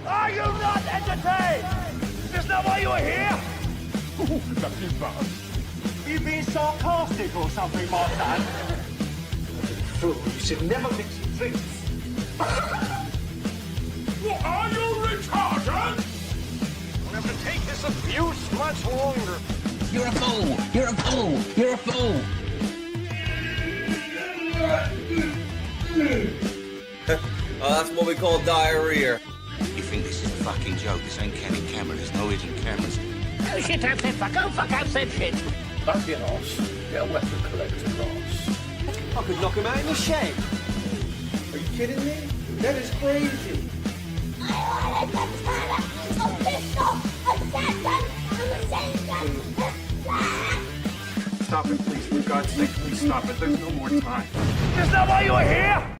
Are you not entertained? Is that why you are here? Lucky bastard. You being sarcastic or something, my son? Fool, you should never mix with drinks. What are you retarded? We'll have to take this abuse much longer. You're a fool! You're a fool! You're a fool! Oh, that's what we call diarrhea. You think this is a fucking joke? This ain't Kenny camera. There's no hidden cameras. Oh shit, I've said fuck. Oh fuck, I've said shit. Don't be an arse. Get a weapon collector, Ross. I could knock him out in the shed. Are you kidding me? That is crazy. Stop it, please. For God's sake, please stop it. There's no more time. Is that why you are here?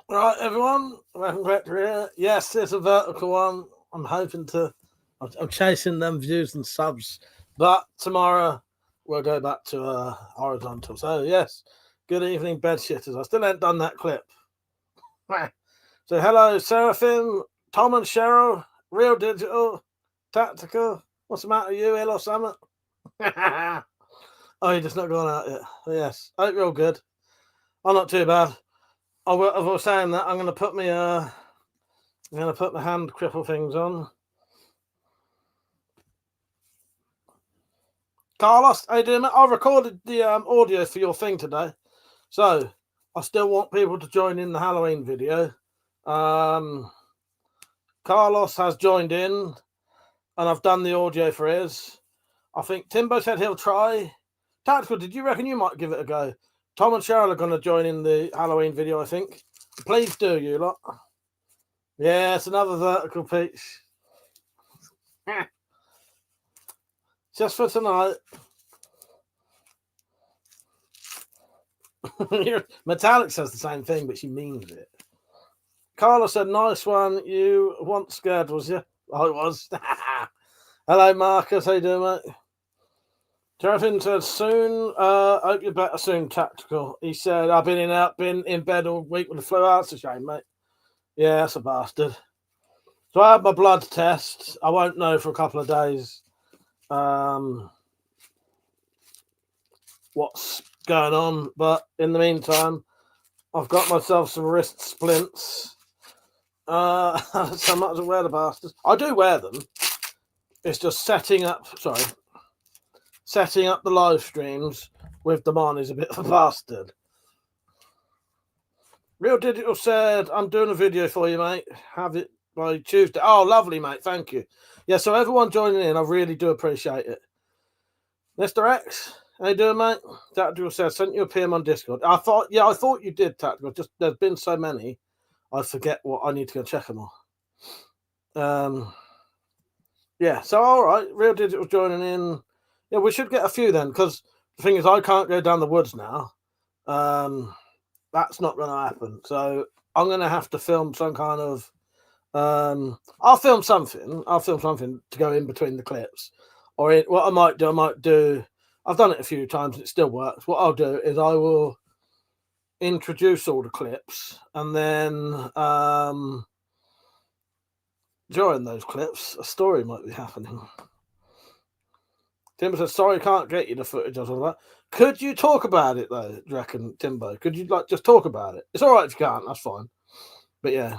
Right, everyone, WeaponCollector here. Yes, it's a vertical one. I'm chasing them views and subs, but tomorrow we'll go back to horizontal. So yes, good evening, bed shitters. I still ain't done that clip. So hello, Seraphim, Tom and Cheryl, Real Digital, Tactical. What's the matter, you ill or something? Oh, you're just not going out yet. But yes, I hope you're all good. I'm not too bad. I was saying that I'm going to put my hand cripple things on. Carlos, how you doing, mate? I recorded the audio for your thing today, so I still want people to join in the Halloween video. Carlos has joined in, and I've done the audio for his. I think Timbo said he'll try. Tactical, did you reckon you might give it a go? Tom and Cheryl are going to join in the Halloween video, I think. Please do, you lot. Yeah, it's another vertical piece. Just for tonight. Metallic says the same thing, but she means it. Carla said, nice one. You once scared, was you? I was. Hello, Marcus. How you doing, mate? Jonathan said, soon. Hope you're better soon, Tactical. He said, I've been in bed all week with the flu. That's a shame, mate. Yeah, that's a bastard. So I had my blood test. I won't know for a couple of days what's going on. But in the meantime, I've got myself some wrist splints. So I might as well wear the bastards. I do wear them. It's just setting up the live streams with them on is a bit of a bastard. Real Digital said, I'm doing a video for you, mate. Have it by Tuesday. Oh, lovely, mate. Thank you. Yeah, so everyone joining in, I really do appreciate it. Mr. X, how you doing, mate? Tactical said, sent you a PM on Discord. I thought you did, Tactical. Just there's been so many, I forget what I need to go check them all. Yeah, so all right, Real Digital joining in. Yeah, we should get a few then, because the thing is, I can't go down the woods now. That's not going to happen. So I'm going to have to film some kind of. I'll film something. To go in between the clips, or what I might do. I've done it a few times and it still works. What I'll do is I will introduce all the clips, and then during those clips, a story might be happening. Timbo says, sorry, can't get you the footage. I was all that. Could you talk about it, though, do you reckon, Timbo? Could you just talk about it? It's all right if you can't. That's fine. But, yeah.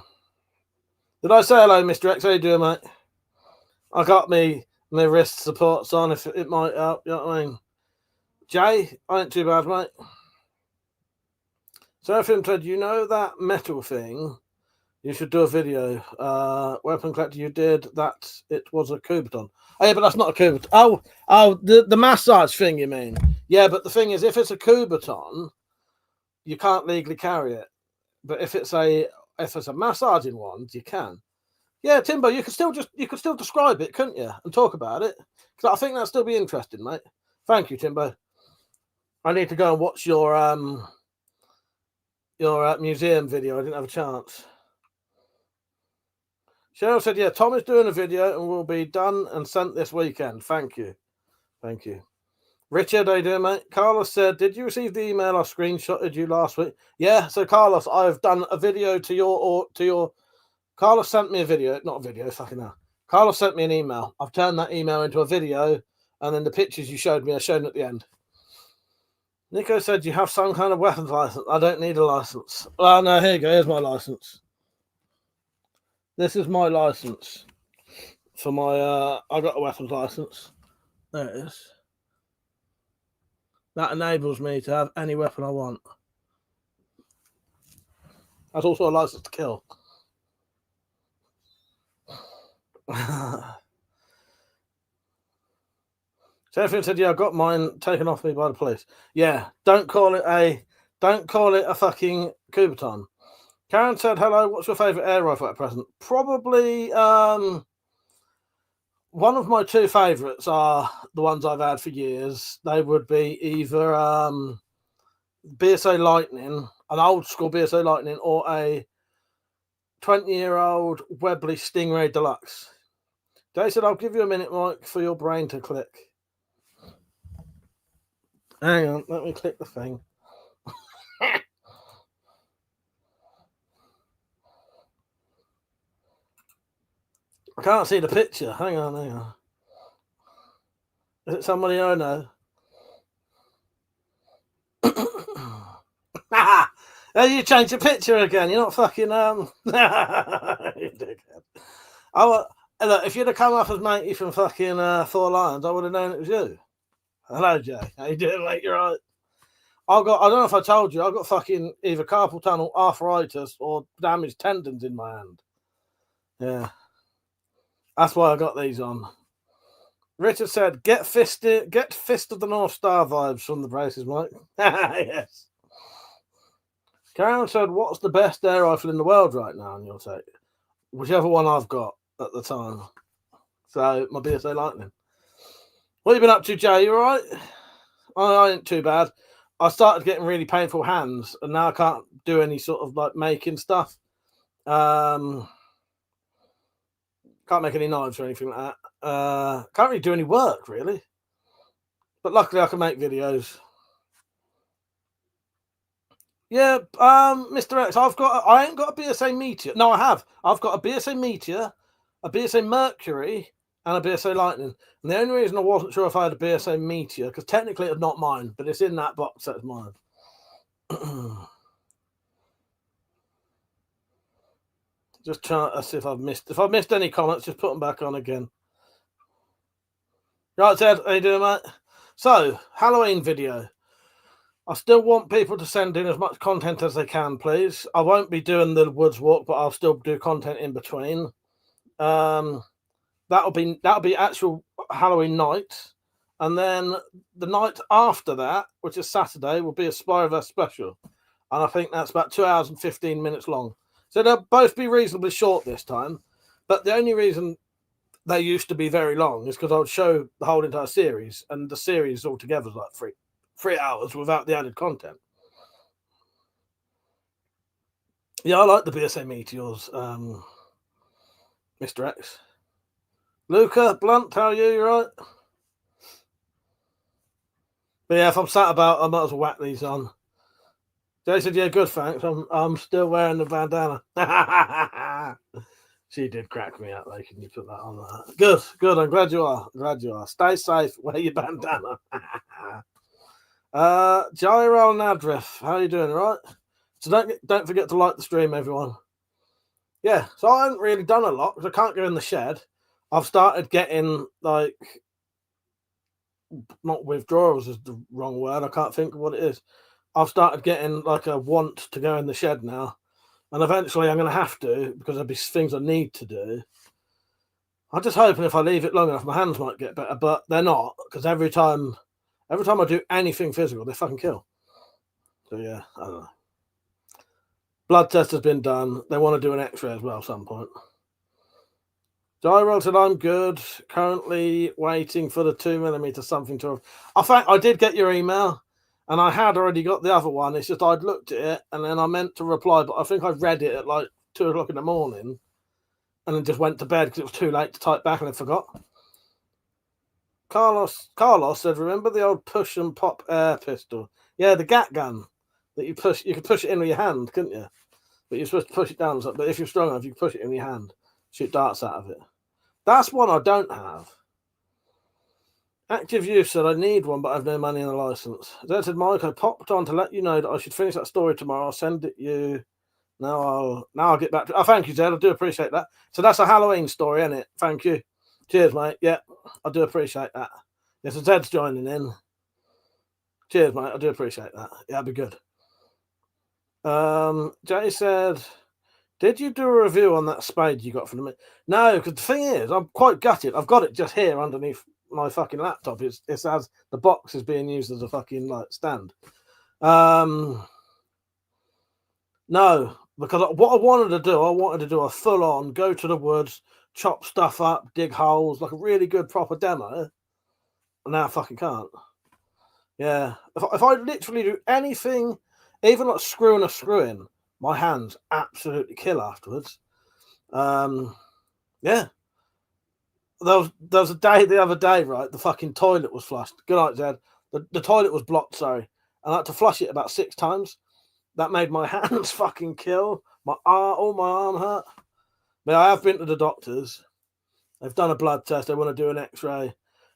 Did I say hello, Mr. X? How you doing, mate? I got my wrist supports on if it might help. You know what I mean? Jay, I ain't too bad, mate. Seraphim said, you know that metal thing? You should do a video. WeaponCollector, you did that. It was a Kuberton. Oh, yeah, but that's not a Kuberton. Oh, the massage thing, you mean? Yeah, but the thing is, if it's a Kuberton, you can't legally carry it. But if it's a massaging one, you can. Yeah, Timbo, you could still describe it, couldn't you, and talk about it? Because I think that'd still be interesting, mate. Thank you, Timbo. I need to go and watch your museum video. I didn't have a chance. Cheryl said, yeah, Tom is doing a video and will be done and sent this weekend. Thank you. Thank you. Richard, how you doing, mate? Carlos said, did you receive the email I screenshotted you last week? Yeah, so Carlos, I've done a video to your Carlos sent me a video, not a video, fucking hell. Carlos sent me an email. I've turned that email into a video, and then the pictures you showed me are shown at the end. Nico said you have some kind of weapons license. I don't need a license. Well, no, here you go. Here's my license. This is my license for my, I got a weapons license. There it is. That enables me to have any weapon I want. That's also a license to kill. Sheffield said, "Yeah, I got mine taken off me by the police." Yeah, don't call it a fucking Coubertin. Karen said, "Hello, what's your favourite air rifle at present?" Probably one of my two favourites are the ones I've had for years. They would be either BSA Lightning, an old school BSA Lightning, or a 20-year-old Webley Stingray Deluxe. Jay said, "I'll give you a minute, Mike, for your brain to click." Hang on, let me click the thing. I can't see the picture. Hang on. Is it somebody I know? You changed your picture again. You're not fucking you dickhead. Look, if you'd have come up as matey from fucking Four Lions, I would have known it was you. Hello, Jay. How you doing, mate? You're right. I don't know if I told you, I've got fucking either carpal tunnel, arthritis, or damaged tendons in my hand. Yeah. That's why I got these on. Richard said, get Fist of the North Star vibes from the braces, Mike. Yes. Karen said, what's the best air rifle in the world right now? And you'll take whichever one I've got at the time. So, my BSA Lightning. What have you been up to, Jay? You all right? I ain't too bad. I started getting really painful hands, and now I can't do any sort of like making stuff. Can't make any knives or anything like that. Can't really do any work, really. But luckily, I can make videos. Yeah, Mr. X, I ain't got a BSA Meteor. No, I have. I've got a BSA Meteor, a BSA Mercury, and a BSA Lightning. And the only reason I wasn't sure if I had a BSA Meteor, because technically it's not mine, but it's in that box that's mine. Just trying to see if I've missed any comments, just put them back on again. Right, Ted, how you doing, mate? So, Halloween video. I still want people to send in as much content as they can, please. I won't be doing the woods walk, but I'll still do content in between. That'll be actual Halloween night, and then the night after that, which is Saturday, will be a Spyroverse special, and I think that's about 2 hours and 15 minutes long. So they'll both be reasonably short this time, but the only reason they used to be very long is because I would show the whole entire series, and the series altogether is like three hours without the added content. Yeah, I like the BSA Meteors, Mr. X. Luca, Blunt, how are you? You right? But yeah, if I'm sat about, I might as well whack these on. Jay said, yeah, good, thanks. I'm still wearing the bandana. She did crack me out, though. Can you put that on there? Good. I'm glad you are. Stay safe. Wear your bandana. Gyro Nadriff, how are you doing? Right? So don't forget to like the stream, everyone. Yeah, so I haven't really done a lot because I can't go in the shed. I've started getting, like, not withdrawals is the wrong word. I can't think of what it is. I've started getting, like, a want to go in the shed now. And eventually I'm going to have to, because there'll be things I need to do. I'm just hoping if I leave it long enough, my hands might get better. But they're not, because every time I do anything physical, they fucking kill. So, yeah, I don't know. Blood test has been done. They want to do an x-ray as well at some point. Gyro said, I'm good. Currently waiting for the 2mm something to... I did get your email, and I had already got the other one. It's just I'd looked at it, and then I meant to reply, but I think I read it at like 2 o'clock in the morning, and then just went to bed because it was too late to type back, and I forgot. Carlos said, remember the old push and pop air pistol? Yeah, the gat gun that you could push it in with your hand, couldn't you? but you're supposed to push it down. But if you're strong enough, you can push it in your hand, shoot darts out of it. That's one I don't have. Active Youth said, I need one, but I have no money and a license. Then said, Mike, I popped on to let you know that I should finish that story tomorrow. I'll send it you. Now I'll get back to it. Oh, thank you, Zed. I do appreciate that. So that's a Halloween story, isn't it? Thank you. Cheers, mate. Yeah, I do appreciate that. Yes, so Zed's joining in. Cheers, mate. I do appreciate that. Yeah, that'd be good. Jay said, did you do a review on that spade you got from the... No, because the thing is, I'm quite gutted. I've got it just here underneath my fucking laptop. It says the box is being used as a fucking like stand. No, because what I wanted to do a full-on go to the woods, chop stuff up, dig holes, like a really good proper demo. And now I fucking can't. Yeah, if I literally do anything, even like screwing a screw in, my hands absolutely kill afterwards. Yeah. There was a day the other day, right? The fucking toilet was flushed. Good night, Zed. The toilet was blocked, sorry. And I had to flush it about 6 times. That made my hands fucking kill. All my arm hurt. But I have been to the doctors. They've done a blood test. They want to do an x-ray.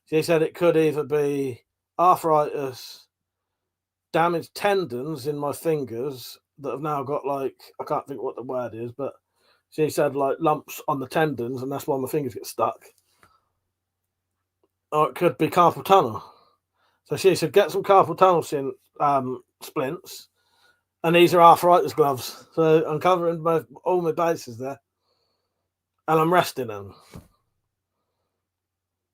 She said it could either be arthritis, damaged tendons in my fingers that have now got like, I can't think what the word is, but she said like lumps on the tendons and that's why my fingers get stuck. Or it could be carpal tunnel. So she said, get some carpal tunnel splints. And these are arthritis gloves. So I'm covering all my bases there. And I'm resting them.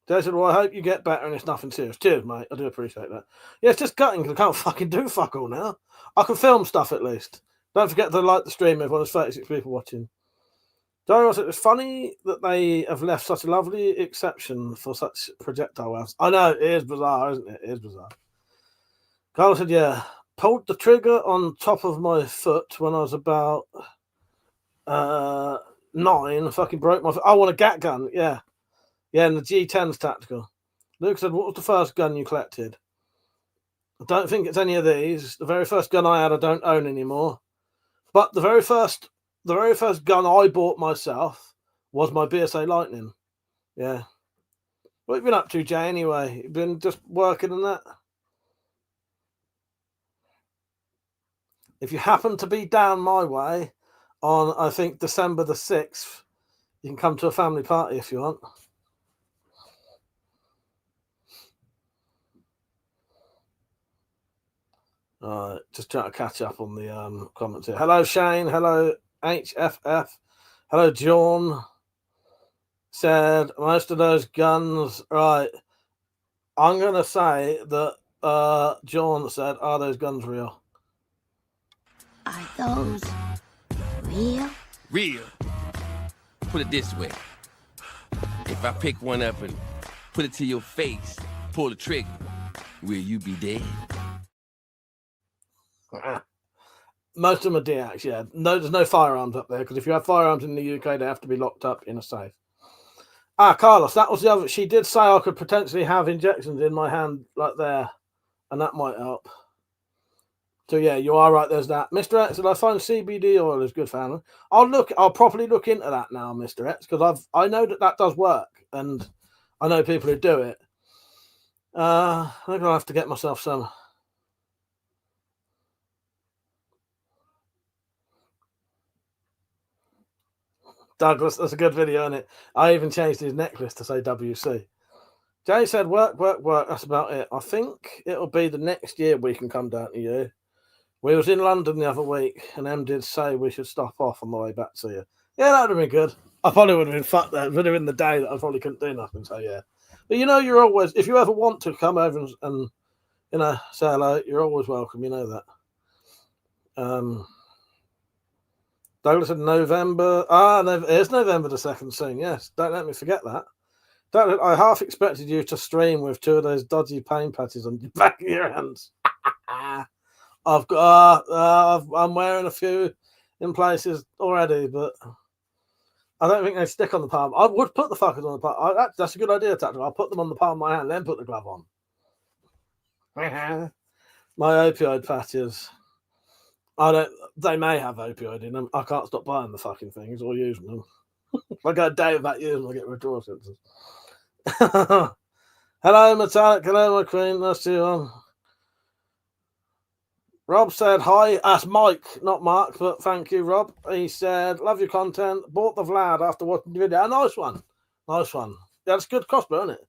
They said, well, I hope you get better and it's nothing serious. Cheers, mate. I do appreciate that. Yeah, it's just gutting because I can't fucking do fuck all now. I can film stuff at least. Don't forget to like the stream, everyone. There's 36 people watching. Dorian said, it's funny that they have left such a lovely exception for such projectile weapons. I know, it is bizarre, isn't it? It is bizarre. Carl said, yeah, pulled the trigger on top of my foot when I was about 9. Fucking broke my foot. I want a GAT gun, yeah. Yeah, and the G10's tactical. Luke said, what was the first gun you collected? I don't think it's any of these. The very first gun I had, I don't own anymore. But the very first gun I bought myself was my BSA Lightning. Yeah. What have you been up to, Jay, anyway? You've been just working on that? If you happen to be down my way on, I think, December the 6th, you can come to a family party if you want. All right, just trying to catch up on the comments here. Hello, Shane. Hello, HFF. Hello, John. Said most of those guns. Right. I'm going to say that John said, are those guns real? Are those real? Real. Put it this way. If I pick one up and put it to your face, pull the trigger, will you be dead? Most of them are DX, yeah. No, there's no firearms up there because if you have firearms in the UK, they have to be locked up in a safe. Carlos, that was the other. She did say I could potentially have injections in my hand like there, and that might help. So yeah, you are right. There's that. Mr. X said I find CBD oil is good family. I'll properly look into that now, Mr. X, because I know that does work, and I know people who do it. I think I'll have to get myself some. Douglas, that's a good video, isn't it? I even changed his necklace to say WC. Jay said, work. That's about it. I think it'll be the next year we can come down to you. We was in London the other week, and Em did say we should stop off on the way back to you. Yeah, that would have been good. I probably would have been fucked there. It would have been the day that I probably couldn't do nothing, so yeah. But you know, you're always, if you ever want to come over and you know, say hello, you're always welcome. You know that. Douglas said November. It's November the 2nd soon. Yes, don't let me forget that. I half expected you to stream with 2 of those dodgy pain patches on the back of your hands. I've got. I'm wearing a few in places already, but I don't think they stick on the palm. I would put the fuckers on the palm. That's a good idea, Tactical. I'll put them on the palm of my hand, then put the glove on. My opioid patches. I don't. They may have opioid in them. I can't stop buying the fucking things or using them. If I go a day without using them, I get withdrawal symptoms. Hello, Metallic. Hello, my queen. Nice to see you on. Rob said hi. That's Mike, not Mark, but thank you, Rob. He said, love your content. Bought the Vlad after watching the video. Nice one. Nice one. That's good crossbow, isn't it?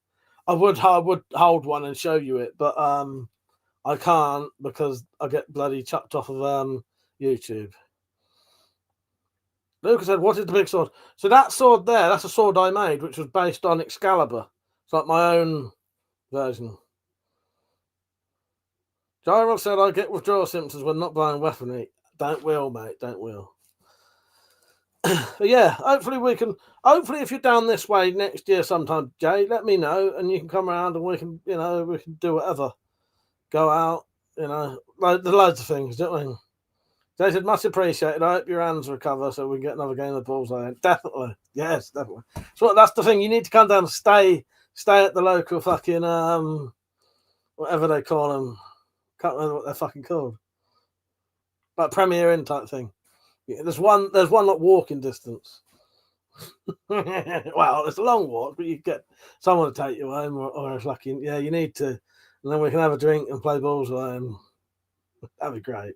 I would hold one and show you it, but I can't because I get bloody chucked off of YouTube. Lucas said, what is the big sword? So that sword there, that's a sword I made, which was based on Excalibur. It's like my own version. Gyro said, I get withdrawal symptoms when not buying weaponry. Don't will, mate. Don't will. But yeah, hopefully we can. Hopefully, if you're down this way next year sometime, Jay, let me know and you can come around and we can, we can do whatever. Go out, there's loads of things, don't we? Jay said, much appreciated. I hope your hands recover so we can get another game of Bullseye. Definitely. Yes, definitely. So that's the thing. You need to come down and stay at the local fucking, whatever they call them. Can't remember what they're fucking called. Like Premier Inn type thing. Yeah, there's one like walking distance. Well, it's a long walk, but you get someone to take you home or a fucking, you need to. And then we can have a drink and play Bullseye and that'd be great.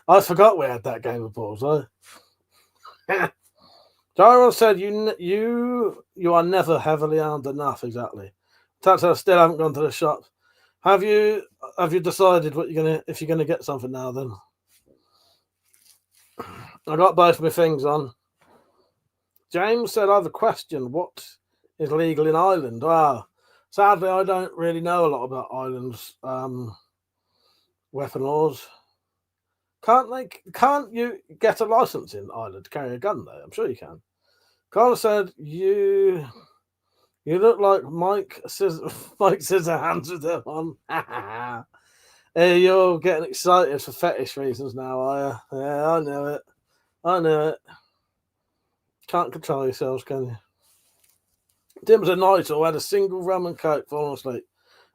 I forgot we had that game of Bullseye. Gyro said you are never heavily armed enough, exactly. That's I still haven't gone to the shop. Have you decided what if you're gonna get something now then? I got both my things on. James said I have a question. What is legal in Ireland? Wow. Sadly I don't really know a lot about Ireland's weapon laws. Can't you get a license in Ireland to carry a gun though? I'm sure you can. Carla said you look like Mike Scissorhands with them on. Hey, you're getting excited for fetish reasons now, are you? Yeah, I know it. Can't control yourselves, can you? Tim's a night or had a single rum and coke, falling asleep.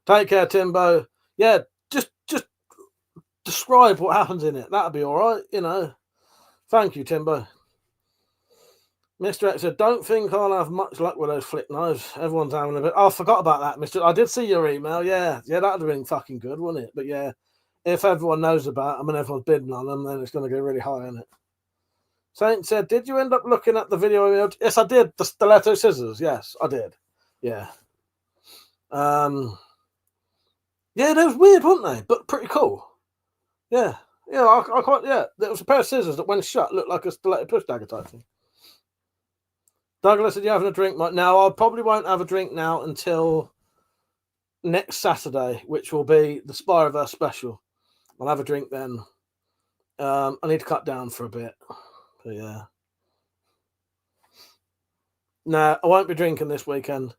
Take care, Timbo. Yeah, just describe what happens in it. That'll be all right, Thank you, Timbo. Mr. X said, don't think I'll have much luck with those flick knives. Everyone's having a bit. Oh, I forgot about that, Mr. I did see your email. Yeah, that'd have been fucking good, wouldn't it? But yeah, if everyone knows about them and everyone's bidding on them, then it's going to go really high, isn't it? Saint said, did you end up looking at the video? Yes, I did. The stiletto scissors. Yes, I did. Yeah. Yeah, they was weird, weren't they? But pretty cool. Yeah. Yeah, I quite, yeah. There was a pair of scissors that when shut looked like a stiletto push dagger type thing. Douglas said, you having a drink right now? I probably won't have a drink now until next Saturday, which will be the Spyroverse special. I'll have a drink then. I need to cut down for a bit. But yeah. No, I won't be drinking this weekend.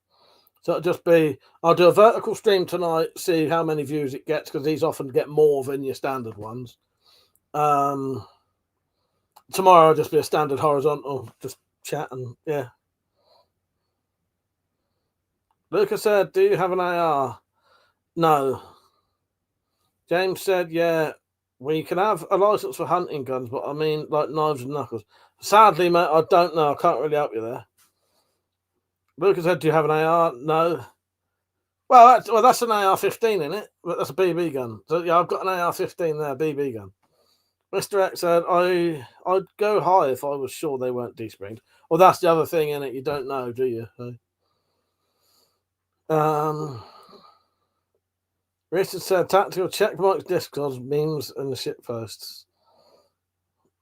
So it'll just be, I'll do a vertical stream tonight, see how many views it gets, because these often get more than your standard ones. Tomorrow will just be a standard horizontal, just chat and yeah. Lucas said, do you have an AR? No. James said, yeah, we can have a license for hunting guns, but I mean like knives and knuckles. Sadly, mate, I don't know. I can't really help you there. Lucas said, do you have an AR? No. Well, that's an AR-15 in it, but that's a BB gun. So yeah, I've got an AR-15 there, BB gun. Mr. X said, I'd go high if I was sure they weren't despringed. Well, that's the other thing in it. You don't know, do you? Richard said, tactical check Mike's Discord memes and the shit posts.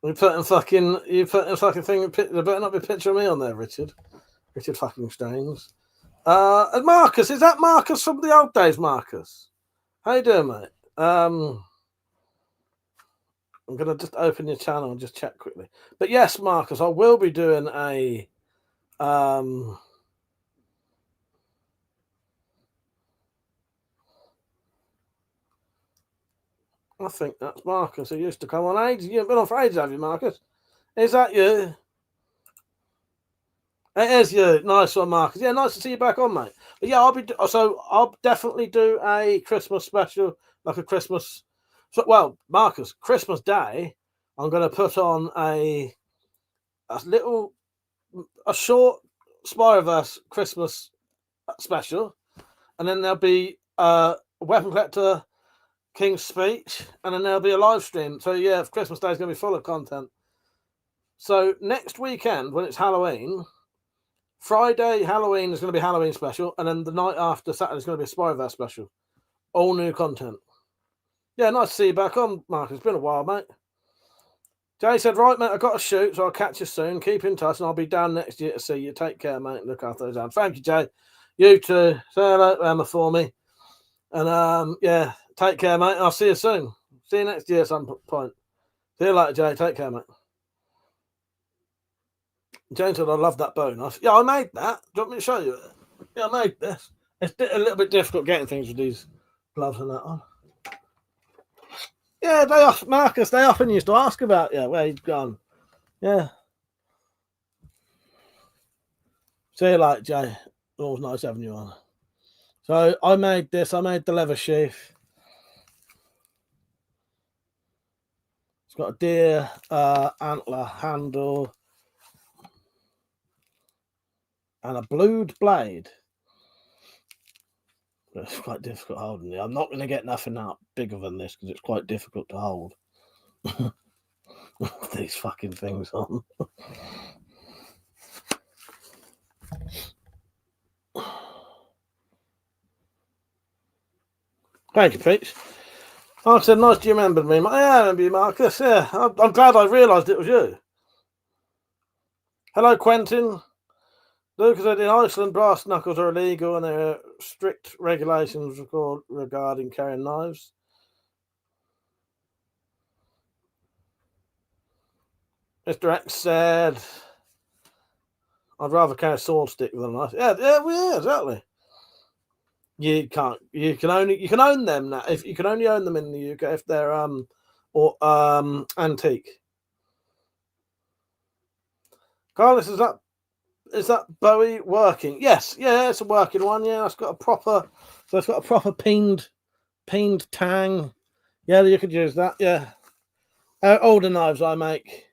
You putting fucking thing. There better not be a picture of me on there, Richard. Richard fucking Strange. And Marcus, is that Marcus from the old days, Marcus? How you doing, mate? I'm gonna just open your channel and just check quickly. But yes, Marcus, I will be doing a I think that's Marcus who used to come on ages. You haven't been on for ages, have you, Marcus? Is that you? It is you. Nice one, Marcus. Yeah, nice to see you back on, mate. But yeah, I'll definitely do a Christmas special, like a Christmas. So, well, Marcus, Christmas Day, I'm going to put on a short Spider-Verse Christmas special, and then there'll be Weapon Collector King's Speech, and then there'll be a live stream. So yeah, Christmas Day is going to be full of content. So next weekend, when it's Halloween, Friday Halloween is going to be Halloween special, and then the night after Saturday is going to be a Spider-Verse special. All new content. Yeah, nice to see you back on, Mark. It's been a while, mate. Jay said, right, mate, I've got to shoot, so I'll catch you soon. Keep in touch, and I'll be down next year to see you. Take care, mate. Look after those hands. Thank you, Jay. You too. Say hello to Emma for me. And, yeah, take care, mate. I'll see you soon. See you next year at some point. See you later, Jay. Take care, mate. Jane said, I love that bow knife. Yeah, I made that. Do you want me to show you it? Yeah, I made this. It's a little bit difficult getting things with these gloves and that on. Yeah, Marcus, they often used to ask about you, where you'd gone. Yeah. See you later, Jay. Always nice having you on. So I made this. I made the leather sheath. It's got a deer antler handle and a blued blade. It's quite difficult holding it. I'm not going to get nothing out bigger than this because it's quite difficult to hold. These fucking things on. Thank you, Peach. I said, nice you remembered me. Yeah, I remember you, Marcus. Yeah, I'm glad I realised it was you. Hello, Quentin. Lucas said in Iceland, brass knuckles are illegal and there are strict regulations regarding carrying knives. Mr. X said, I'd rather carry a sword stick than a knife. Yeah, exactly. You can own them now. If you can only own them in the UK if they're antique. Carlos, is that Bowie working? Yes, yeah, it's a working one. Yeah, it's got a proper peened tang. Yeah, you could use that. Yeah, older knives I make.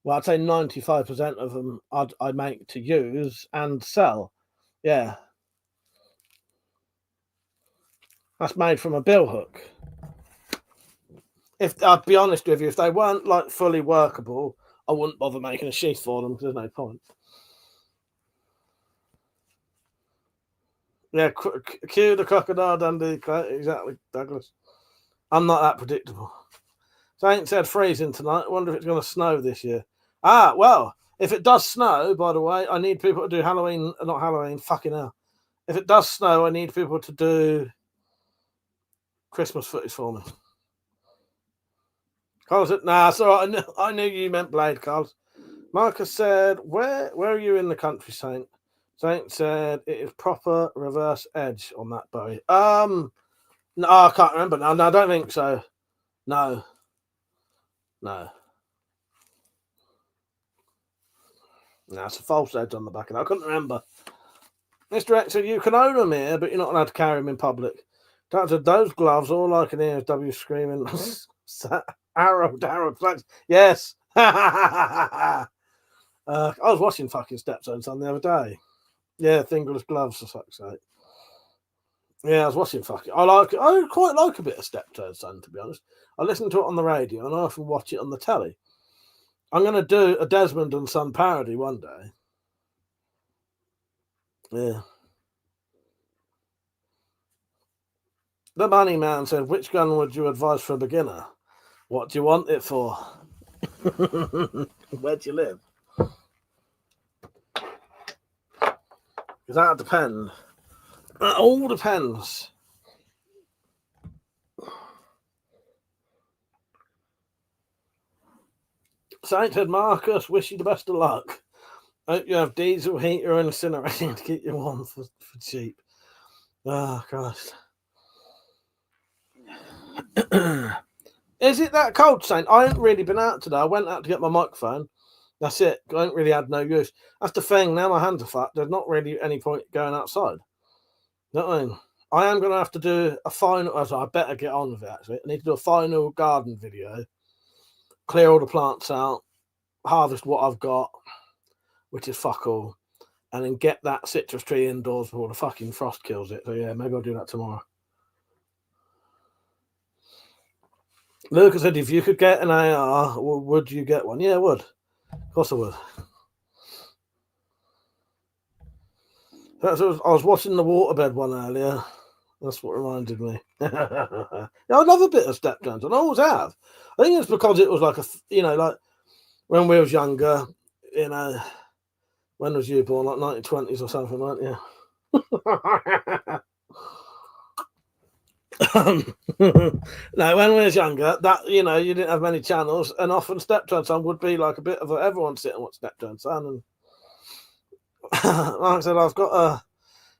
Well, I'd say 95% of them I make to use and sell. Yeah, that's made from a bill hook. If I'll be honest with you, if they weren't like fully workable, I wouldn't bother making a sheath for them because there's no point. Yeah, cue the crocodile Dundee. Exactly, Douglas. I'm not that predictable. Saint said freezing tonight. I wonder if it's going to snow this year. Well, if it does snow, by the way, I need people to do not Halloween, fucking hell. If it does snow, I need people to do Christmas footage for me. Carl said, nah, it's all right. I knew you meant Blade, Carl. Marcus said, where are you in the country, Saint? Saint said it is proper reverse edge on that Bowie. No, I can't remember. No, I don't think so. No. No, it's a false edge on the back of that. I couldn't remember. Mr. X said you can own them here, but you're not allowed to carry them in public. Doctor, those gloves, all I can hear is W screaming, arrow, yes. I was watching fucking Steptones on the other day. Yeah, fingerless gloves, for fuck's sake. Yeah, I was watching fucking. I quite like a bit of Steptoe Son, to be honest. I listen to it on the radio and I often watch it on the telly. I'm going to do a Desmond and Son parody one day. Yeah. The Money Man said, which gun would you advise for a beginner? What do you want it for? Where do you live? Because that depends. It all depends. Sainted Marcus, wish you the best of luck. Hope you have diesel heater and incinerating to keep you warm for cheap. Oh, Christ. Is it that cold, Saint? I haven't really been out today. I went out to get my microphone. That's it. I haven't really had no use. That's the thing. Now my hands are fat. There's not really any point going outside. You know what I mean? I am going to have to do a final. I better get on with it, actually. I need to do a final garden video. clear all the plants out, harvest what I've got, which is fuck all, and then get that citrus tree indoors before the fucking frost kills it. So yeah, maybe I'll do that tomorrow. Lucas said, if you could get an AR, would you get one? Yeah, I would. Of course I would. I was watching the waterbed one earlier. That's what reminded me. Yeah, I love a bit of Step Dance, and I always have. I think it's because it was like like when we was younger, when was you born? Like 1920s or something, weren't you? No, when we was younger, that you didn't have many channels, and often Steptoe Son would be like a bit of everyone sit and watch Steptoe Son. And like I said, I've got a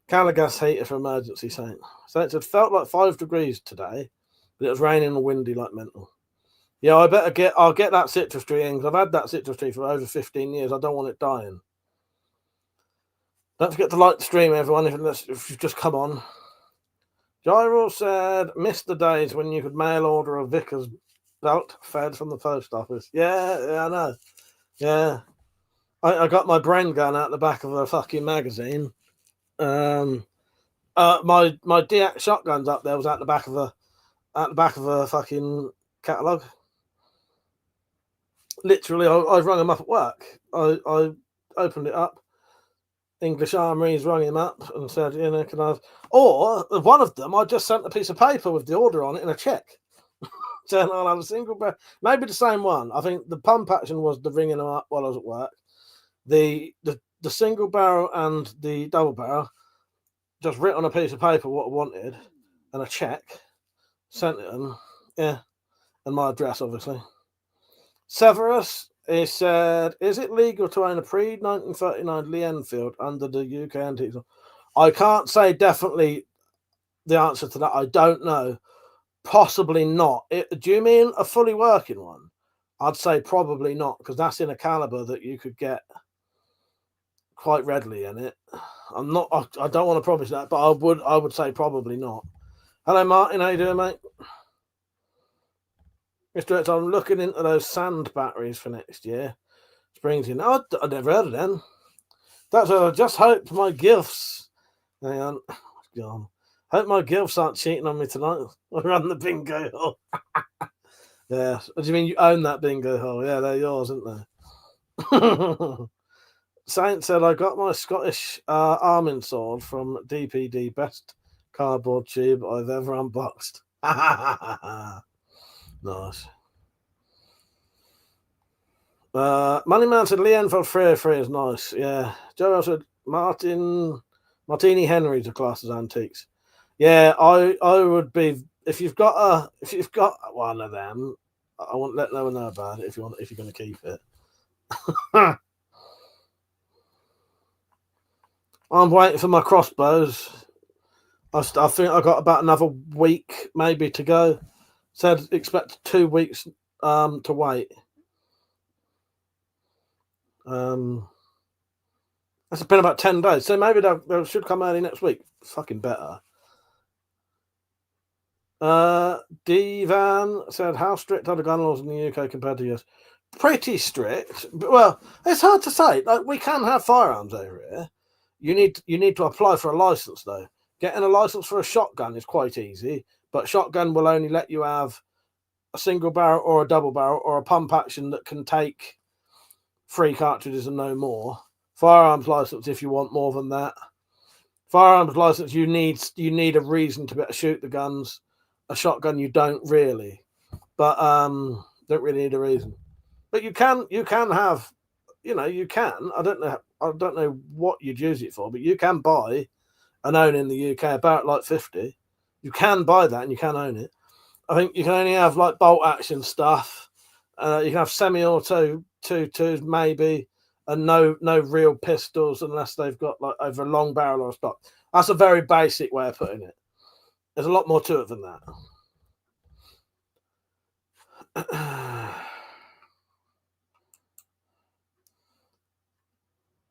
Calagas heater for emergency Saint. So it felt like 5 degrees today, but it was raining and windy like mental. Yeah, I'll get that citrus tree in, because I've had that citrus tree for over 15 years. I don't want it dying. Don't forget to like the stream, everyone, if you've just come on. Gyro said, missed the days when you could mail order a vicar's belt fed from the post office. Yeah, I know. Yeah. I got my brain gun out the back of a fucking magazine. My DX shotgun's up there was at the back of a fucking catalogue. Literally, I rung him up at work. I opened it up. English Armories rung him up and said, can I have... Or one of them, I just sent a piece of paper with the order on it and a check. Saying I'll have a single barrel. Maybe the same one. I think the pump action was the ringing them up while I was at work. The single barrel and the double barrel, just written on a piece of paper what I wanted and a check. Sent it them. Yeah. And my address, obviously. Severus, he said, is it legal to own a pre-1939 Lee Enfield under the UK Antiques? I can't say definitely the answer to that. I don't know. Possibly not. Do you mean a fully working one? I'd say probably not, because that's in a caliber that you could get quite readily in it. I don't want to promise that, but I would say probably not. Hello, Martin. How you doing, mate? Mr. X, I'm looking into those sand batteries for next year. Springs in. Oh, I never heard of them. That's I just hope my gifts. Hang on. Gone. Hope my gilfs aren't cheating on me tonight. I run the bingo hole. Yeah. What do you mean you own that bingo hole? Yeah, they're yours, aren't they? Saint said, I got my Scottish arming sword from DPD. Best cardboard tube I've ever unboxed. Nice. Moneyman said, Lee Enfield 303 is nice. Yeah. Joe said, Martini Henry's a class as antiques. Yeah, I would be if you've got one of them, I won't let no one know about it if you're going to keep it. I'm waiting for my crossbows. I think I got about another week maybe to go. Said expect 2 weeks to wait. That's been about 10 days, so maybe they should come early next week. Fucking better. Divan said, how strict are the gun laws in the UK compared to yours? Pretty strict. Well, it's hard to say. Like, we can have firearms over here. You need to apply for a license though. Getting a license for a shotgun is quite easy, but shotgun will only let you have a single barrel or a double barrel or a pump action that can take 3 cartridges and no more. Firearms license, if you want more than that. Firearms license, you need a reason to be able to shoot the guns. A shotgun, you don't really, but don't really need a reason. But you can have, you can. I don't know what you'd use it for, but you can buy and own in the UK about like 50. You can buy that and you can own it. I think you can only have like bolt action stuff. You can have semi-auto 2.2s maybe, and no real pistols unless they've got like over a long barrel or a stock. That's a very basic way of putting it. There's a lot more to it than that.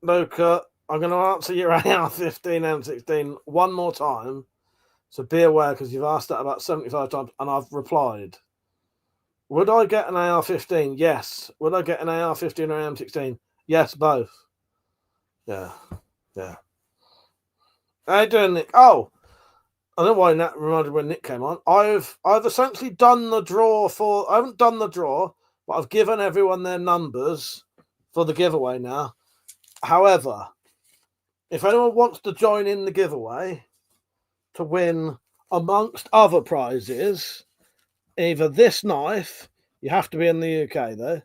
Luca, I'm going to answer your AR-15 M16 one more time. So be aware, because you've asked that about 75 times, and I've replied. Would I get an AR-15? Yes. Would I get an AR-15 or M16? Yes, both. Yeah. How you doing, Nick? Oh, I don't know why that reminded when Nick came on. I've essentially done the draw for. I haven't done the draw, but I've given everyone their numbers for the giveaway now. However, if anyone wants to join in the giveaway to win, amongst other prizes, either this knife, you have to be in the UK though,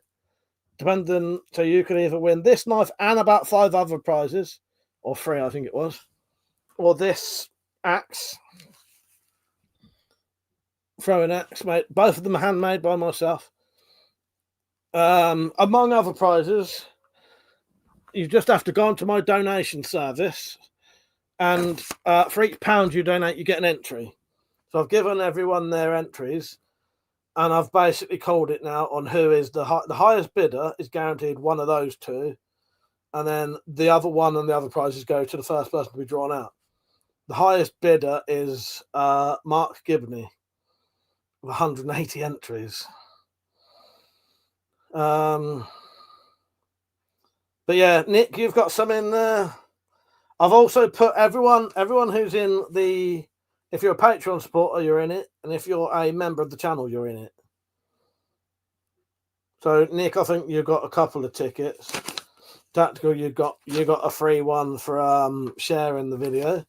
depending, so you can either win this knife and about 5 other prizes, or 3 I think it was, or this axe, throwing axe, mate. Both of them handmade by myself. Among other prizes, you just have to go onto my donation service, and for each £1 you donate, you get an entry. So I've given everyone their entries, and I've basically called it now on who is the highest bidder is guaranteed one of those 2, and then the other one and the other prizes go to the first person to be drawn out. The highest bidder is Mark Gibney with 180 entries. But yeah, Nick, you've got some in there. I've also put everyone who's in the. If you're a Patreon supporter, you're in it, and if you're a member of the channel, you're in it. So Nick, I think you've got a couple of tickets. Tactical, you got a free one for sharing the video.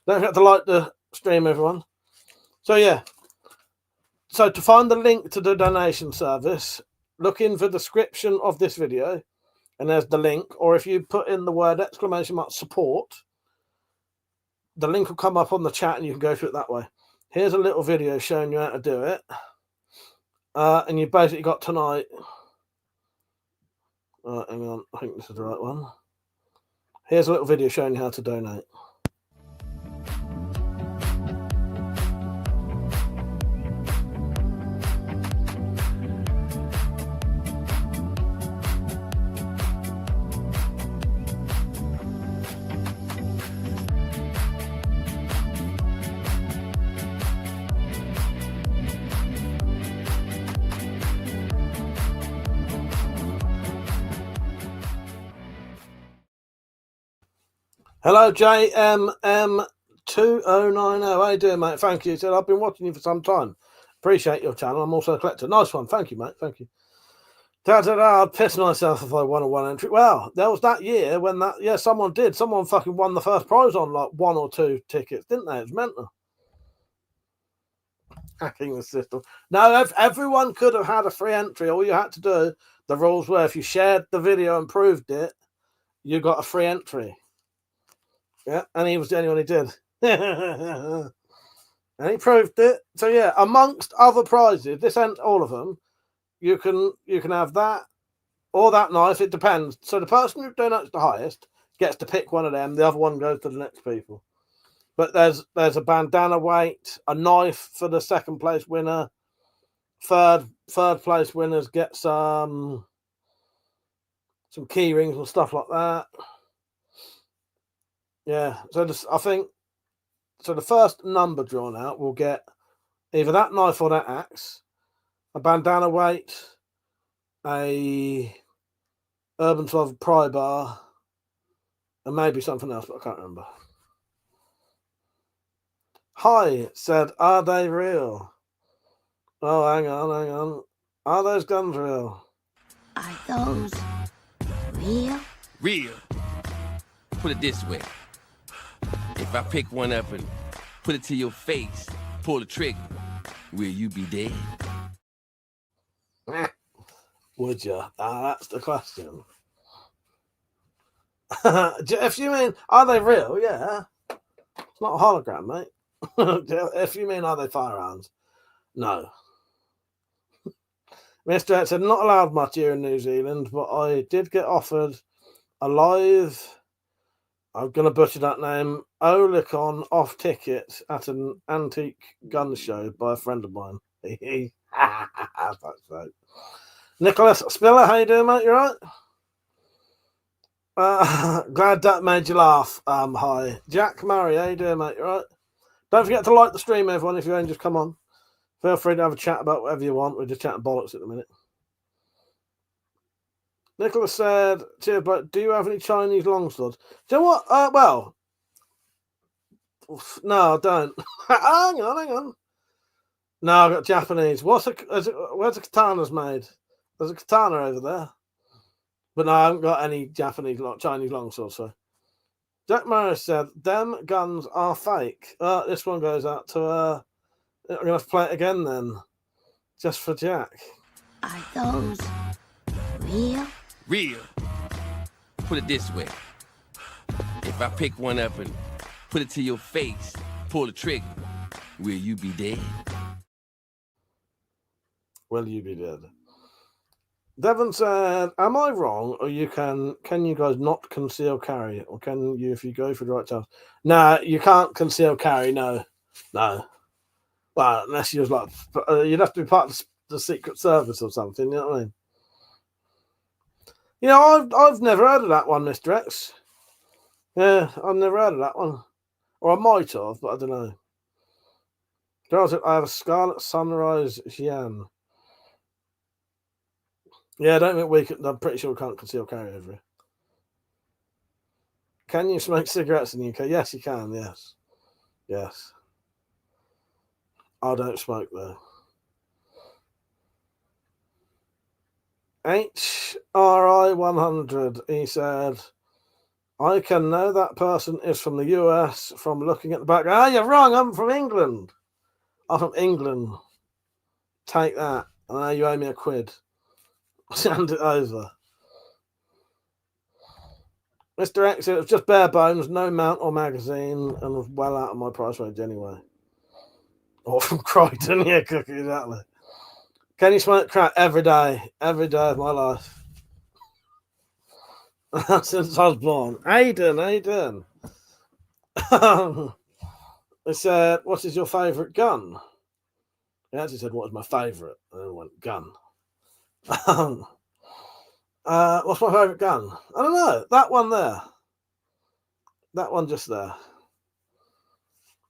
Don't forget to like the stream, everyone. So yeah. So to find the link to the donation service, look in the description of this video, and there's the link. Or if you put in the word !support, the link will come up on the chat, and you can go through it that way. Here's a little video showing you how to do it, and you've basically got tonight. Hang on, I think this is the right one. Here's a little video showing you how to donate. Hello, JMM2090. How you doing, mate? Thank you. He said, I've been watching you for some time. Appreciate your channel. I'm also a collector. Nice one. Thank you, mate. Thank you. I'd piss myself if I won a 1 entry. Well, there was that year when someone did. Someone fucking won the first prize on like 1 or 2 tickets, didn't they? It was mental. Hacking the system. No, everyone could have had a free entry. All you had to do, the rules were if you shared the video and proved it, you got a free entry. Yeah, and he was the only one who did. And he proved it. So yeah, amongst other prizes, this ain't all of them. You can have that or that knife. It depends. So the person who donates the highest gets to pick one of them. The other one goes to the next people. But there's a bandana weight, a knife for the second place winner. Third place winners get some key rings and stuff like that. Yeah, so I think the first number drawn out will get either that knife or that axe, a bandana weight, a Urban 12 pry bar, and maybe something else, but I can't remember. Hi, said, are they real? Oh, hang on. Are those guns real? Are those real? Real. Put it this way. If I pick one up and put it to your face, pull the trigger, will you be dead? Would you? That's the question. If you mean, are they real? Yeah. It's not a hologram, mate. If you mean, are they firearms? No. Mr. X said, not allowed much here in New Zealand, but I did get offered a live, I'm going to butcher that name, Olicon off ticket at an antique gun show by a friend of mine. Nicholas Spiller, how you doing, mate? You right? Glad that made you laugh. Hi. Jack Murray, how you doing, mate? You right? Don't forget to like the stream, everyone, if you ain't just come on. Feel free to have a chat about whatever you want. We're just chatting bollocks at the minute. Nicholas said, cheers, but do you have any Chinese longswords? Do you know what? Well, no, I don't. hang on. No, I've got Japanese. Where's the katanas made? There's a katana over there. But no, I haven't got any Chinese longswords. So. Jack Morris said, them guns are fake. This one goes out to, I'm going to have to play it again then. Just for Jack. Are those real? Real. Put it this way. If I pick one up and put it to your face, pull the trigger, will you be dead? Will you be dead? Devon said, am I wrong, or can you guys not conceal carry, or can you if you go for the right chance? No, you can't conceal carry, no. Well, unless you was like, you'd have to be part of the Secret Service or something, you know what I mean? You know, I've never heard of that one, Mr. X. Yeah, I've never heard of that one. Or I might have, but I don't know. Charles said, I have a Scarlet Sunrise Xian. Yeah, I don't think we can. I'm pretty sure we can't conceal carry over here. Can you smoke cigarettes in the UK? Yes, you can. Yes. I don't smoke though. HRI 100. He said, I can know that person is from the US from looking at the back. You're wrong. I'm from England. I'm from England. Take that. And now you owe me a quid. Send it over. Mr. X, it was just bare bones, no mount or magazine, and was well out of my price range anyway. Or from Croydon, yeah, Cookie, exactly. Can you smoke crack every day of my life? Since I was born. Aiden. They said, what is your favourite gun? He actually said, what is my favourite? And then went, gun. What's my favourite gun? I don't know. That one there. That one just there.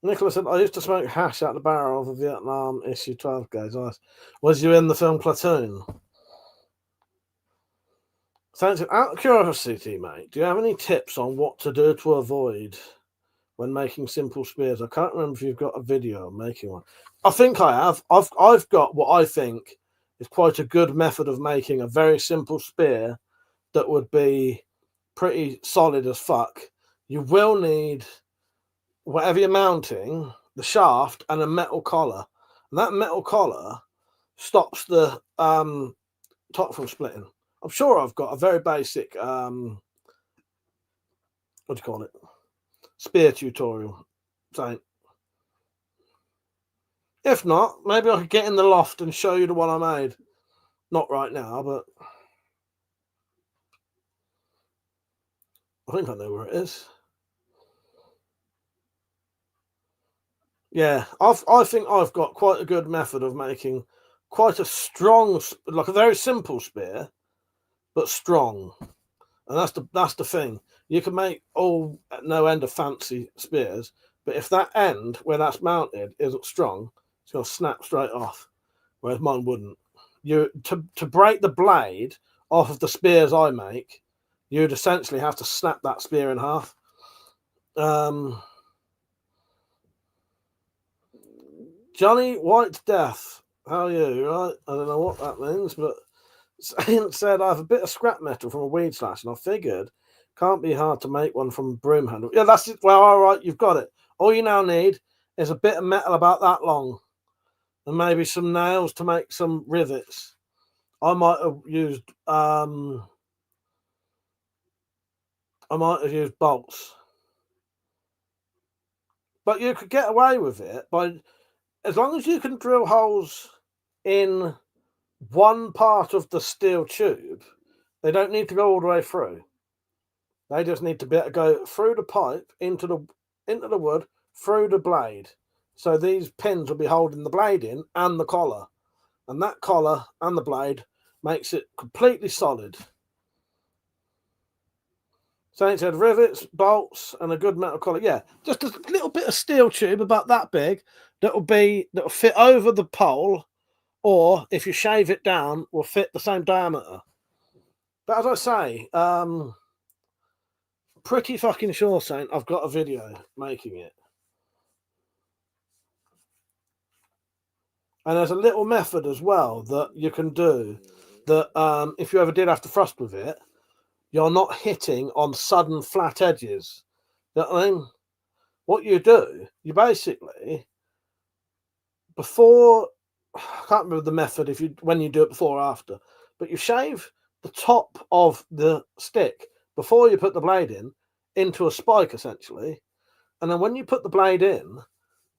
Nicholas said, I used to smoke hash out the barrel of a Vietnam issue 12 gauge. Nice. Was you in the film Platoon? So, out of curiosity, mate, do you have any tips on what to do to avoid when making simple spears? I can't remember if you've got a video of making one. I think I have. I've got what I think is quite a good method of making a very simple spear that would be pretty solid as fuck. You will need, whatever you're mounting, the shaft and a metal collar. And that metal collar stops the top from splitting. I'm sure I've got a very basic, what do you call it? Spear tutorial. So, if not, maybe I could get in the loft and show you the one I made. Not right now, but I think I know where it is. Yeah, I think I've got quite a good method of making quite a strong, like a very simple spear, but strong. And that's the thing. You can make all no end of fancy spears, but if that end where that's mounted isn't strong, it's going to snap straight off. Whereas mine wouldn't. To break the blade off of the spears I make, you'd essentially have to snap that spear in half. Johnny White Death, how are you? Right? I don't know what that means, but Saint said I have a bit of scrap metal from a weed slash, and I figured can't be hard to make one from broom handle. Yeah, that's it. Well, all right, you've got it. All you now need is a bit of metal about that long, and maybe some nails to make some rivets. I might have used bolts, but you could get away with it by, as long as you can drill holes in one part of the steel tube. They don't need to go all the way through. They just need to be able to go through the pipe into the wood, through the blade. So these pins will be holding the blade in and the collar. And that collar and the blade makes it completely solid. Saint said rivets, bolts, and a good metal collar. Yeah, just a little bit of steel tube about that big that'll fit over the pole, or if you shave it down, will fit the same diameter. But as I say, pretty fucking sure, Saint, I've got a video making it. And there's a little method as well that you can do that if you ever did have to frost with it, you're not hitting on sudden flat edges. You know what I mean? What you do, you basically, before, I can't remember the method when you do it before or after, but you shave the top of the stick before you put the blade in into a spike, essentially. And then when you put the blade in,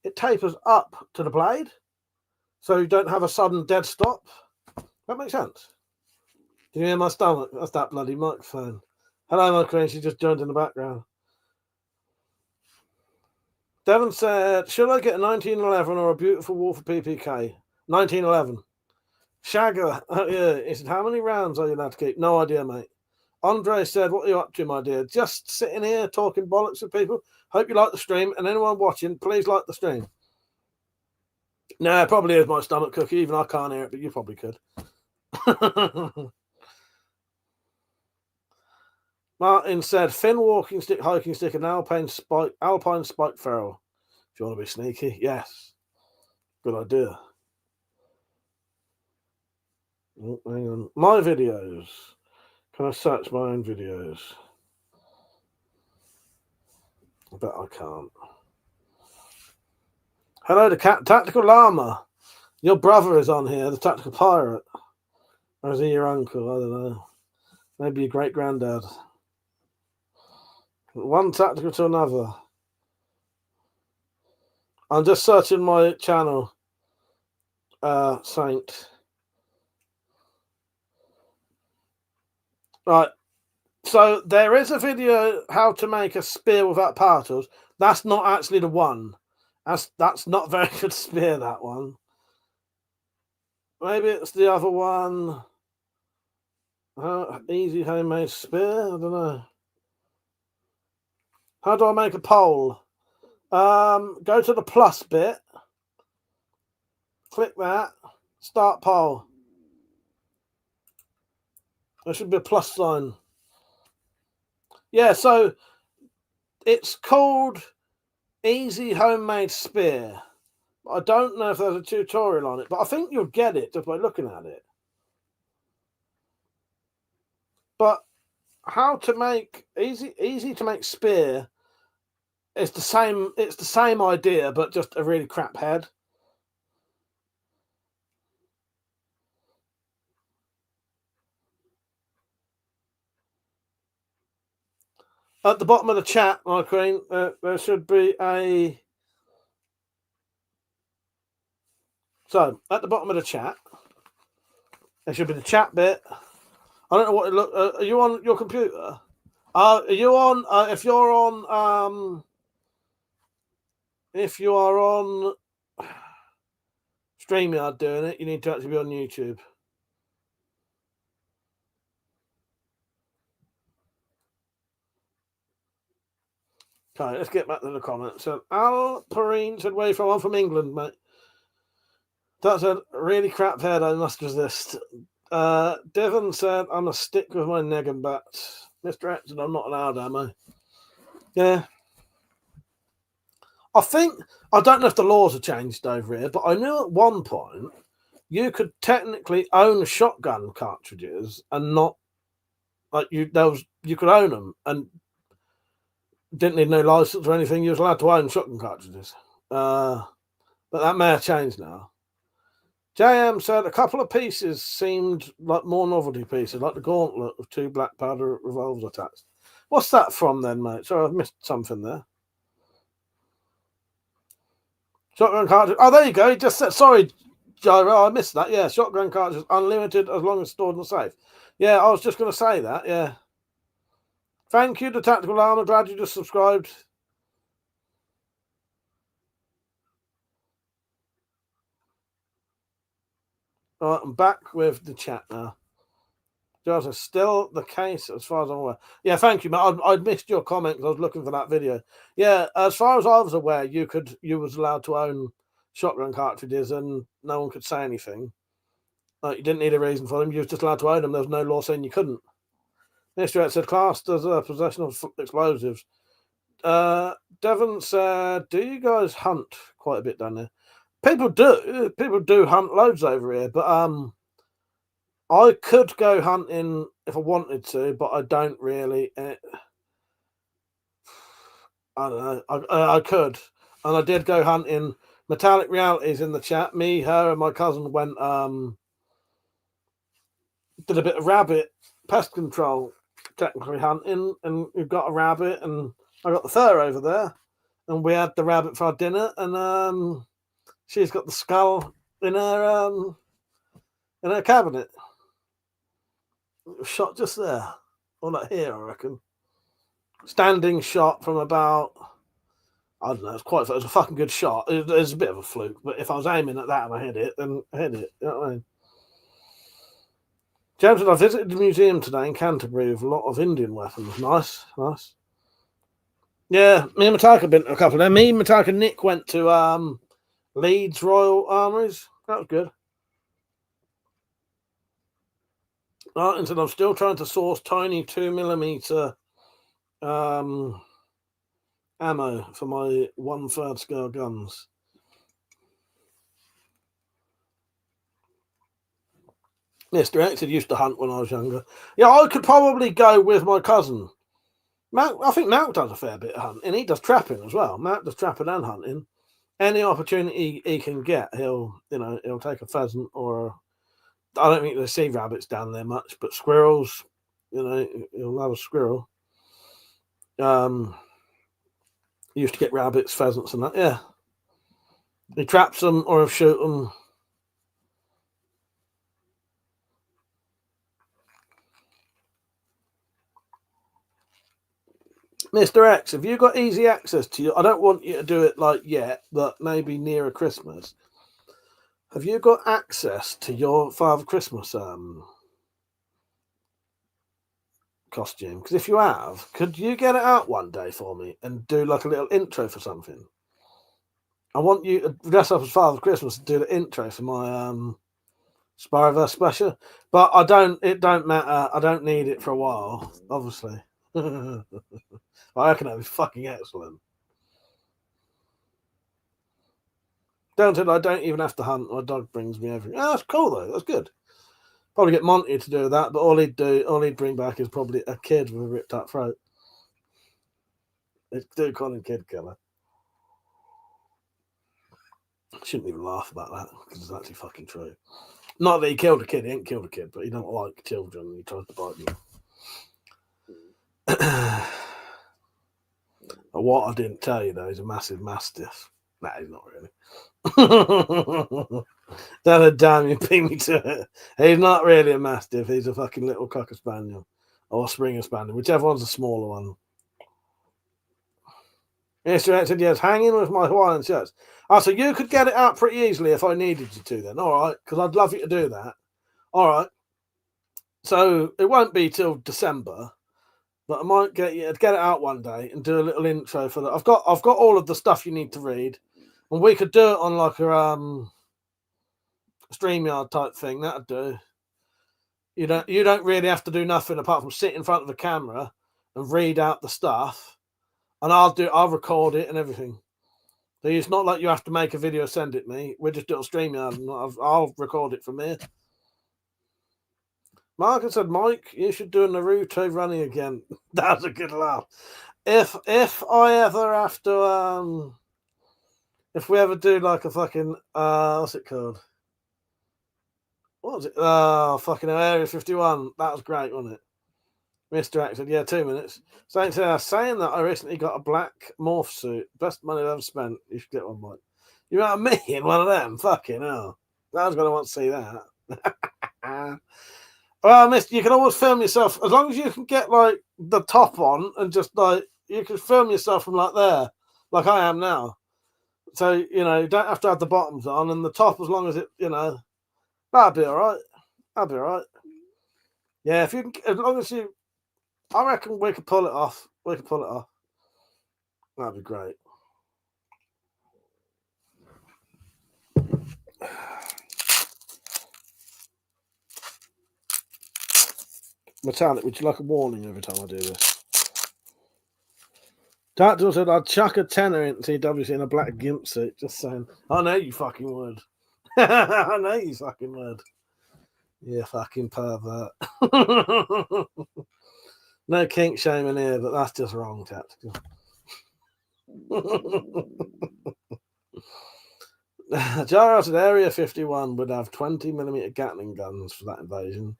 it tapers up to the blade. So you don't have a sudden dead stop. That makes sense. Do you hear my stomach? That's that bloody microphone. Hello, my queen. She just joined in the background. Devon said, should I get a 1911 or a beautiful Wolf of PPK? 1911. Shagger. Yeah. He said, how many rounds are you allowed to keep? No idea, mate. Andre said, what are you up to, my dear? Just sitting here talking bollocks with people. Hope you like the stream. And anyone watching, please like the stream. No, it probably is my stomach cookie. Even I can't hear it, but you probably could. Martin said, thin walking stick, hiking stick, and alpine spike ferrule. If you want to be sneaky, yes. Good idea. Oh, hang on. My videos. Can I search my own videos? I bet I can't. Hello, the Tactical Llama. Your brother is on here, the Tactical Pirate. Or is he your uncle? I don't know. Maybe your great-granddad. One tactical to another. I'm just searching my channel, Saint. Right. So there is a video how to make a spear without power tools. That's not actually the one. That's not very good spear, that one. Maybe it's the other one. Easy homemade spear? I don't know. How do I make a pole? Go to the plus bit. Click that. Start pole. There should be a plus sign. Yeah, so it's called Easy Homemade Spear. I don't know if there's a tutorial on it, but I think you'll get it just by looking at it. But how to make easy to make spear is the same. It's the same idea, but just a really crap head. At the bottom of the chat, my queen, there should be a. So at the bottom of the chat, there should be the chat bit. I don't know what it look. Are you on your computer? Are you on? If you're on, if you are on StreamYard doing it, you need to actually be on YouTube. Okay, let's get back to the comments. So Al Perrine said, "Where from? I'm from England, mate." That's a really crap head. I must resist. Devon said, "I'm a stick with my neg and bat." Mr. Exton, I'm not allowed, am I? Yeah. I don't know if the laws have changed over here, but I knew at one point you could technically own shotgun cartridges and not you could own them and didn't need no license or anything. You was allowed to own shotgun cartridges, but that may have changed now. JM said a couple of pieces seemed like more novelty pieces, like the gauntlet with 2 black powder revolvers attached. What's that from then, mate? Sorry, I've missed something there. Shotgun cartridge. Oh, there you go. He just said, sorry, Gyro, I missed that. Yeah, shotgun cartridges unlimited as long as stored in the safe. Yeah, I was just going to say that. Yeah. Thank you to Tactical Armor. Glad you just subscribed. All right, I'm back with the chat now. Joseph, still the case as far as I'm aware. Yeah, thank you, mate. I'd missed your comment because I was looking for that video. Yeah, as far as I was aware, you was allowed to own shotgun cartridges and no one could say anything. You didn't need a reason for them. You were just allowed to own them. There was no law saying you couldn't. Mr. X said, classed as a possession of explosives. Devon said, do you guys hunt quite a bit down there? People do. People do hunt loads over here, but I could go hunting if I wanted to, but I don't really. I don't know. I could, and I did go hunting. Metallic Realities in the chat. Me, her, and my cousin went. Did a bit of rabbit pest control, technically hunting, and we've got a rabbit, and I got the fur over there, and we had the rabbit for our dinner, and she's got the skull in her cabinet. It was shot just there, or not here, I reckon. Standing shot from about, I don't know, it was a fucking good shot. It was a bit of a fluke, but if I was aiming at that and I hit it, then I hit it. You know what I mean? James said, I visited the museum today in Canterbury with a lot of Indian weapons. Nice, nice. Yeah, me and Metallica have been to a couple of them. Me, Metallica, and Nick went to Leeds Royal Armouries. That was good. And said, I'm still trying to source tiny 2mm ammo for my 1/3 scale guns. Mr. X used to hunt when I was younger. Yeah, I could probably go with my cousin. Matt, I think Matt does a fair bit of hunting, and he does trapping as well. Matt does trapping and hunting. Any opportunity he can get, he'll take a pheasant or I don't think they see rabbits down there much, but squirrels, he'll have a squirrel. He used to get rabbits, pheasants, and that. Yeah, he traps them or he'll shoot them. Mr. X, have you got easy access to you? I don't want you to do it like yet, but maybe nearer Christmas. Have you got access to your Father Christmas costume? Because if you have, could you get it out one day for me and do like a little intro for something? I want you to dress up as Father Christmas and do the intro for my Spyroverse special. But it don't matter. I don't need it for a while, obviously. I reckon that'd be fucking excellent. I don't even have to hunt. My dog brings me everything. Oh, that's cool though. That's good. Probably get Monty to do that, but all he'd bring back is probably a kid with a ripped up throat. They do call him Kid Killer. I shouldn't even laugh about that because it's actually fucking true. Not that he killed a kid. He ain't killed a kid, but he don't like children and he tries to bite them. What I didn't tell you though, he's a massive mastiff. Nah, he's not really. Damn, you beat me to it. He's not really a mastiff. He's a fucking little cocker spaniel or springer spaniel, whichever one's the smaller one. Mr. X said, yes, hanging with my Hawaiian shirts. Oh, so you could get it out pretty easily if I needed you to then. All right, because I'd love you to do that. All right. So it won't be till December. But I might get it out one day and do a little intro for that. I've got all of the stuff you need to read, and we could do it on like a StreamYard type thing. That'd do. You don't really have to do nothing apart from sit in front of the camera and read out the stuff, and I'll record it and everything. So it's not like you have to make a video, send it me. We just do it on StreamYard, and I'll record it from here. Marcus said, Mike, you should do a Naruto running again. That's a good laugh. If I ever have to, if we ever do like a fucking, what's it called? What was it? Oh, fucking Area 51. That was great, wasn't it? Mr. X said, yeah, 2 minutes. Saying that I recently got a black morph suit. Best money I've ever spent. You should get one, Mike. You want me in one of them? Fucking hell. I was going to want to see that. Well, mister, you can always film yourself as long as you can get like the top on and just like you can film yourself from like there, like I am now. So you don't have to have the bottoms on and the top as long as it, that'll be all right. That'll be all right. Yeah, if you can, as long as you, I reckon we could pull it off. We could pull it off. That'd be great. Metallic, would you like a warning every time I do this? Tactical said I'd chuck a tenner in TWC in a black gimp suit. Just saying. I know you fucking would. I know you fucking would. You fucking pervert. No kink shaming here, but that's just wrong, Tactical. Jaro said Area 51 would have 20mm Gatling guns for that invasion.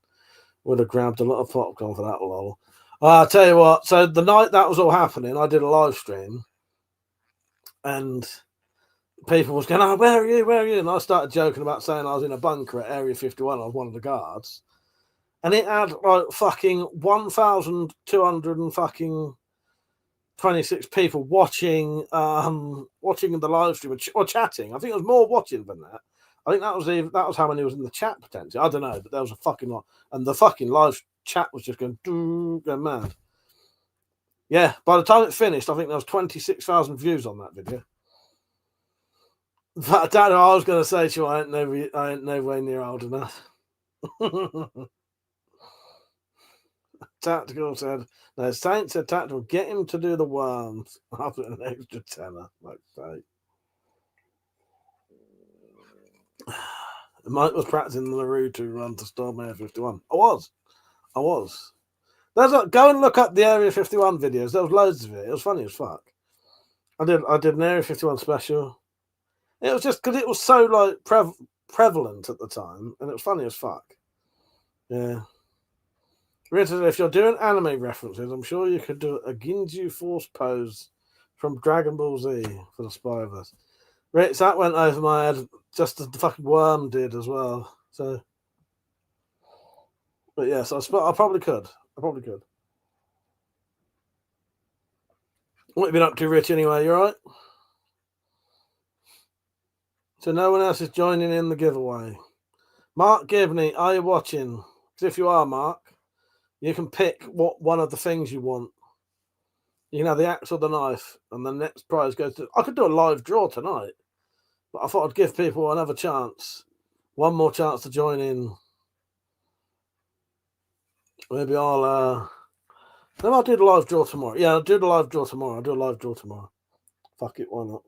Would have grabbed a lot of popcorn for that, lol. I'll tell you what, so the night that was all happening, I did a live stream and people was going, oh, where are you? Where are you? And I started joking about saying I was in a bunker at Area 51. I was one of the guards. And it had like fucking 1,200 and fucking 26 people watching the live stream or chatting. I think it was more watching than that. I think that was how many was in the chat potentially. I don't know, but there was a fucking lot, and the fucking live chat was just going mad. Yeah, by the time it finished, I think there was 26,000 views on that video. But I don't know. I was going to say to you, I ain't nowhere near old enough. Tactical said, no, Saint said Tactical, get him to do the worms. I'll put an extra tenner, like say. Mike was practicing the LaRue to run to Storm Area 51. I was. Go and look up the Area 51 videos. There was loads of it. It was funny as fuck. I did an Area 51 special. It was just because it was so like prevalent at the time, and it was funny as fuck. Yeah. Richard, if you're doing anime references, I'm sure you could do a Ginju Force pose from Dragon Ball Z for the Spy of Us. Rich, that went over my head just as the fucking worm did as well. So, but yes, I probably could. What have you been up to, Rich, anyway? You all right? So no one else is joining in the giveaway. Mark Gibney, are you watching? Because if you are, Mark, you can pick what one of the things you want. You can have the axe or the knife, and the next prize goes to... I could do a live draw tonight, but I thought I'd give people another chance. One more chance to join in. Maybe I'll do the live draw tomorrow. Yeah, I'll do the live draw tomorrow. Fuck it, why not?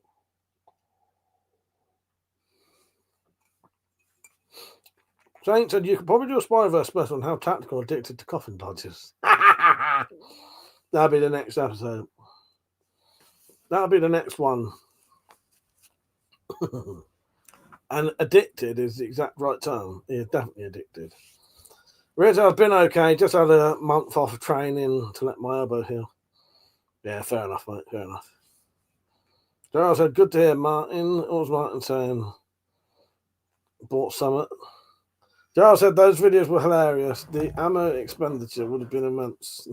Saint said you could probably do a Spyverse special on how Tactical addicted to coffin dodges. That'll be the next episode. That'll be the next one. And addicted is the exact right term. He is definitely addicted. Riz, I've been okay. Just had a month off of training to let my elbow heal. Yeah, fair enough, mate. Fair enough. Gerald said, good to hear, Martin. What was Martin saying? Bought Summit. Gerald said those videos were hilarious. The ammo expenditure would have been immense.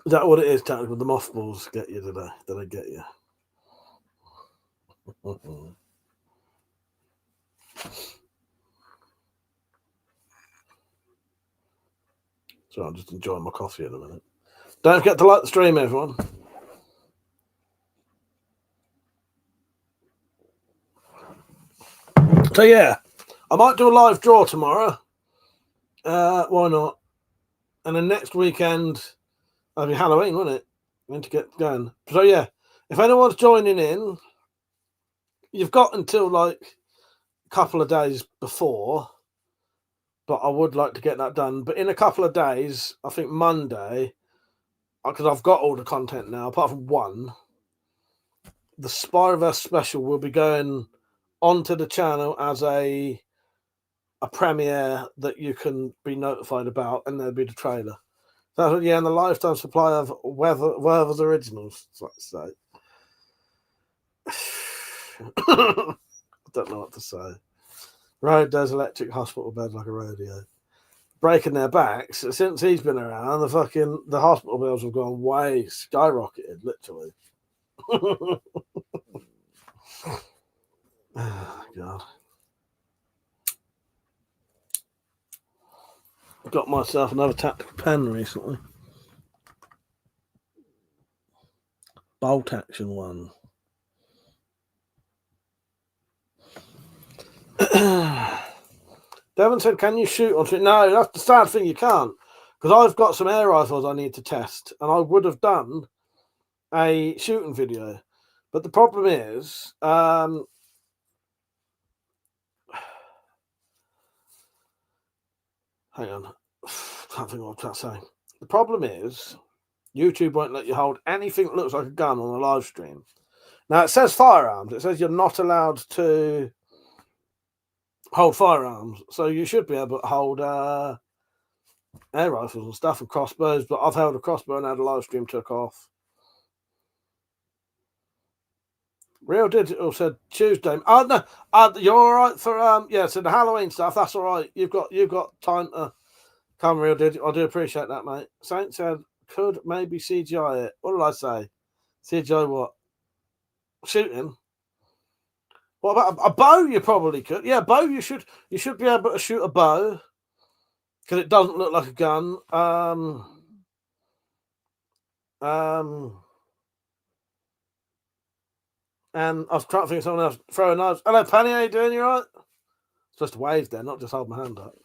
Is that what it is, Tactical? The mothballs get you today? Did they get you? So I'm just enjoying my coffee in a minute. Don't forget to like the stream, everyone. So yeah, I might do a live draw tomorrow. Why not? And then next weekend, it'll be Halloween, won't it? I need to get going. So yeah, if anyone's joining in, you've got until like a couple of days before, but I would like to get that done. But in a couple of days, I think Monday, because I've got all the content now, apart from one, the Spyverse special will be going onto the channel as a premiere that you can be notified about, and there'll be the trailer. So yeah, and the lifetime supply of Werther's originals, let's say. I don't know what to say. Road does electric hospital bed like a rodeo. Breaking their backs. Since he's been around, the hospital bills have gone way skyrocketed, literally. Oh, God. Got myself another tactical pen recently. bolt action one. Devon said, "Can you shoot on it?" No, that's the sad thing. You can't, because I've got some air rifles I need to test, and I would have done a shooting video, but the problem is, hang on, can't think what I'm trying to say. The problem is, YouTube won't let you hold anything that looks like a gun on a live stream. Now, it says firearms. It says you're not allowed to hold firearms. So you should be able to hold air rifles and stuff and crossbows. But I've held a crossbow and had a live stream took off. Real Digital said Tuesday. Oh, no. You're all right for, yeah, so the Halloween stuff, that's all right. You've got time to come, Real Digital. I do appreciate that, mate. Saint said, could maybe CGI it. What did I say? CGI what? Shooting. What about a bow? You probably could. Yeah, bow. You should be able to shoot a bow because it doesn't look like a gun. And I was trying to think of someone else throwing knives. Hello, Penny. How you doing? You all right? Supposed to wave there, not just hold my hand up.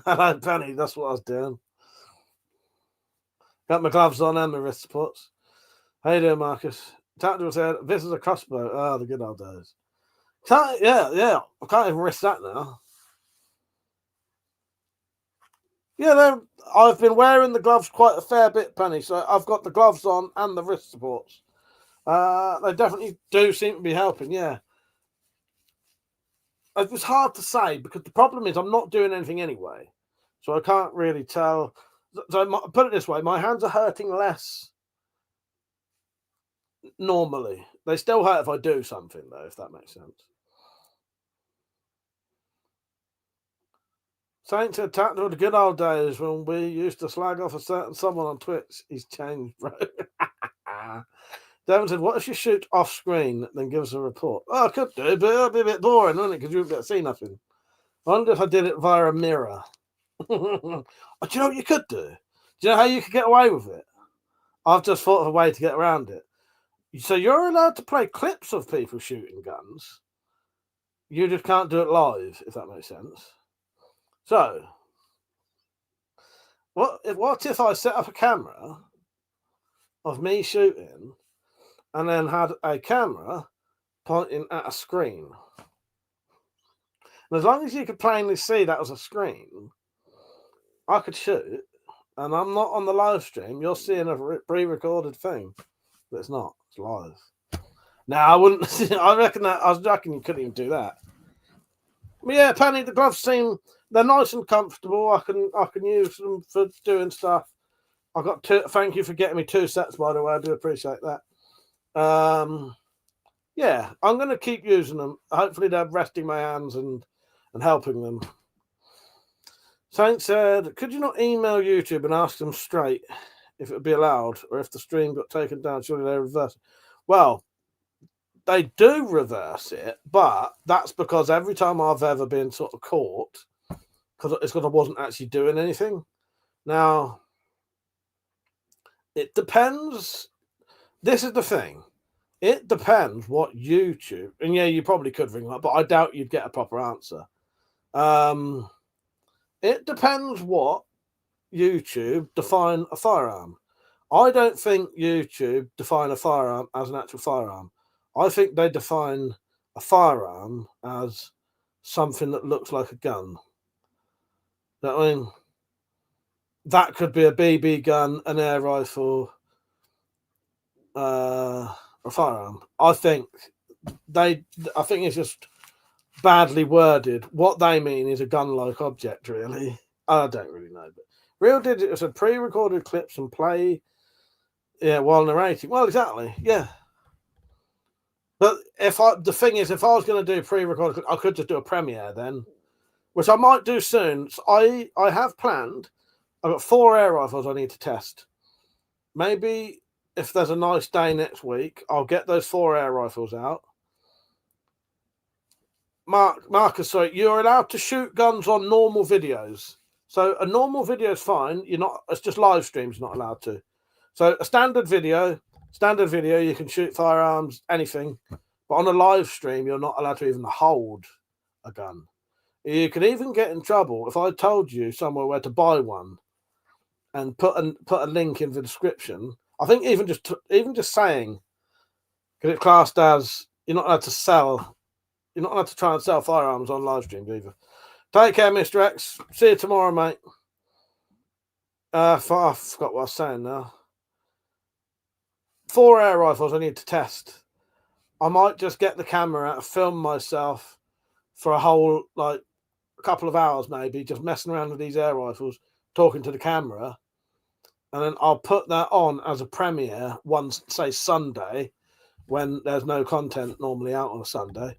Hello, Penny. That's what I was doing. Got my gloves on and my wrist supports. How you doing, Marcus? Tactical said, "This is a crossbow." Oh, the good old days. Yeah. I can't even risk that now. Yeah, I've been wearing the gloves quite a fair bit, Penny. So I've got the gloves on and the wrist supports. They definitely do seem to be helping. Yeah. It was hard to say because the problem is I'm not doing anything anyway, so I can't really tell. So put it this way: my hands are hurting less normally. They still hurt if I do something, though, if that makes sense. Saint said, "Tactical, the good old days when we used to slag off a certain someone on Twitch. He's changed, bro." Devon said, "What if you shoot off screen, then give us a report?" Oh, I could do, but it'll be a bit boring, wouldn't it? Because you wouldn't be able to see nothing. I wonder if I did it via a mirror. Do you know what you could do? Do you know how you could get away with it? I've just thought of a way to get around it. So you're allowed to play clips of people shooting guns. You just can't do it live, if that makes sense. So, what if I set up a camera of me shooting and then had a camera pointing at a screen? And as long as you could plainly see that was a screen, I could shoot, and I'm not on the live stream. You're seeing a pre-recorded thing, but it's not. It's live. Now, I wouldn't. I reckon you couldn't even do that. But yeah, Penny, the gloves they're nice and comfortable. I can use them for doing stuff. I got two. Thank you for getting me 2 sets, by the way. I do appreciate that. Yeah, I'm going to keep using them. Hopefully, they're resting my hands and helping them. Saint said, "Could you not email YouTube and ask them straight if it would be allowed, or if the stream got taken down? Surely they reverse it." Well, they do reverse it, but that's because every time I've ever been sort of caught, because it's because I wasn't actually doing anything. Now, it depends. This is the thing. It depends what YouTube, and yeah, you probably could ring up, but I doubt you'd get a proper answer. It depends what YouTube define a firearm. I don't think YouTube define a firearm as an actual firearm. I think they define a firearm as something that looks like a gun. I mean, that could be a BB gun, an air rifle, a firearm. I think it's just badly worded. What they mean is a gun-like object, really. I don't really know, but Real Digital said pre-recorded clips and play, yeah, while narrating. Well, exactly, yeah. But the thing is, if I was going to do pre-recorded, I could just do a premiere then, which I might do soon. So I have planned. I've got 4 air rifles I need to test. Maybe if there's a nice day next week, I'll get those 4 air rifles out. Marcus, sorry, you're allowed to shoot guns on normal videos. So a normal video is fine. It's just live streams not allowed to. So a standard video, Standard video, you can shoot firearms, anything. But on a live stream, you're not allowed to even hold a gun. You could even get in trouble if I told you somewhere where to buy one and put a link in the description. I think even just saying, because it's classed as you're not allowed to sell, you're not allowed to try and sell firearms on live streams either. Take care, Mr. X. See you tomorrow, mate. I forgot what I was saying now. 4 air rifles I need to test. I might just get the camera out and film myself for a whole, like, a couple of hours maybe, just messing around with these air rifles, talking to the camera. And then I'll put that on as a premiere once, say, Sunday, when there's no content normally out on a Sunday.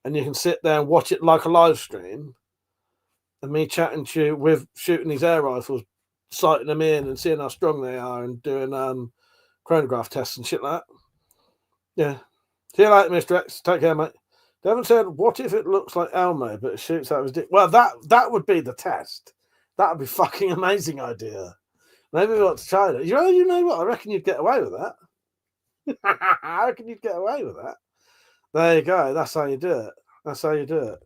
And you can sit there and watch it like a live stream. And me chatting to you with shooting these air rifles, sighting them in and seeing how strong they are and doing chronograph tests and shit like that. Yeah. See you later, Mr. X. Take care, mate. They haven't said, what if it looks like Elmo, but it shoots out of his dick? Well, that would be the test. That would be fucking amazing idea. Maybe we ought to try that. You know what? I reckon you'd get away with that. I reckon you'd get away with that. There you go. That's how you do it. That's how you do it.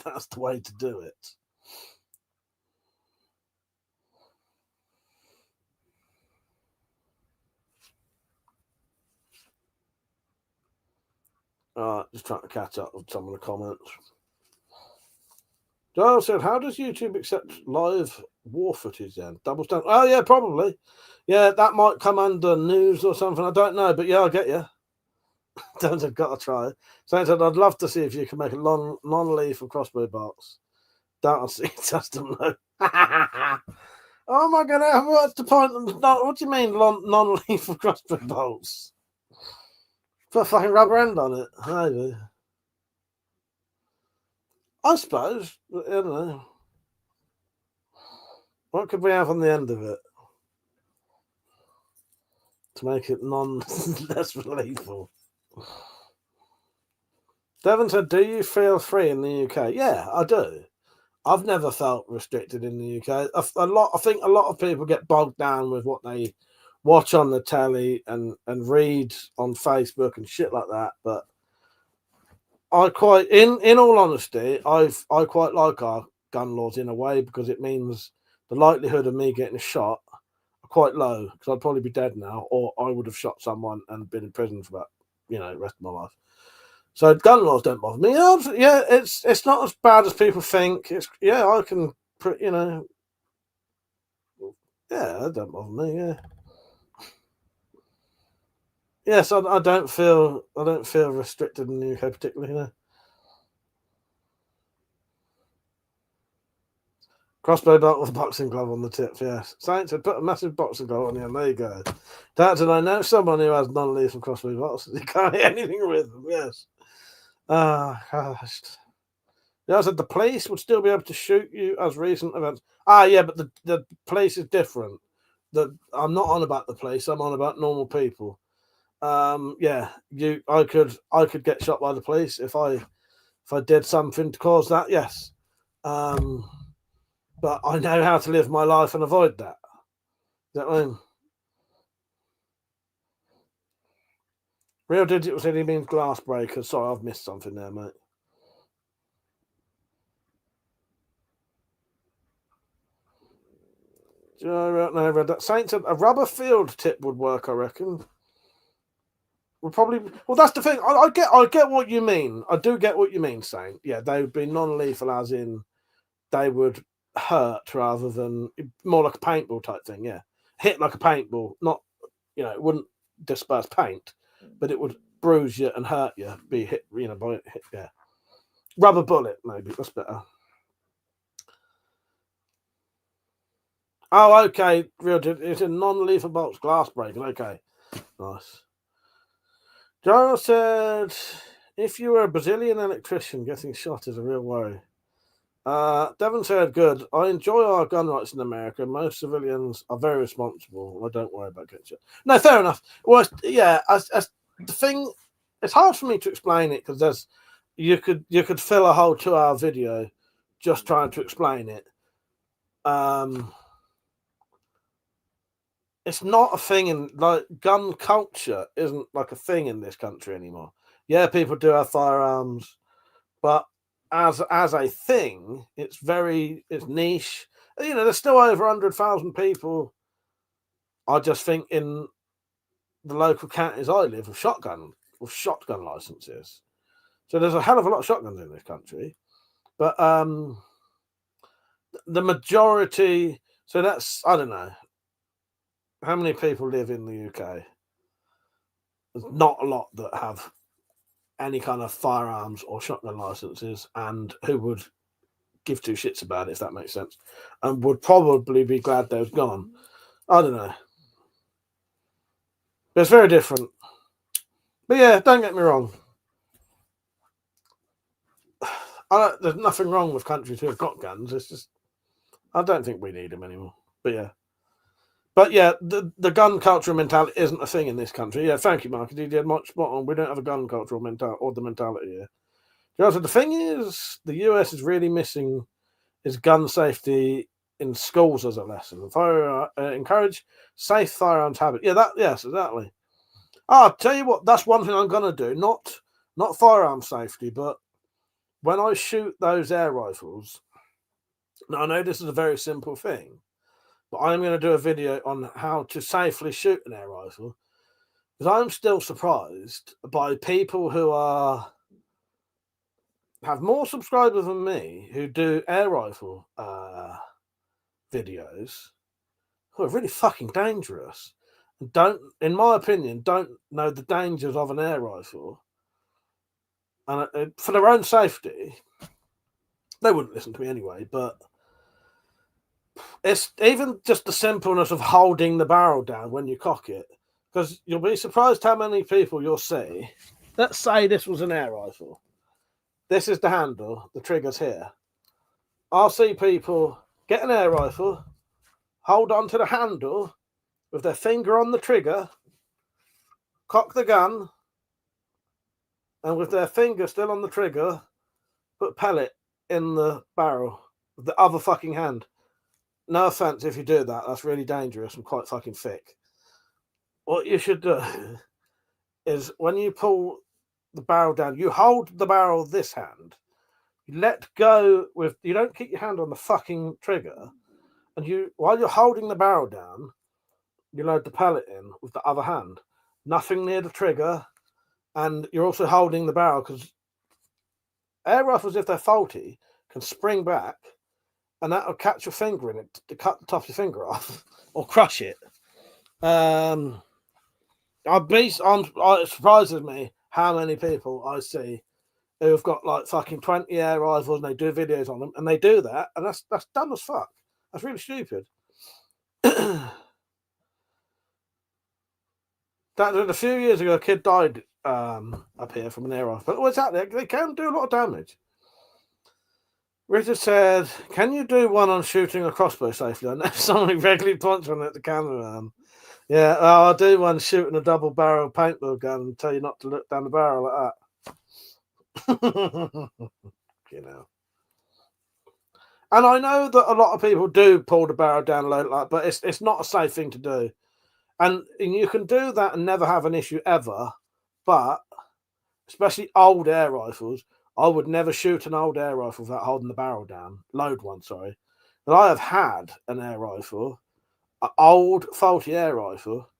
That's the way to do it. All right, just trying to catch up with some of the comments. Giles said, how does YouTube accept live war footage then? Double stamp? Oh, yeah, probably. Yeah, that might come under news or something. I don't know, but yeah, I'll get you. Don't have got to try. So I said, I'd love to see if you can make a non-lethal crossbow box. Don't see test them though. Oh my god, what's the point? What do you mean non-lethal crossbow bolts? Put a fucking rubber end on it. Maybe. I suppose. I don't know. What could we have on the end of it to make it less lethal? Devon said, do you feel free in the UK? Yeah, I do. I've never felt restricted in the UK. I think a lot of people get bogged down with what they watch on the telly and read on Facebook and shit like that. But I quite, in all honesty, I quite like our gun laws in a way, because it means the likelihood of me getting shot are quite low, because I'd probably be dead now, or I would have shot someone and been in prison for about, the rest of my life. So gun laws don't bother me. Yeah, it's not as bad as people think. I can, yeah, that don't bother me. Yeah. Yes, I don't feel restricted in the UK particularly. Crossbow belt with a boxing glove on the tip. Yes, Saints had put a massive boxing glove on you. And there you go. Did I know someone who has non-lethal crossbow bolts? You can't hit anything with them. Yes. Gosh. Yeah, I said the police would still be able to shoot you as recent events. Yeah, but the police is different. I'm not on about the police. I'm on about normal people. Yeah, I could get shot by the police if I did something to cause that. Yes. But I know how to live my life and avoid that. Is that what I mean? Real Digital said he means glass breakers. Sorry, I've missed something there, mate. I read that. Saint said a rubber field tip would work, I reckon. Would probably. Well, that's the thing. I get what you mean. I do get what you mean, Saint. Yeah, they would be non-lethal, as in they would hurt rather than more like a paintball type thing. Yeah, hit like a paintball. Not, it wouldn't disperse paint, but it would bruise you and hurt you. Be hit, by it. Yeah, rubber bullet maybe. That's better. Oh, okay. It's a non-lethal bolts glass breaking. Okay, nice. Joe said, if you were a Brazilian electrician, getting shot is a real worry. Devon said, good. I enjoy our gun rights in America. Most civilians are very responsible. I don't worry about getting shot. No, fair enough. Well, yeah, as the thing, it's hard for me to explain it, because you could fill a whole 2-hour video just trying to explain it. it's not a thing in like gun culture isn't like a thing in this country anymore. Yeah, people do have firearms, but as a thing, it's niche. You know, there's still over 100,000 people. I just think in the local counties I live with shotgun licenses. So there's a hell of a lot of shotguns in this country, but the majority. So that's I don't know how many people live in the UK. There's not a lot that have any kind of firearms or shotgun licenses, and who would give two shits about it, if that makes sense, and would probably be glad they've gone. I don't know. But it's very different. But yeah, don't get me wrong. There's nothing wrong with countries who have got guns. It's just I don't think we need them anymore. But yeah, the gun cultural mentality isn't a thing in this country. Yeah, thank you, Mark. You did much spot on. We don't have a gun cultural mentality or the mentality here. You know, so the thing is, the US is really missing is gun safety in schools as a lesson. Encourage safe firearms habit. Yeah, yes, exactly. I'll tell you what, that's one thing I'm gonna do. Not firearm safety, but when I shoot those air rifles. Now I know this is a very simple thing, but I'm going to do a video on how to safely shoot an air rifle because I'm still surprised by people who have more subscribers than me who do air rifle videos who are really fucking dangerous and don't, in my opinion, don't know the dangers of an air rifle, and for their own safety, they wouldn't listen to me anyway, but it's even just the simpleness of holding the barrel down when you cock it, because you'll be surprised how many people you'll see. Let's say this was an air rifle. This is the handle, the trigger's here. I'll see people get an air rifle, hold on to the handle with their finger on the trigger, cock the gun, and with their finger still on the trigger, put pellet in the barrel with the other fucking hand. No offense if you do that, that's really dangerous and quite fucking thick. What you should do is when you pull the barrel down, you hold the barrel with this hand, you let go with, you don't keep your hand on the fucking trigger, and while you're holding the barrel down, you load the pellet in with the other hand. Nothing near the trigger, and you're also holding the barrel because air rifles, if they're faulty, can spring back. And that'll catch your finger in it to cut the top of your finger off or crush it. It surprises me how many people I see who've got like fucking 20 air rifles and they do videos on them and they do that, and that's dumb as fuck. That's really stupid. A few years ago, a kid died up here from an air rifle. But what's that? They can do a lot of damage. Richard said, "Can you do one on shooting a crossbow safely? I know someone who regularly points one at the cameraman." Yeah, I'll do one shooting a double barrel paintball gun and tell you not to look down the barrel like that. You know. And I know that a lot of people do pull the barrel down a load like that, but it's not a safe thing to do. And you can do that and never have an issue ever, but especially old air rifles, I would never shoot an old air rifle without holding the barrel down. Load one, sorry. But I have had an air rifle, an old faulty air rifle,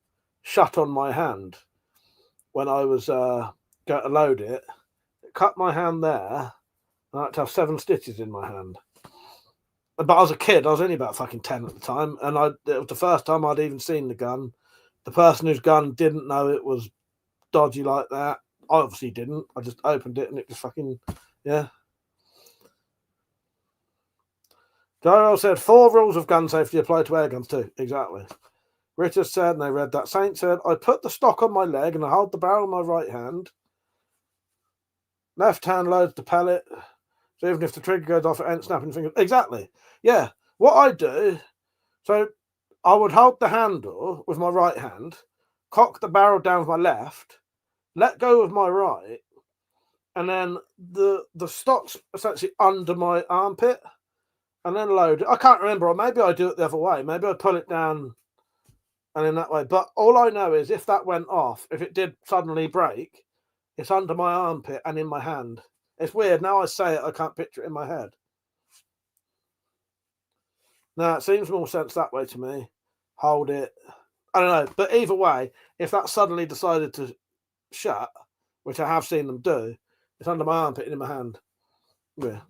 shut on my hand when I was going to load it. It cut my hand there. I had to have 7 stitches in my hand. But I was a kid. I was only about fucking 10 at the time. And it was the first time I'd even seen the gun. The person whose gun didn't know it was dodgy like that. I obviously didn't. I just opened it and it just fucking, yeah. Joel said 4 rules of gun safety apply to air guns too. Exactly. Richard said, and they read that. Saint said, I put the stock on my leg and I hold the barrel in my right hand. Left hand loads the pellet. So even if the trigger goes off, it ain't snapping fingers. Exactly. Yeah. What I do, so I would hold the handle with my right hand, cock the barrel down with my left, let go with my right, and then the stock's essentially under my armpit, and then load it. I can't remember, or maybe I do it the other way. Maybe I pull it down And in that way, but all I know is if that went off, if it did suddenly break, it's under my armpit and in my hand. It's weird. Now I say it, I can't picture it in my head. Now it seems more sense that way to me. Hold it. I don't know. But either way, if that suddenly decided to shut, which I have seen them do, it's under my armpit and in my hand. Yeah.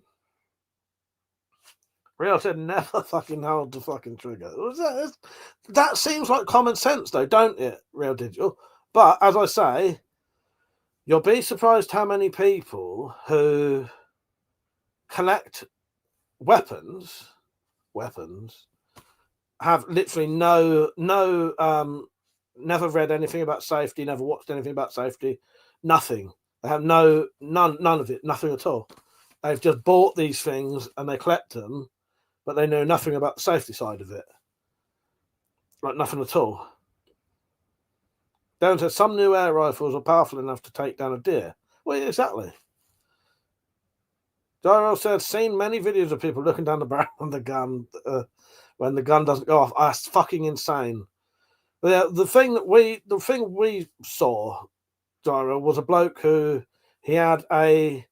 Rio said never fucking hold the fucking trigger. That seems like common sense though, don't it, Real Digital? But as I say, you'll be surprised how many people who collect weapons have literally never read anything about safety, never watched anything about safety, nothing. They have none of it, nothing at all. They've just bought these things and they collect them, but they know nothing about the safety side of it. Like nothing at all. Darren says some new air rifles are powerful enough to take down a deer. Well, exactly. Gyro said, seen many videos of people looking down the barrel of the gun when the gun doesn't go off. Oh, that's fucking insane. The thing we saw, Gyro, was a bloke who he had a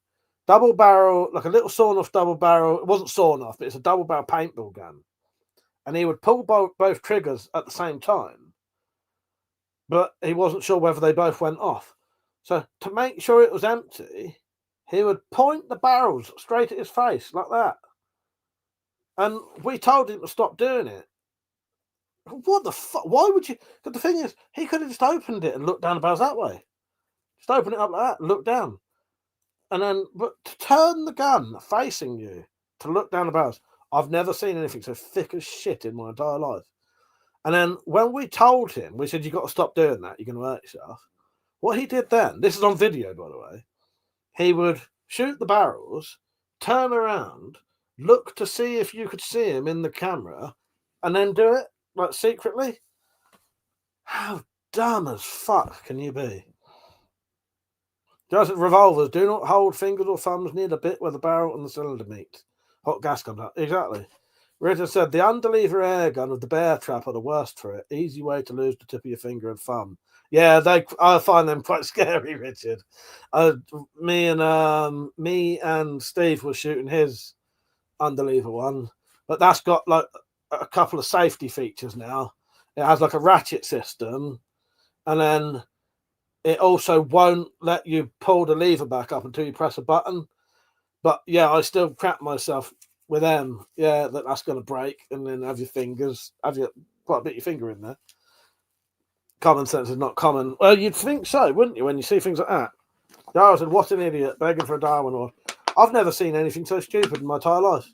double barrel, like a little sawn-off double barrel. It wasn't sawn-off, but it's a double barrel paintball gun. And he would pull both triggers at the same time, but he wasn't sure whether they both went off. So to make sure it was empty, he would point the barrels straight at his face like that. And we told him to stop doing it. What the fuck? Why would you? Because the thing is, he could have just opened it and looked down the barrels that way. Just open it up like that, look down. And then, but to turn the gun facing you to look down the barrels, I've never seen anything so thick as shit in my entire life. And then when we told him, we said, you've got to stop doing that, you're going to hurt yourself. What he did then, this is on video, by the way, he would shoot the barrels, turn around, look to see if you could see him in the camera, and then do it, like, secretly. How dumb as fuck can you be? Just revolvers, do not hold fingers or thumbs near the bit where the barrel and the cylinder meet. Hot gas comes out. Exactly. Richard said, the underlever air gun with the bear trap are the worst for it. Easy way to lose the tip of your finger and thumb. Yeah, I find them quite scary, Richard. Me and Steve were shooting his underlever one, but that's got like a couple of safety features now. It has like a ratchet system, and then it also won't let you pull the lever back up until you press a button. But yeah, I still crap myself with them. Yeah, that's going to break, and then have your fingers, quite a bit of your finger in there. Common sense is not common. Well, you'd think so, wouldn't you, when you see things like that? I said, what an idiot, begging for a Darwin award. I've never seen anything so stupid in my entire life.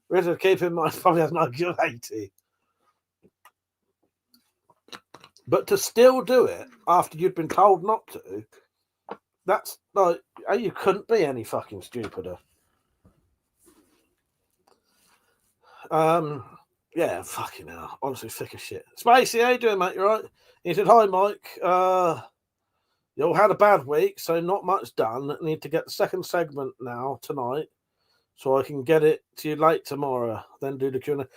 Richard, keep in mind, probably has an IQ of 80. But to still do it after you'd been told not to, that's like, you couldn't be any fucking stupider. Yeah, fucking hell. Honestly, thick as shit. Spacey, how you doing, mate? You right? He said, hi, Mike. You all had a bad week, so not much done. I need to get the second segment now, tonight, so I can get it to you late tomorrow. Then do the Q&A.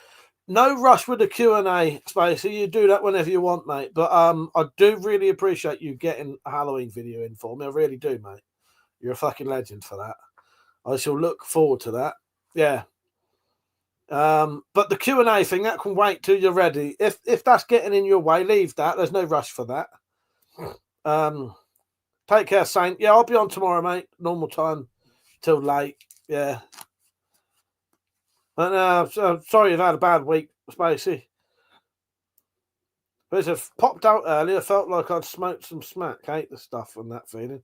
No rush with the Q&A, Spacey. You do that whenever you want, mate. But I do really appreciate you getting a Halloween video in for me. I really do, mate. You're a fucking legend for that. I shall look forward to that. Yeah. But the Q&A thing, that can wait till you're ready. If that's getting in your way, leave that. There's no rush for that. Take care, Saint. Yeah, I'll be on tomorrow, mate. Normal time till late. Yeah. And sorry you've had a bad week, Spacey. But it's popped out earlier. Felt like I'd smoked some smack. Hate the stuff and that feeling.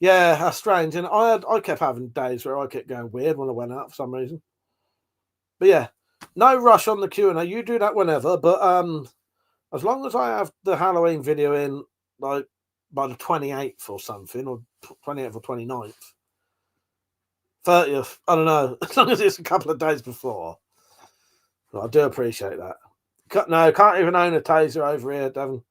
Yeah, that's strange. And I kept having days where I kept going weird when I went out for some reason. But yeah, no rush on the Q&A. You do that whenever. But as long as I have the Halloween video in, like, by the 28th or something, or 28th or 29th, 30th, I don't know. As long as it's a couple of days before. I do appreciate that. No, can't even own a taser over here, Devon.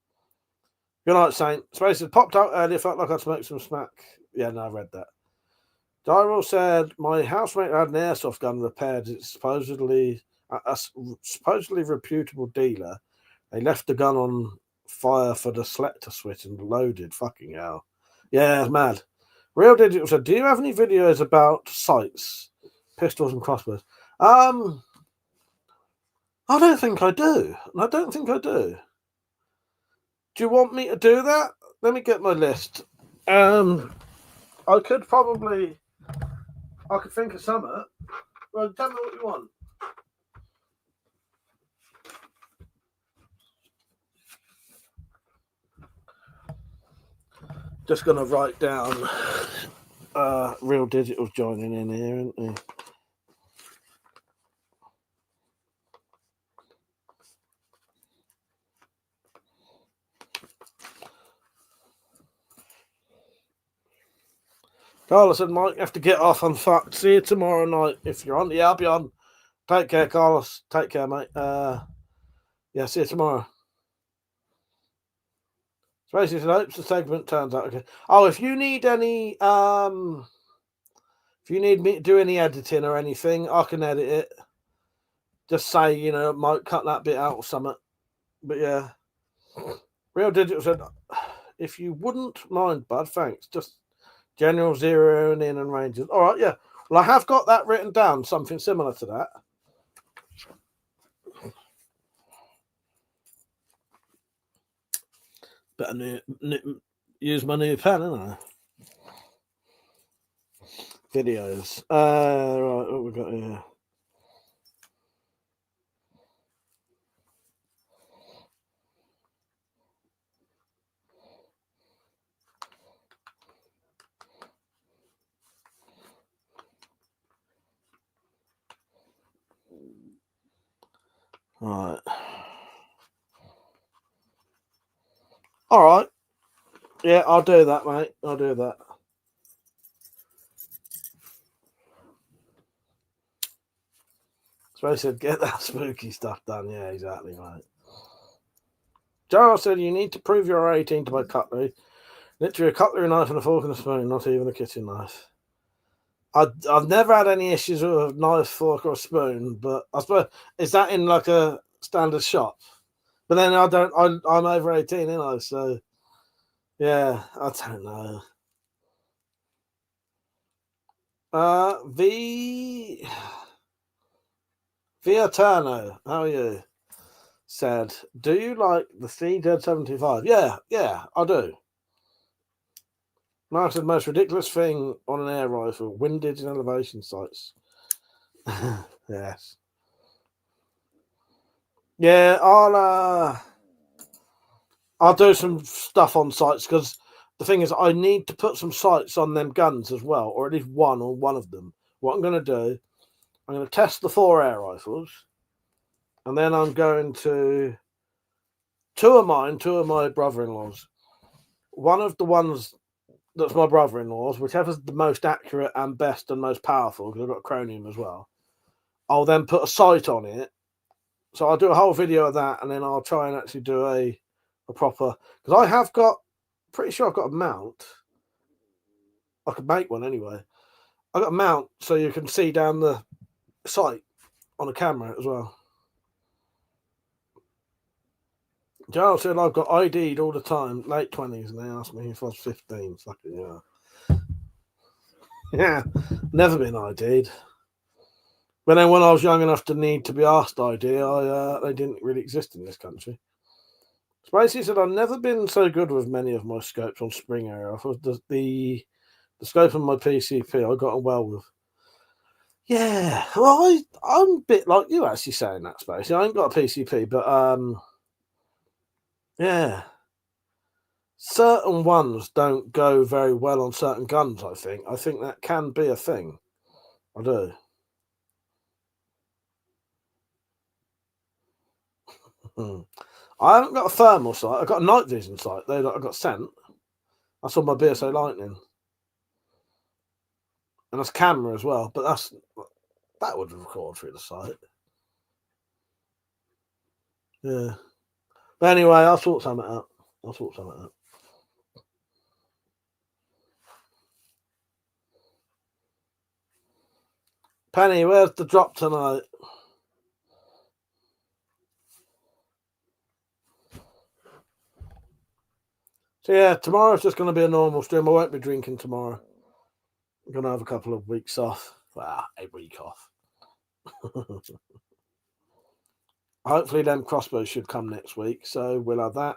Good night, Saint. Space popped out earlier. Felt like I'd smoked some smack. Yeah, no, I read that. Dyrell said, my housemate had an airsoft gun repaired. It's supposedly a supposedly reputable dealer. They left the gun on fire for the selector switch and loaded. Fucking hell. Yeah, it's mad. Real Digital said, do you have any videos about sights, pistols and crossbows? I don't think I do. Do you want me to do that? Let me get my list. I could think of something. Well, tell me what you want. Just gonna write down Real Digital's joining in here, isn't he? Carlos said, Mike, you have to get off. I'm fucked. See you tomorrow night if you're on. Yeah, I'll be on. Take care, Carlos. Take care, mate. Yeah, see you tomorrow. Spacey said, hopes the segment turns out okay. Oh, if you need any, if you need me to do any editing or anything, I can edit it. Just say, you know, might cut that bit out or something. But yeah. Real Digital said, if you wouldn't mind, bud, thanks. Just general zeroing in and ranges. All right, yeah. Well, I have got that written down, something similar to that. Better use my new pen, ain't I? Videos. Right, what we got here? Right. All right. Yeah, I'll do that, mate. I'll do that. So I said, get that spooky stuff done. Yeah, exactly, mate. Joe said, you need to prove you're 18 to buy cutlery. Literally a cutlery knife and a fork and a spoon, not even a kitchen knife. I've never had any issues with a knife, fork, or a spoon, but I suppose, is that in like a standard shop? But then I'm over 18, ain't I? So, yeah, I don't know. Via Turno, how are you? Said, do you like the CZ75? Yeah, I do. Mark said, most ridiculous thing on an air rifle, windage and elevation sights. Yes. Yeah, I'll do some stuff on sights because the thing is, I need to put some sights on them guns as well, or at least one on one of them. What I'm going to do, I'm going to test the 4 air rifles, and then I'm going to two of my brother-in-laws. One of the ones that's my brother-in-law's, whichever's the most accurate and best and most powerful, because I've got chromium as well. I'll then put a sight on it. So I'll do a whole video of that, and then I'll try and actually do a proper, because I have got, pretty sure I've got a mount. I could make one anyway. I've got a mount so you can see down the sight on a camera as well. Giles said I've got ID'd all the time, late 20s, and they asked me if I was 15. Fucking yeah. Yeah, never been ID'd. But then when I was young enough to need to be asked ID, they didn't really exist in this country. Spacey said, I've never been so good with many of my scopes on spring area. I thought the scope on my PCP I got on well with. Yeah, well, I'm a bit like you actually saying that, Spacey. I ain't got a PCP, but yeah. Certain ones don't go very well on certain guns, I think. I think that can be a thing. I do. I haven't got a thermal sight. I've got a night vision sight, though, I got sent. That's on my BSO Lightning. And that's camera as well, but that would record through the sight. Yeah. But anyway, I'll sort something out. Penny, where's the drop tonight? So yeah, tomorrow's just going to be a normal stream. I won't be drinking tomorrow. I'm going to have a couple of weeks off. Well, a week off. Hopefully them crossbows should come next week, so we'll have that.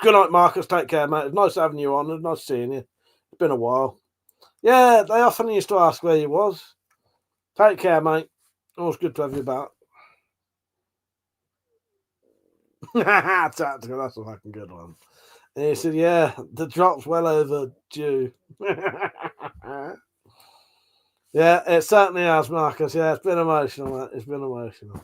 Good night, Marcus. Take care, mate. It's nice having you on. It's nice seeing you. It's been a while. Yeah, they often used to ask where you was. Take care, mate. Always good to have you back. Tactical, that's a fucking good one. And he said, yeah, the drop's well overdue. Yeah, it certainly has, Marcus. Yeah, it's been emotional, mate. It's been emotional.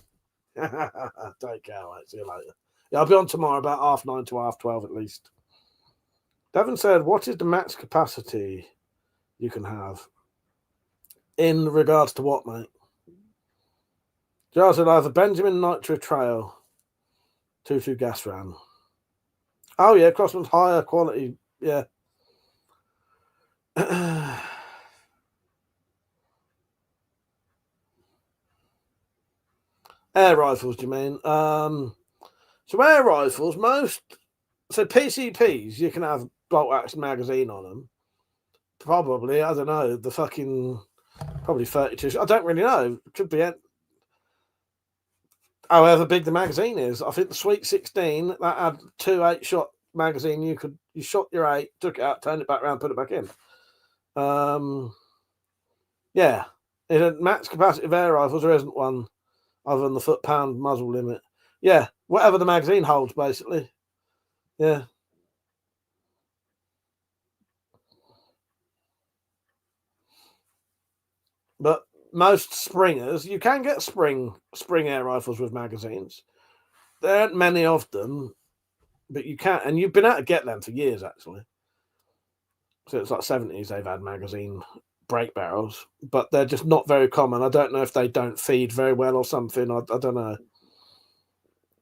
Take care, mate. See you later. Yeah, I'll be on tomorrow about 9:30 to 12:30 at least. Devon said, what is the max capacity you can have? In regards to what, mate? Giles said, I have a Benjamin Nitro Trail 2.2 gas ram. Oh, yeah, Crossman's higher quality. Yeah. Air rifles, do you mean? So air rifles, so PCPs, you can have bolt action magazine on them. Probably, I don't know, probably 32. I don't really know. It could be however big the magazine is. I think the Sweet 16, that had 2 8-shot magazine. You shot your 8, took it out, turned it back around, put it back in. Yeah. In a max capacity of air rifles, there isn't one other than the foot-pound muzzle limit. Yeah, whatever the magazine holds, basically. Yeah. But most springers, you can get spring air rifles with magazines. There aren't many of them, but you can, and you've been able to get them for years, actually. So it's like 70s they've had magazine break barrels, but they're just not very common. I don't know if they don't feed very well or something. I don't know.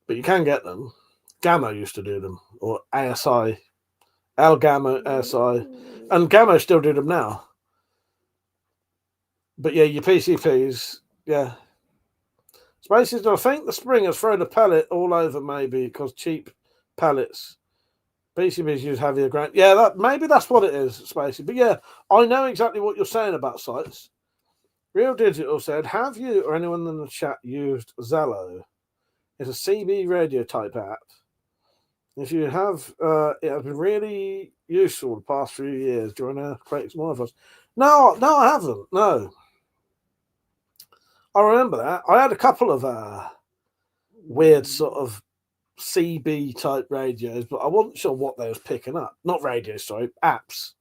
But you can get them. Gammo used to do them, or ASI. Al Gammo, ASI. And Gammo still do them now. But yeah, your PCPs, yeah. Spaces, I think the springers throw the pellet all over, maybe, because cheap pellets. PCBs use heavier ground. Yeah, maybe that's what it is, Spacey. But yeah, I know exactly what you're saying about sites. Real Digital said, have you or anyone in the chat used Zello? It's a CB radio type app. If you have, it has been really useful the past few years during earthquakes and all of us. No, I haven't. No. I remember that. I had a couple of weird sort of CB type radios, but I wasn't sure what they was picking up. Not radios, sorry, apps.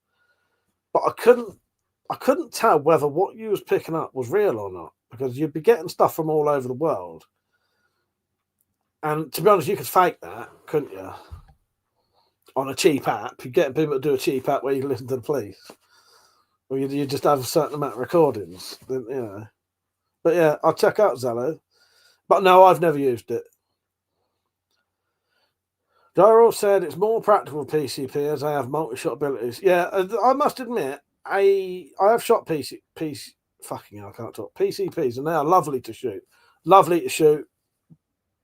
But I couldn't tell whether what you was picking up was real or not, because you'd be getting stuff from all over the world. And to be honest, you could fake that, couldn't you? On a cheap app, you get people to do a cheap app where you can listen to the police, or you just have a certain amount of recordings, you know. But yeah, I'll check out Zello. But no, I've never used it. Daryl said it's more practical PCP as I have multi-shot abilities. Yeah, I must admit, I have shot fucking hell, I can't talk. PCPs, and they are lovely to shoot. Lovely to shoot.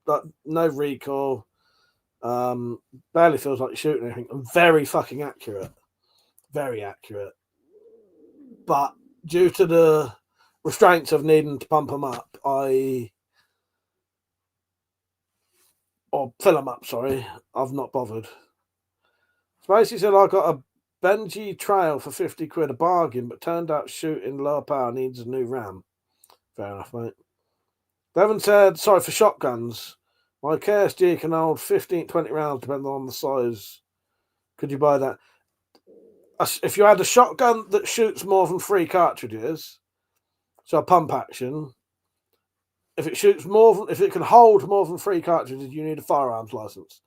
But no recoil. Barely feels like you're shooting anything. And very fucking accurate. Very accurate. But due to the restraints of needing to pump them up, or fill them up, sorry, I've not bothered. Spacey said I got a Benji Trail for 50 quid, a bargain, but turned out shooting lower power needs a new RAM. Fair enough, mate. Devon said, sorry, for shotguns, my KSG can hold 15, 20 rounds depending on the size. Could you buy that? If you had a shotgun that shoots more than 3 cartridges, so a pump action, if it can hold more than 3 cartridges, you need a firearms license.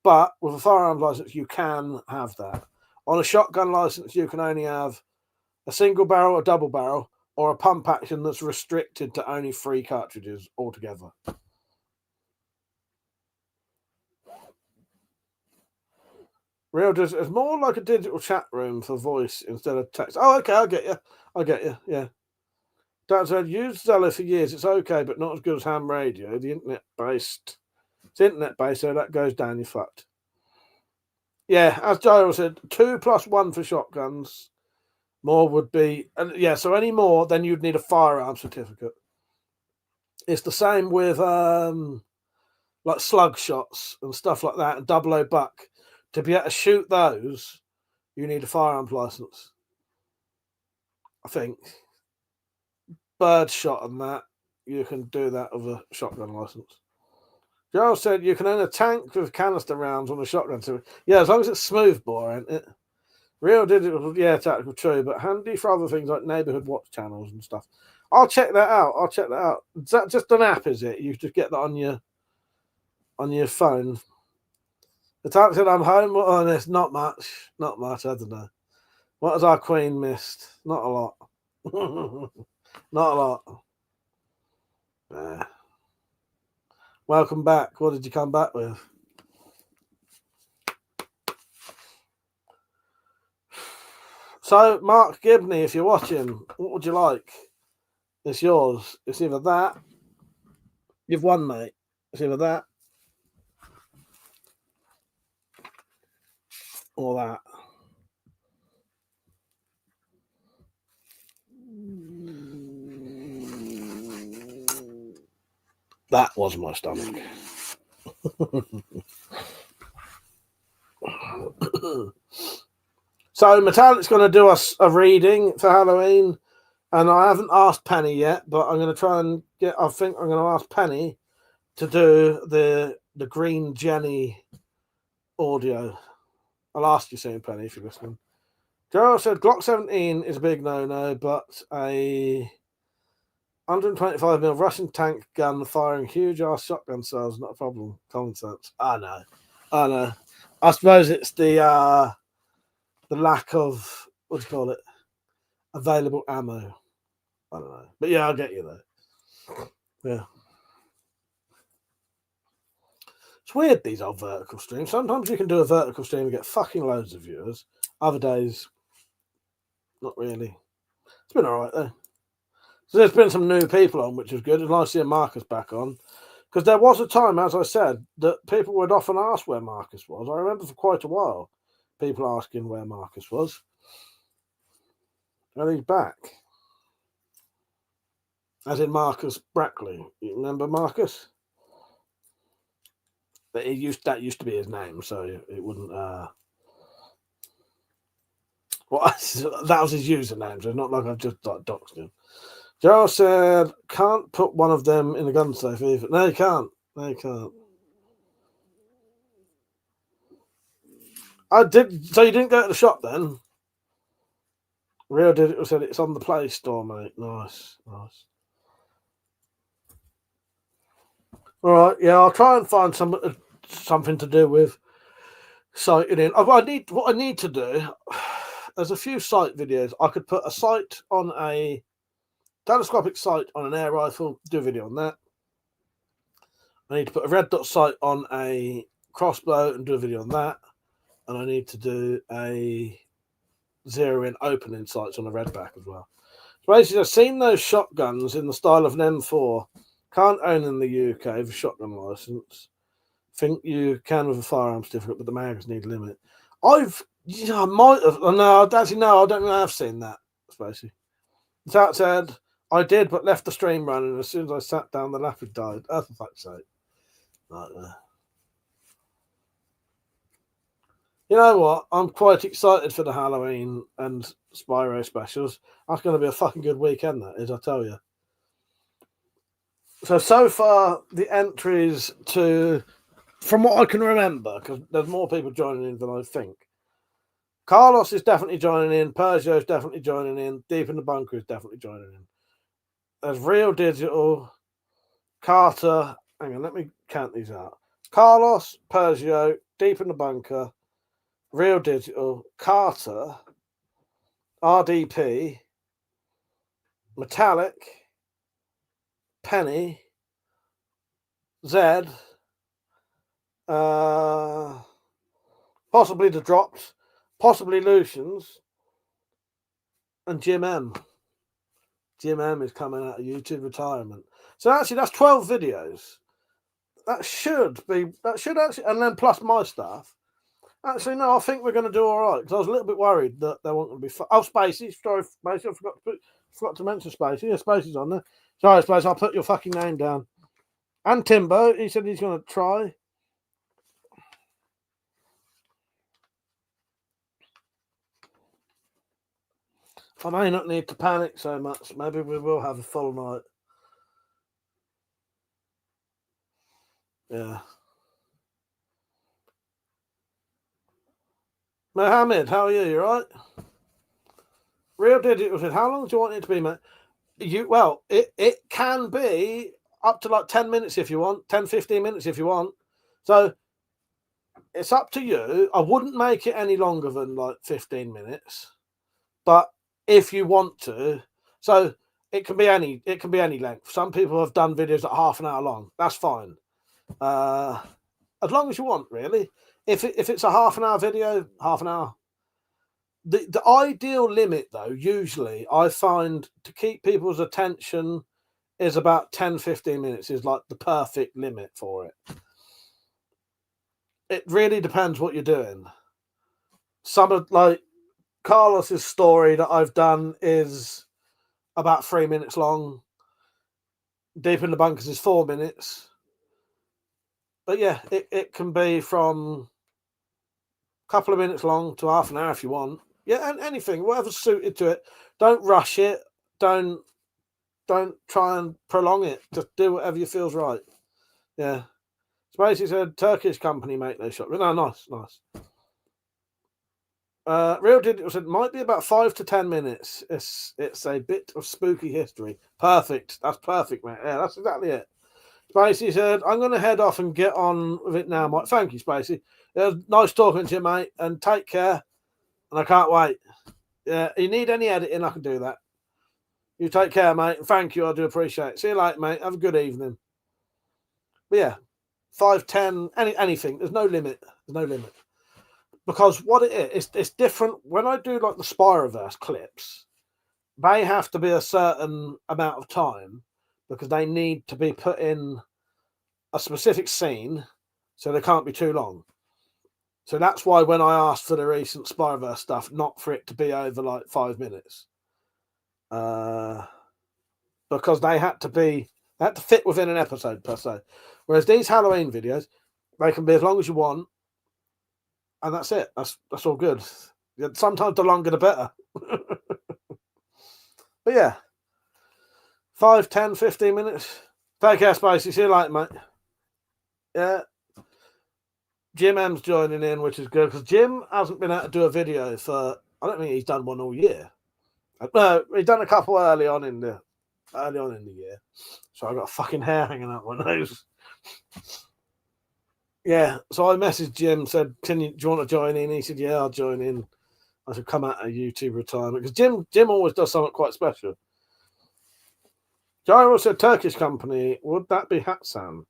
But with a firearms license, you can have that. On a shotgun license, you can only have a single barrel, a double barrel, or a pump action that's restricted to only 3 cartridges altogether. It's more like a digital chat room for voice instead of text. Oh, okay, I get you, yeah. Dad said, used Zello for years. It's okay, but not as good as ham radio. It's internet-based, so that goes down, you're fucked. Yeah, as Joe said, 2 + 1 for shotguns. More would be, and yeah. So any more, then you'd need a firearm certificate. It's the same with like slug shots and stuff like that, and 00 buck. To be able to shoot those, you need a firearms license. I think. Bird shot and that, you can do that with a shotgun license. Joe said you can own a tank with canister rounds on a shotgun. So yeah, as long as it's smooth bore, ain't it? Real digital, yeah, tactical, true, but handy for other things like neighborhood watch channels and stuff. I'll check that out. Is that just an app? Is it? You just get that on your phone. The tank said I'm home. Oh, there's not much. I don't know. What has our queen missed? Not a lot. Not a lot. Nah. Welcome back. What did you come back with? So, Mark Gibney, if you're watching, what would you like? It's yours. It's either that. You've won, mate. It's either that or that. That was my stomach. So Metallic's going to do us a reading for Halloween, and I haven't asked Penny yet, but I'm going to try and I think I'm going to ask Penny to do the Green Jenny audio. I'll ask you soon, Penny, if you're listening. Joe said Glock 17 is a big no-no, but a 125mm Russian tank gun firing huge-ass shotgun cells, not a problem. Common sense. I know. I suppose it's the lack of, what do you call it, available ammo. I don't know. But yeah, I'll get you there. Yeah. It's weird, these old vertical streams. Sometimes you can do a vertical stream and get fucking loads of viewers. Other days, not really. It's been all right, though. So there's been some new people on, which is good. It's nice seeing Marcus back on. Because there was a time, as I said, that people would often ask where Marcus was. I remember for quite a while, people asking where Marcus was. And he's back. As in Marcus Brackley. You remember Marcus? But that used to be his name, so it wouldn't. Well, that was his username, so it's not like I've just doxed him. Joe said, can't put one of them in a gun safe either. No, you can't. I did. So you didn't go to the shop then? Real Digital said it's on the Play Store, mate. Nice. All right, yeah, I'll try and find something to do with sighting in. What I need to do. There's a few sight videos. I could put a sight on a telescopic sight on an air rifle. Do a video on that. I need to put a red dot sight on a crossbow and do a video on that. And I need to do a zero-in opening sights on a redback as well. So basically, I've seen those shotguns in the style of an M4. Can't own in the UK with a shotgun license. Think you can with a firearm certificate, but the mags need limit. I might have. No, actually, no, I don't think I've seen that. Spacey. That said, I did, but left the stream running. As soon as I sat down, the laptop died. Oh, for fuck's sake. Right there. You know what? I'm quite excited for the Halloween and Spyro specials. That's going to be a fucking good weekend, that is, I tell you. So far, the entries from what I can remember, because there's more people joining in than I think. Carlos is definitely joining in. Pergio is definitely joining in. Deep in the Bunker is definitely joining in. There's Real Digital, Carter. Hang on, let me count these out. Carlos, Pergio, Deep in the Bunker, Real Digital, Carter, RDP, Metallic, Penny, Zed, possibly the Drops, possibly Lucians, and Jim M. Jim M is coming out of YouTube retirement. So actually, that's 12 videos. That should actually, and then plus my stuff. Actually, no, I think we're going to do all right because I was a little bit worried that there weren't going to be. Oh, Spacey, sorry, Spacey, forgot to mention Spacey. Yeah, Spacey's on there. Sorry, Spacey, I'll put your fucking name down. And Timbo, he said he's going to try. I may not need to panic so much. Maybe we will have a full night. Yeah. Mohammed, how are you? You right? Real Digital said, how long do you want it to be, mate? It can be up to like 10 minutes if you want, 10, 15 minutes if you want. So it's up to you. I wouldn't make it any longer than like 15 minutes. But if you want to, so it can be any length. Some people have done videos at half an hour long. That's fine. As long as you want, really. If it's a half an hour video, half an hour. The ideal limit, though, usually I find to keep people's attention is about 10, 15 minutes is like the perfect limit for it. It really depends what you're doing. Some of like Carlos's story that I've done is about 3 minutes long. Deep in the Bunkers is 4 minutes. But yeah, it can be from a couple of minutes long to half an hour if you want. Yeah, and anything, whatever's suited to it. Don't rush it. Don't try and prolong it. Just do whatever you feels right. Yeah. Spacey said Turkish company make those shots. No, nice. Real Digital said might be about 5 to 10 minutes. It's a bit of spooky history. Perfect. That's perfect, mate. Yeah, that's exactly it. Spacey said, I'm going to head off and get on with it now, Mike. Thank you, Spacey. It was nice talking to you, mate, and take care. And I can't wait. Yeah, you need any editing, I can do that. You take care, mate. Thank you, I do appreciate it. See you later, mate. Have a good evening. But yeah, 5, 10, anything. There's no limit. There's no limit. Because what it is, it's different. When I do like the Spyroverse clips, they have to be a certain amount of time because they need to be put in a specific scene, so they can't be too long. So that's why when I asked for the recent Spyroverse stuff, not for it to be over like 5 minutes, because they had to fit within an episode per se. Whereas these Halloween videos, they can be as long as you want, and that's it. That's all good. Sometimes the longer the better. But yeah, 5, 10, 15 minutes. Take care, Spacey. See you later, mate. Yeah. Jim M's joining in, which is good because Jim hasn't been able to do a video for. I don't think he's done one all year. No, he's done a couple early on in the year. So I got a fucking hair hanging out my nose. Yeah, so I messaged Jim, said, do you want to join in? He said, yeah, I'll join in. I should come out of YouTube retirement because Jim always does something quite special. Gyro said Turkish company. Would that be Hatsan?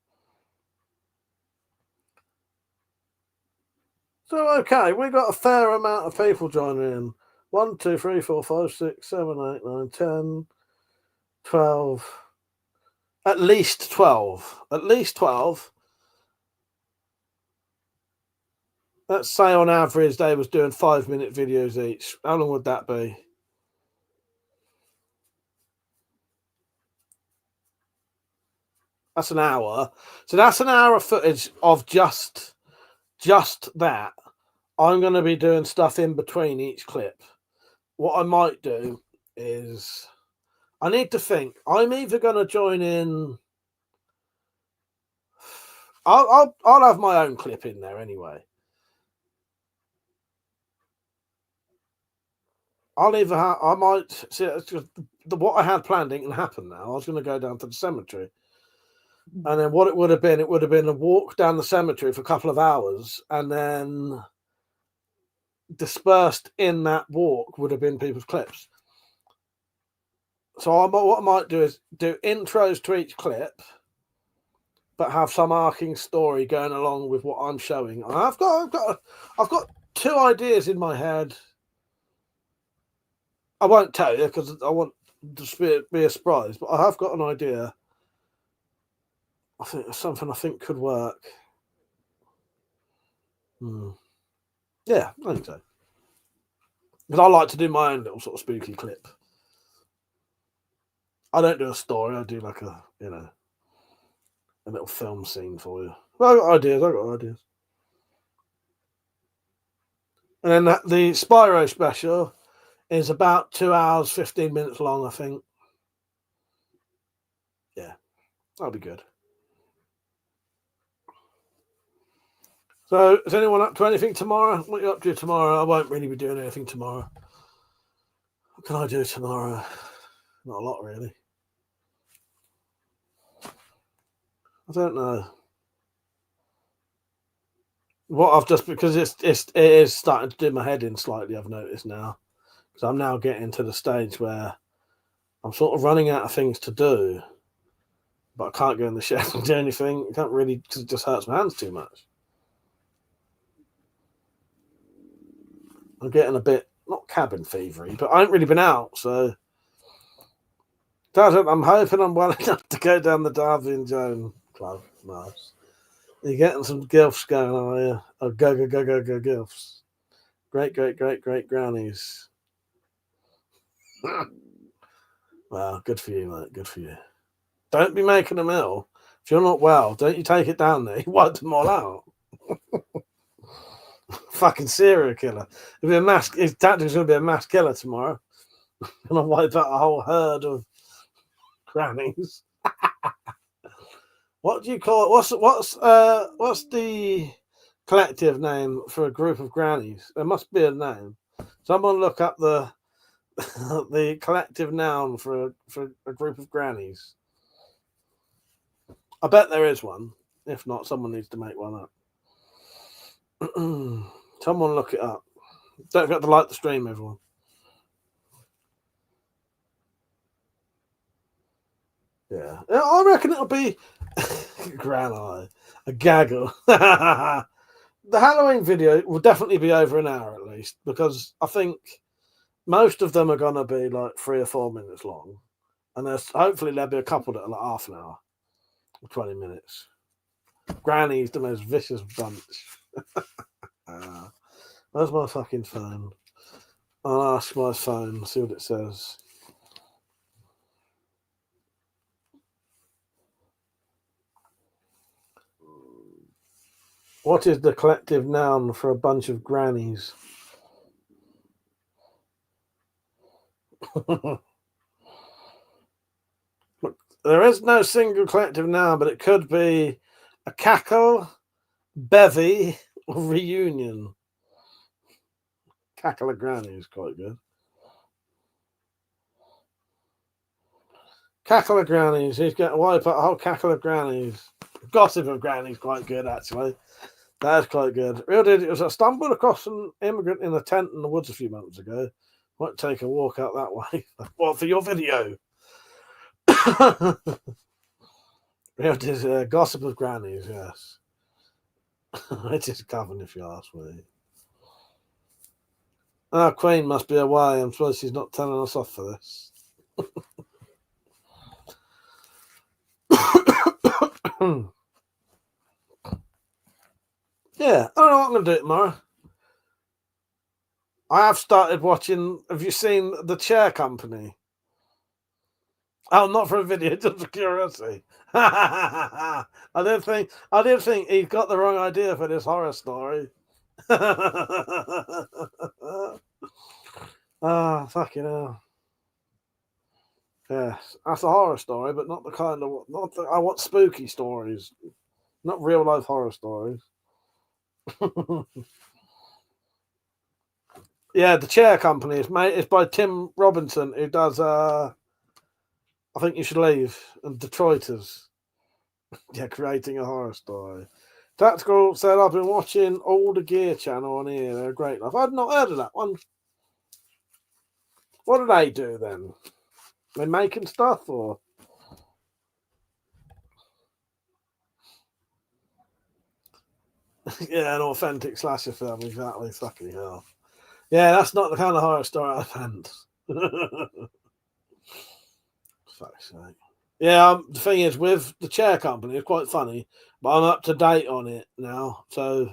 So, okay, we got a fair amount of people joining in. 1, 2, 3, 4, 5, 6, 7, 8, 9, 10, 12. At least 12. At least 12. Let's say on average they was doing 5-minute videos each. How long would that be? That's an hour. So that's an hour of footage of just that. I'm going to be doing stuff in between each clip. What I might do is I need to think. I'm either going to join in. I'll have my own clip in there anyway. I'll either I might see what I had planned didn't happen now. I was going to go down to the cemetery. And then what it would have been a walk down the cemetery for a couple of hours, and then dispersed in that walk would have been people's clips. So what I might do is do intros to each clip, but have some arcing story going along with what I'm showing. I've got 2 ideas in my head. I won't tell you because I want to be a surprise, but I have got an idea. I think it's something I think could work. Yeah, I think so. Because I like to do my own little sort of spooky clip. I don't do a story. I do like a little film scene for you. Well, I got ideas. And then the Spyro special is about 2 hours, 15 minutes long, I think. Yeah, that'll be good. So, is anyone up to anything tomorrow? What are you up to tomorrow? I won't really be doing anything tomorrow. What can I do tomorrow? Not a lot, really. I don't know. What I've just because it is starting to do my head in slightly. I've noticed now because I'm now getting to the stage where I'm sort of running out of things to do, but I can't go in the shed and do anything. I can't really because it just hurts my hands too much. I'm getting a bit not cabin fevery, but I haven't really been out, so I'm hoping I'm well enough to go down the Darby and Joan Club. Nice. You're getting some gilfs going on here. Oh, go gilfs. Great grannies. Well, good for you, mate. Good for you. Don't be making them ill. If you're not well, don't you take it down there. You wipe them all out. Fucking serial killer. It'll be a mass. His tactic's going to be a mass killer tomorrow. Gonna wipe out a whole herd of grannies. What do you call it? What's the collective name for a group of grannies? There must be a name. Someone look up the the collective noun for a group of grannies. I bet there is one. If not, someone needs to make one up. Someone look it up. Don't forget to like the stream, everyone. Yeah, I reckon it'll be Granny, a gaggle. The Halloween video will definitely be over an hour at least because I think most of them are gonna be like 3 or 4 minutes long, and hopefully there'll be a couple that are like half an hour, or 20 minutes. Granny's the most vicious bunch. Where's my fucking phone? I'll ask my phone, see what it says. What is the collective noun for a bunch of grannies? Look, there is no single collective noun, but it could be a cackle, bevy, or reunion. Cackle of granny is quite good. Cackle of grannies. He's going to wipe out a whole cackle of grannies. Gossip of grannies quite good, actually. That is quite good. Real did it was I stumbled across an immigrant in a tent in the woods a few months ago. Might take a walk out that way. What for your video? Real did gossip of grannies, yes. It is covered if you ask me. Our Queen must be away. I'm sure she's not telling us off for this. Yeah, I don't know what I'm going to do tomorrow. I have started watching. Have you seen The Chair Company? Oh, not for a video, just for curiosity. I did think he got the wrong idea for this horror story. Ah, fucking hell. Yes, that's a horror story, but not the kind of. I want spooky stories, not real life horror stories. Yeah, The Chair Company is by Tim Robinson, who does I Think You Should Leave and Detroiters. Yeah, creating a horror story. Tactical said I've been watching all the Gear channel on here. They're great. I've not heard of that one. What do they do then? They making stuff or? Yeah, an authentic slasher film, exactly. Fucking hell. Yeah, that's not the kind of horror story I meant. Fuck's sake. Yeah, the thing is, with The Chair Company, it's quite funny, but I'm up to date on it now. So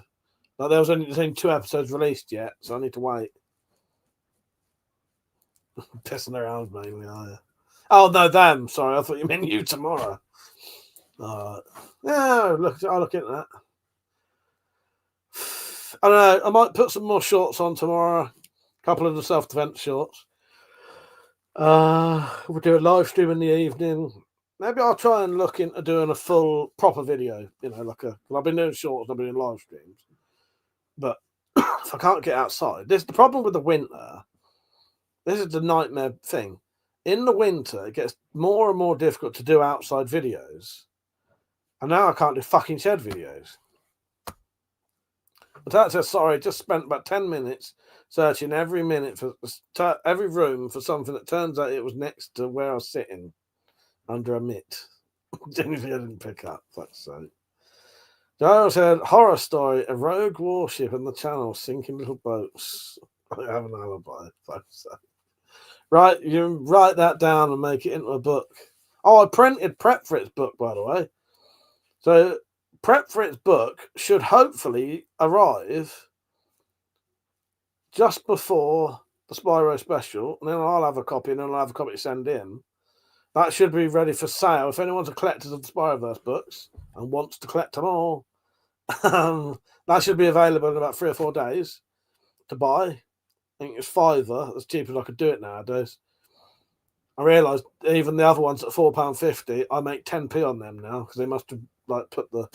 Like there's only 2 episodes released yet, so I need to wait. Pissing around mainly, are you? Oh no, them. Sorry, I thought you meant you tomorrow. Yeah, I'll look into that. I don't know. I might put some more shorts on tomorrow. A couple of the self-defense shorts. We'll do a live stream in the evening. Maybe I'll try and look into doing a full proper video. You know, I've been doing shorts, I've been doing live streams. But if I can't get outside, this is the problem with the winter. This is the nightmare thing. In the winter, it gets more and more difficult to do outside videos. And now I can't do fucking shed videos. But that says, sorry, just spent about 10 minutes searching every room for something that turns out it was next to where I was sitting under a mitt. Anything I didn't pick up, fuck's sake. Giles said, horror story, a rogue warship in the channel sinking little boats. I have an alibi, fuck's sake. Right, you write that down and make it into a book. Oh, I printed Prep for It's book, by the way. So, Prep for It's book should hopefully arrive just before the Spyro special, and then I'll have a copy, and then I'll have a copy to send in. That should be ready for sale. If anyone's a collector of the Spyroverse books and wants to collect them all, that should be available in about 3 or 4 days to buy. I think it's £5, as cheap as I could do it nowadays. I realised even the other ones at £4.50, I make 10p on them now because they must have put the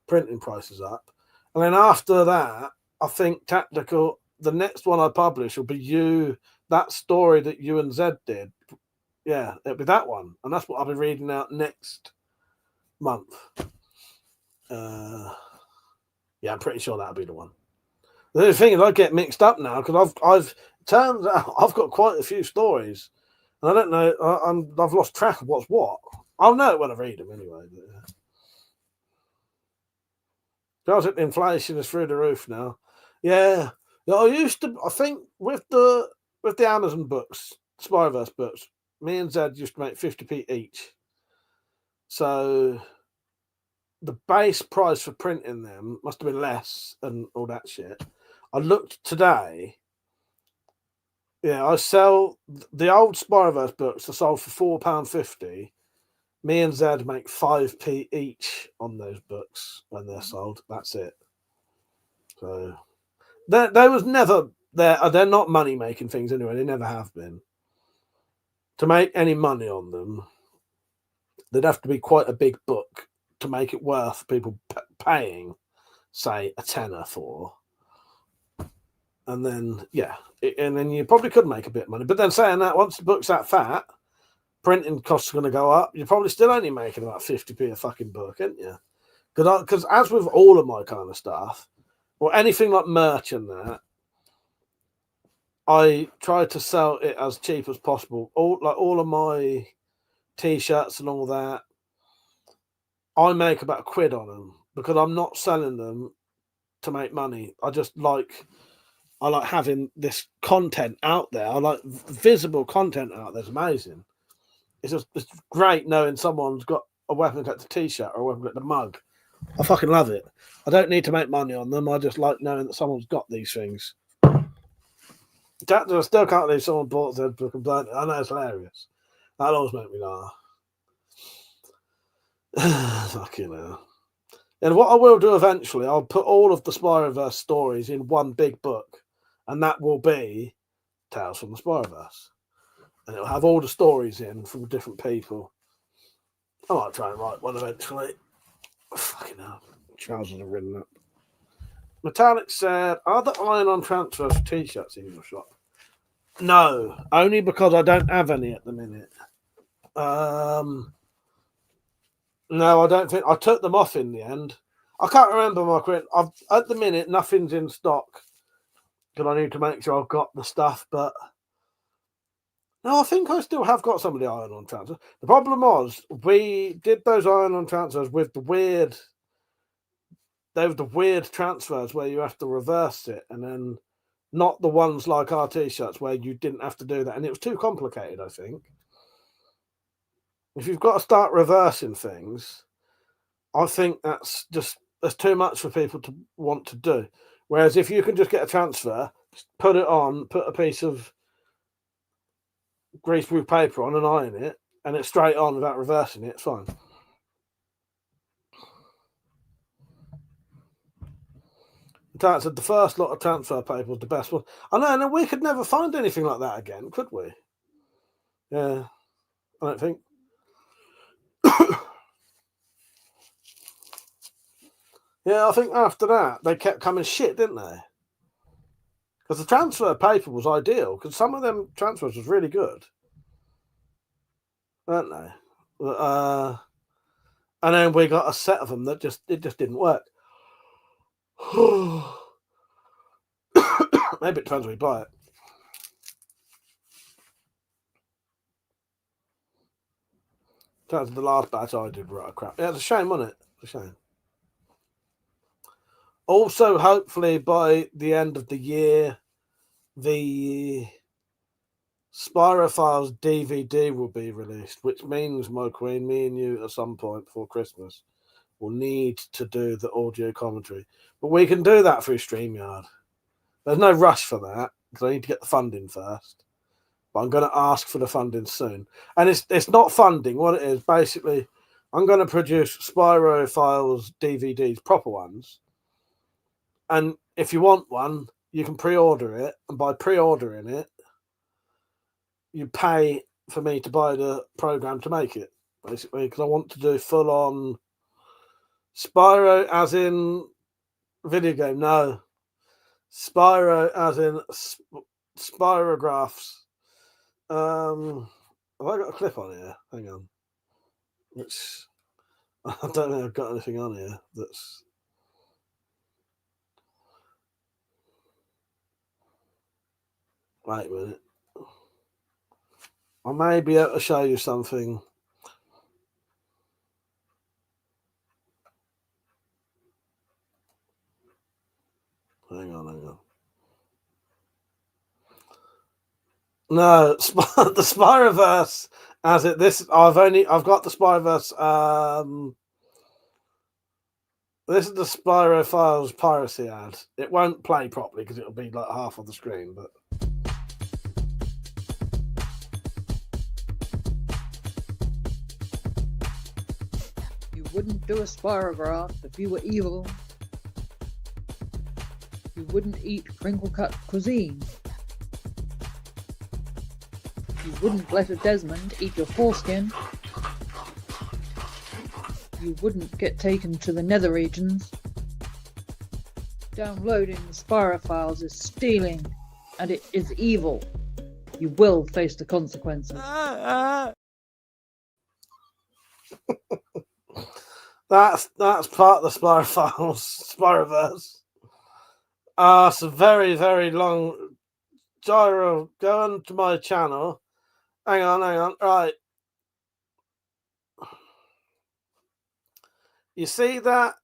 printing prices up. And then after that, I think Tactical, the next one I publish will be that story that you and Zed did. Yeah, it'll be that one. And that's what I'll be reading out next month. Yeah, I'm pretty sure that'll be the one. The thing is, I get mixed up now because turns out I've got quite a few stories. And I don't know, I've lost track of what's what. I'll know it when I read them anyway. But, inflation is through the roof now. Yeah. I think with the Amazon books, Spyverse books, me and Zed used to make 50p each. So the base price for printing them must have been less and all that shit. I looked today. Yeah, I sell the old Spyroverse books are sold for £4.50. Me and Zed make 5p each on those books when they're sold. That's it. So there was never they're not money making things anyway. They never have been. To make any money on them, there'd have to be quite a big book to make it worth people paying, say, a tenner for. And then, and then you probably could make a bit of money. But then saying that, once the book's that fat, printing costs are going to go up. You're probably still only making about 50p a fucking book, aren't you? Because as with all of my kind of stuff, or anything like merch and that, I try to sell it as cheap as possible. All of my t-shirts and all that, I make about £1 on them because I'm not selling them to make money. I like having this content out there. I like visible content out there. It's amazing. It's great knowing someone's got a WeaponCollector t-shirt or a WeaponCollector mug. I fucking love it. I don't need to make money on them. I just like knowing that someone's got these things. I still can't believe someone bought their book and burnt it. I know it's hilarious. That'll always make me laugh. Fucking hell. And what I will do eventually, I'll put all of the Spyroverse stories in one big book, and that will be Tales from the Spyroverse. And it'll have all the stories in from different people. I might try and write one eventually. Fucking hell. Trousers are written up. Metallic said, are the iron-on transfers for t-shirts in your shop? No, only because I don't have any at the minute. No, I don't think. I took them off in the end. I can't remember my print. At the minute, nothing's in stock because I need to make sure I've got the stuff. But no, I think I still have got some of the iron-on transfers. The problem was we did those iron-on transfers with the weird. They were the weird transfers where you have to reverse it, and then not the ones like our t-shirts where you didn't have to do that, and it was too complicated. I think if you've got to start reversing things, I think that's too much for people to want to do. Whereas if you can just get a transfer, put it on, put a piece of greaseproof paper on and iron it, and it's straight on without reversing it, it's fine. Dad said the first lot of transfer paper was the best one. I know, and we could never find anything like that again, could we? Yeah, I don't think. Yeah, I think after that they kept coming shit, didn't they? Because the transfer paper was ideal. Because some of them transfers was really good, weren't they? And then we got a set of them that just didn't work. Maybe it depends where you buy it. That's the last batch I did right crap. Yeah, it's a shame, wasn't it? It's a shame. Also, hopefully by the end of the year, the Spyro DVD will be released, which means, my queen, me and you at some point before Christmas will need to do the audio commentary. But we can do that through StreamYard. There's no rush for that because I need to get the funding first. But I'm going to ask for the funding soon. And it's not funding. What it is, basically, I'm going to produce Spyro Files DVDs, proper ones. And if you want one, you can pre-order it. And by pre-ordering it, you pay for me to buy the program to make it, basically, because I want to do full-on Spyro as in video game. No. Spyro as in spirographs. Have I got a clip on here? Hang on. Which I don't think I've got anything on here that's. Wait a minute. I may be able to show you something. Hang on. No, the Spyroverse as it this I've got the Spyroverse. This is the Spyro Files piracy ad. It won't play properly because it'll be like half of the screen, but. You wouldn't do a spirograph if you were evil. You wouldn't eat crinkle-cut cuisine. You wouldn't let a Desmond eat your foreskin. You wouldn't get taken to the nether regions. Downloading the Spyro files is stealing, and it is evil. You will face the consequences. That's part of the Spyro Files Spyroverse. It's a very, very long. Gyro, go on to my channel. Hang on. Right. You see that?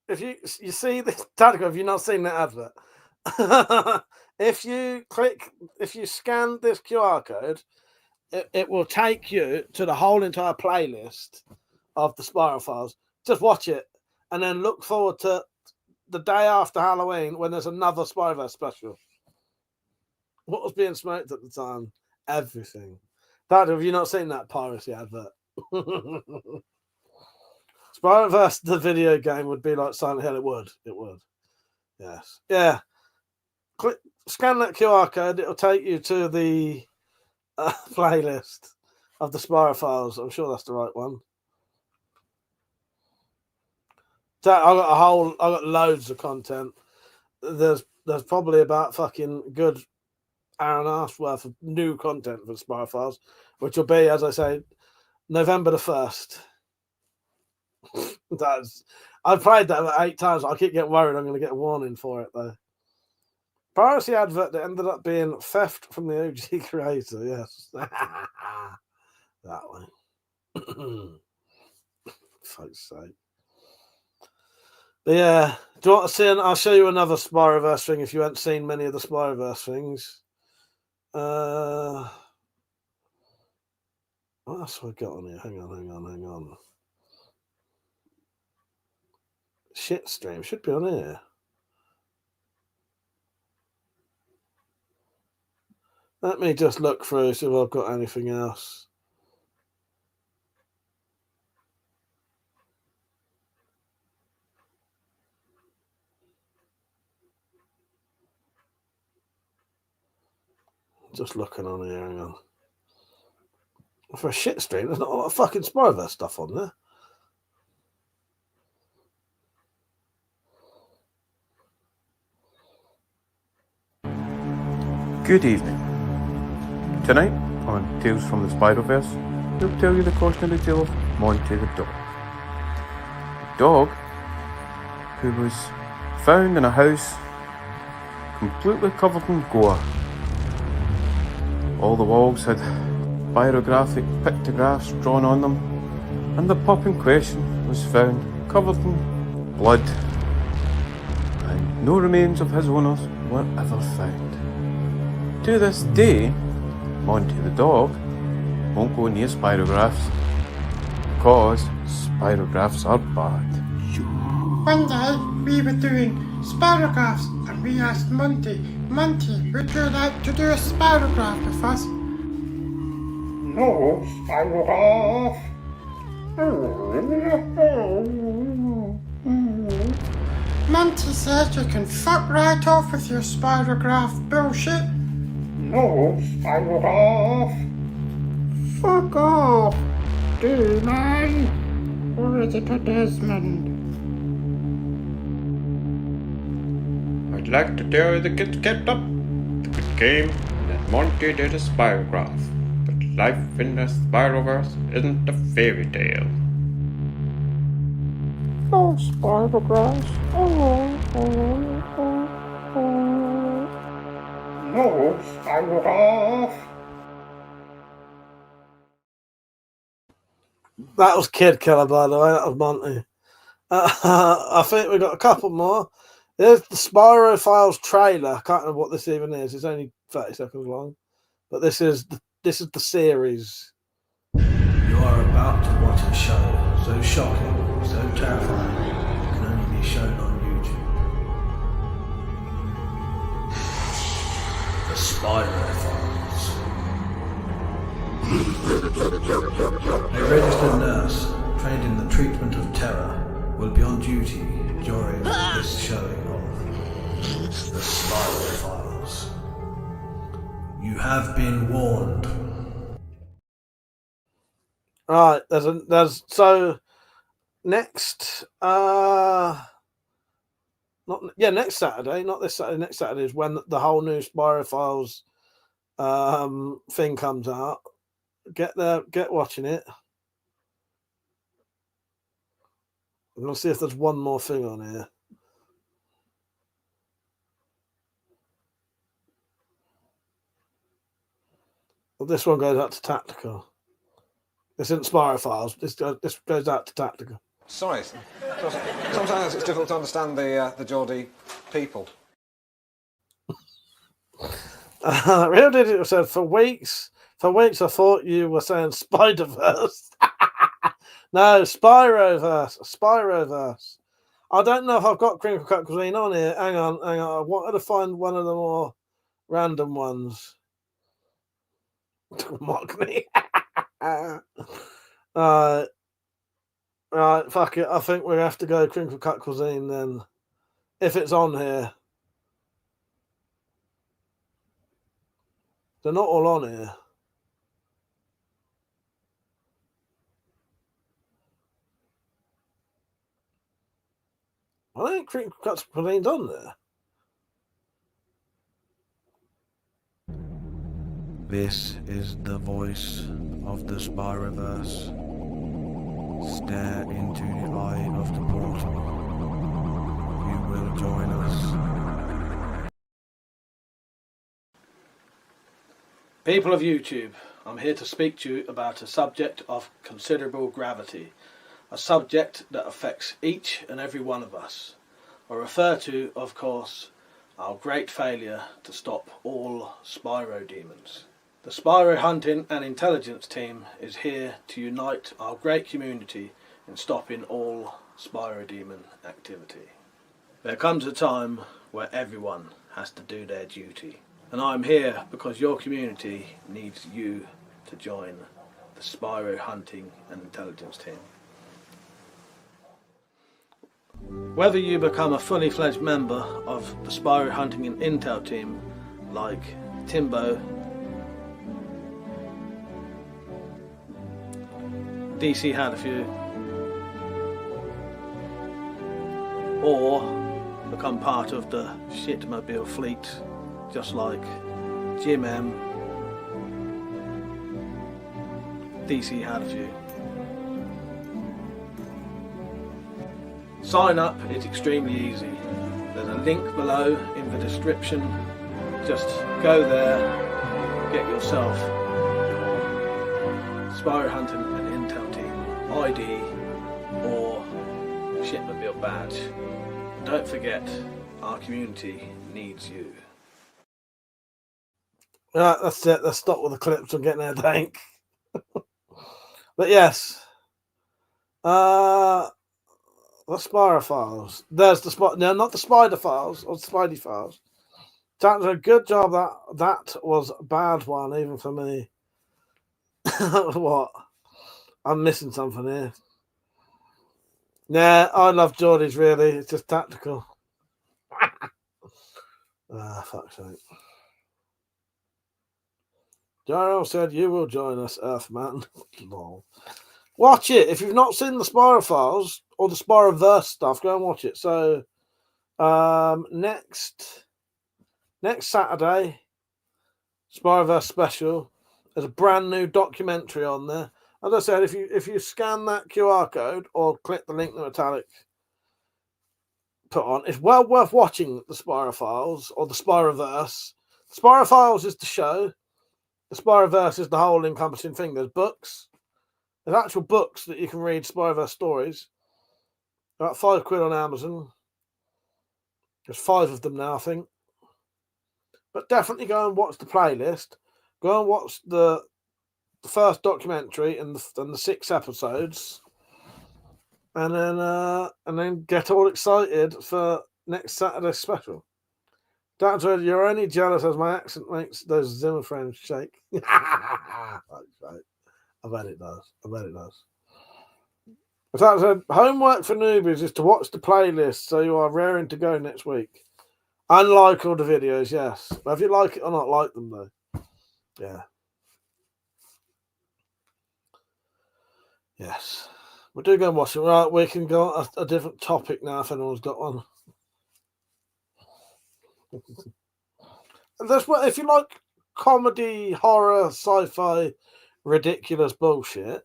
If you see this, Tadico, have you not seen that advert? If you scan this QR code, it will take you to the whole entire playlist of the Spyro Files. Just watch it and then look forward to the day after Halloween when there's another Spyroverse special. What was being smoked at the time? Everything. Dad, have you not seen that piracy advert? Spyroverse, the video game, would be like Silent Hill. It would. Yes. Yeah. Scan that QR code. It'll take you to the playlist of the Spyro Files. I'm sure that's the right one. So I got loads of content. There's probably about fucking good hour and a half worth of new content for Spyro Files, which will be, as I say, November the 1st. I've played that about 8 times. I keep getting worried I'm going to get a warning for it though. Piracy advert that ended up being theft from the OG creator. Yes, that one. Fuck's sake. But yeah, do you want to see? I'll show you another Spyroverse thing if you haven't seen many of the Spyroverse things. What else have I got on here? Hang on. Shit stream should be on here. Let me just look through, see if I've got anything else. Just looking on here, hang on. For a shit stream, there's not a lot of fucking Spyroverse stuff on there. Good evening. Tonight, on Tales from the Spyroverse, we'll tell you the cautionary tale of Monty the dog. A dog who was found in a house completely covered in gore. All the walls had pyrographic pictographs drawn on them, and the pup in question was found covered in blood, and no remains of his owners were ever found. To this day, Monty the dog won't go near spirographs because spirographs are bad. One day we were doing spirographs and we asked Monty, would you like to do a spirograph with us? No, spirograph. Monty said you can fuck right off with your spirograph bullshit. No, spirograph. Fuck off, D-Man. Or is it a Desmond? I'd like to tell you the kids kept up the good game and that Monty did a spirograph, but life in the Spyroverse isn't a fairy tale. Oh, spirographs. No, spirograph. That was Kid Killer, by the way. That was Monty. I think we got a couple more. There's the Spyro Files trailer. I can't remember what this even is. It's only 30 seconds long, but this is the series. You are about to watch a show so shocking, so terrifying, it can only be shown on YouTube. The Spyro Files. A registered nurse trained in the treatment of terror will be on duty during this showing of The Spyro Files. You have been warned. Right, there's so next next Saturday, not this Saturday, next Saturday is when the whole new Spyro Files thing comes out. Get there, get watching it. I'm gonna see if there's one more thing on here. Well, this one goes out to Tactical. This isn't Spyro Files. This goes out to Tactical. Sorry, sometimes it's difficult to understand the Geordie people. Real Digital said for weeks I thought you were saying Spider-Verse. No, Spyroverse. I don't know if I've got Crinkle Cut Cuisine on here. Hang on. I wanted to find one of the more random ones. Mock me. Right, fuck it. I think we have to go Crinkle Cut Cuisine then. If it's on here. They're not all on here. I think Crinkle Cut Cuisine's on there. This is the voice of the Spyroverse. Stare into the eye of the portal. You will join us. People of YouTube, I'm here to speak to you about a subject of considerable gravity. A subject that affects each and every one of us. I refer to, of course, our great failure to stop all Spyro demons. The Spyro Hunting and Intelligence team is here to unite our great community in stopping all Spyro demon activity. There comes a time where everyone has to do their duty. And I'm here because your community needs you to join the Spyro hunting and intelligence team. Whether you become a fully fledged member of the Spyro hunting and intel team like Timbo, DC had a few, or become part of the shitmobile fleet just like Jim M, DC had a few. Sign up is extremely easy. There's a link below in the description. Just go there, get yourself your Spyro hunting and intel team ID or shipmobile badge. Don't forget, our community needs you. Right, that's it. Let's stop with the clips. I'm getting there, thank. But yes, the Spyro Files. There's the no, not the Spider Files or the Spidey Files. That's a good job. That was a bad one, even for me. What? I'm missing something here. Nah, I love Geordie's really. It's just tactical. Fuck's sake. Gyro said you will join us, Earthman. Lol. Watch it. If you've not seen the Spyro Files or the Spyroverse stuff, go and watch it. So next Saturday, Spyroverse special. There's a brand new documentary on there. As I said, if you scan that QR code or click the link that Metallic put on, it's well worth watching the Spyro Files or the Spyroverse. Spyro Files is the show. The Spyroverse is the whole encompassing thing. There's books. There's actual books that you can read, Spyroverse stories. About £5 on Amazon. There's 5 of them now, I think. But definitely go and watch the playlist. Go and watch the first documentary and the 6 episodes. And then get all excited for next Saturday's special. Doctor, you're only jealous as my accent makes those Zimmer frames shake. I bet it does. In fact, homework for newbies is to watch the playlist so you are raring to go next week. Unlike all the videos, yes. But if you like it or not, like them though. Yeah. Yes. We do go and watch it. Right, we can go on a different topic now if anyone's got one. If you like comedy, horror, sci-fi, ridiculous bullshit,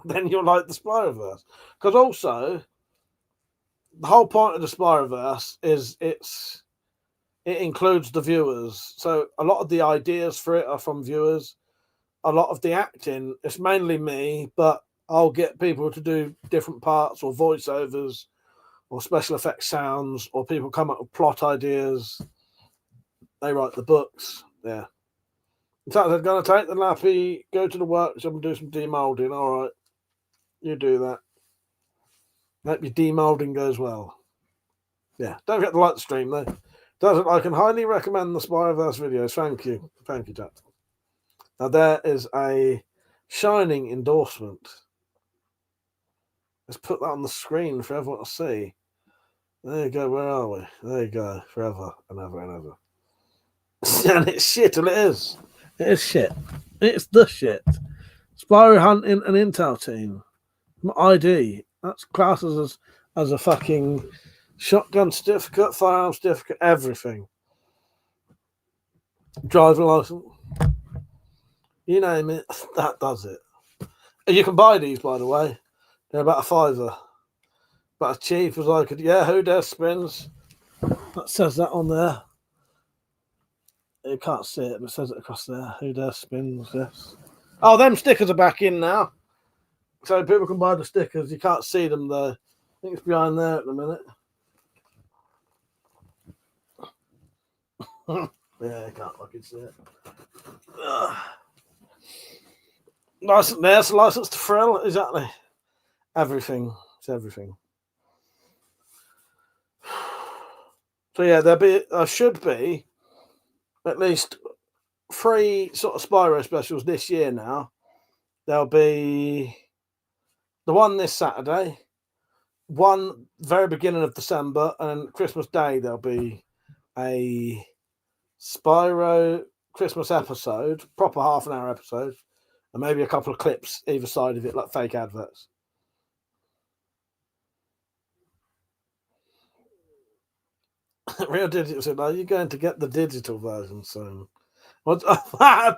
then you'll like the Spyroverse. Because also, the whole point of the Spyroverse is it includes the viewers. So a lot of the ideas for it are from viewers. A lot of the acting, it's mainly me, but I'll get people to do different parts or voiceovers or special effects sounds, or people come up with plot ideas. They write the books. Yeah. In fact, they're going to take the nappy, go to the workshop and do some demolding. All right. You do that. Hope your demolding goes well. Yeah. Don't forget to like the stream, though. I can highly recommend the Spyroverse videos. Thank you. Thank you, Jack. Now, there is a shining endorsement. Let's put that on the screen for everyone to see. There you go. Where are we? There you go. Forever and ever and ever. And it's shit, and it is. It is shit. It's the shit. Spyro hunting an intel team. ID. That's classes as a fucking shotgun certificate, firearm certificate, everything. Driving license. You name it, that does it. And you can buy these, by the way. They're about £5. About as cheap as I could. Yeah, who dares spins? That says that on there. You can't see it, but it says it across there. Who dares spins? Yes. Oh, them stickers are back in now. So people can buy the stickers. You can't see them though. I think it's behind there at the minute. Yeah, you can't fucking see it. License, there's a license to thrill. Exactly. Everything. It's everything. So yeah, there should be at least 3 sort of Spyro specials this year now. There'll be the one this Saturday, one very beginning of December, and Christmas Day there'll be a Spyro Christmas episode, proper half-an-hour episode, and maybe a couple of clips either side of it, like fake adverts. Real Digital said, "Are you going to get the digital version soon?" What?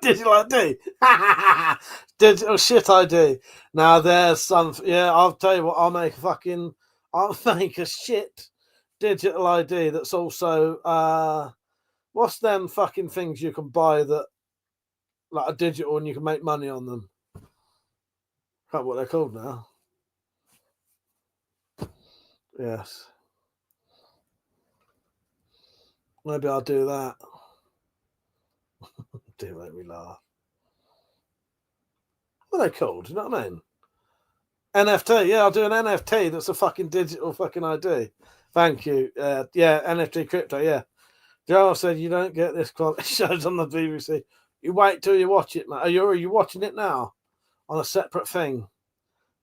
Digital ID? Digital shit ID. Now there's some. Yeah, I'll tell you what. I'll make a shit digital ID that's also what's them fucking things you can buy that like a digital and you can make money on them. I can't remember what they're called now. Yes. Maybe I'll do that. Do make me laugh. What are they called? Do you know what I mean? NFT. Yeah, I'll do an NFT that's a fucking digital fucking ID. Thank you. Yeah, NFT crypto. Yeah. Joe said you don't get this quality shows on the BBC. You wait till you watch it, mate. Are you watching it now on a separate thing?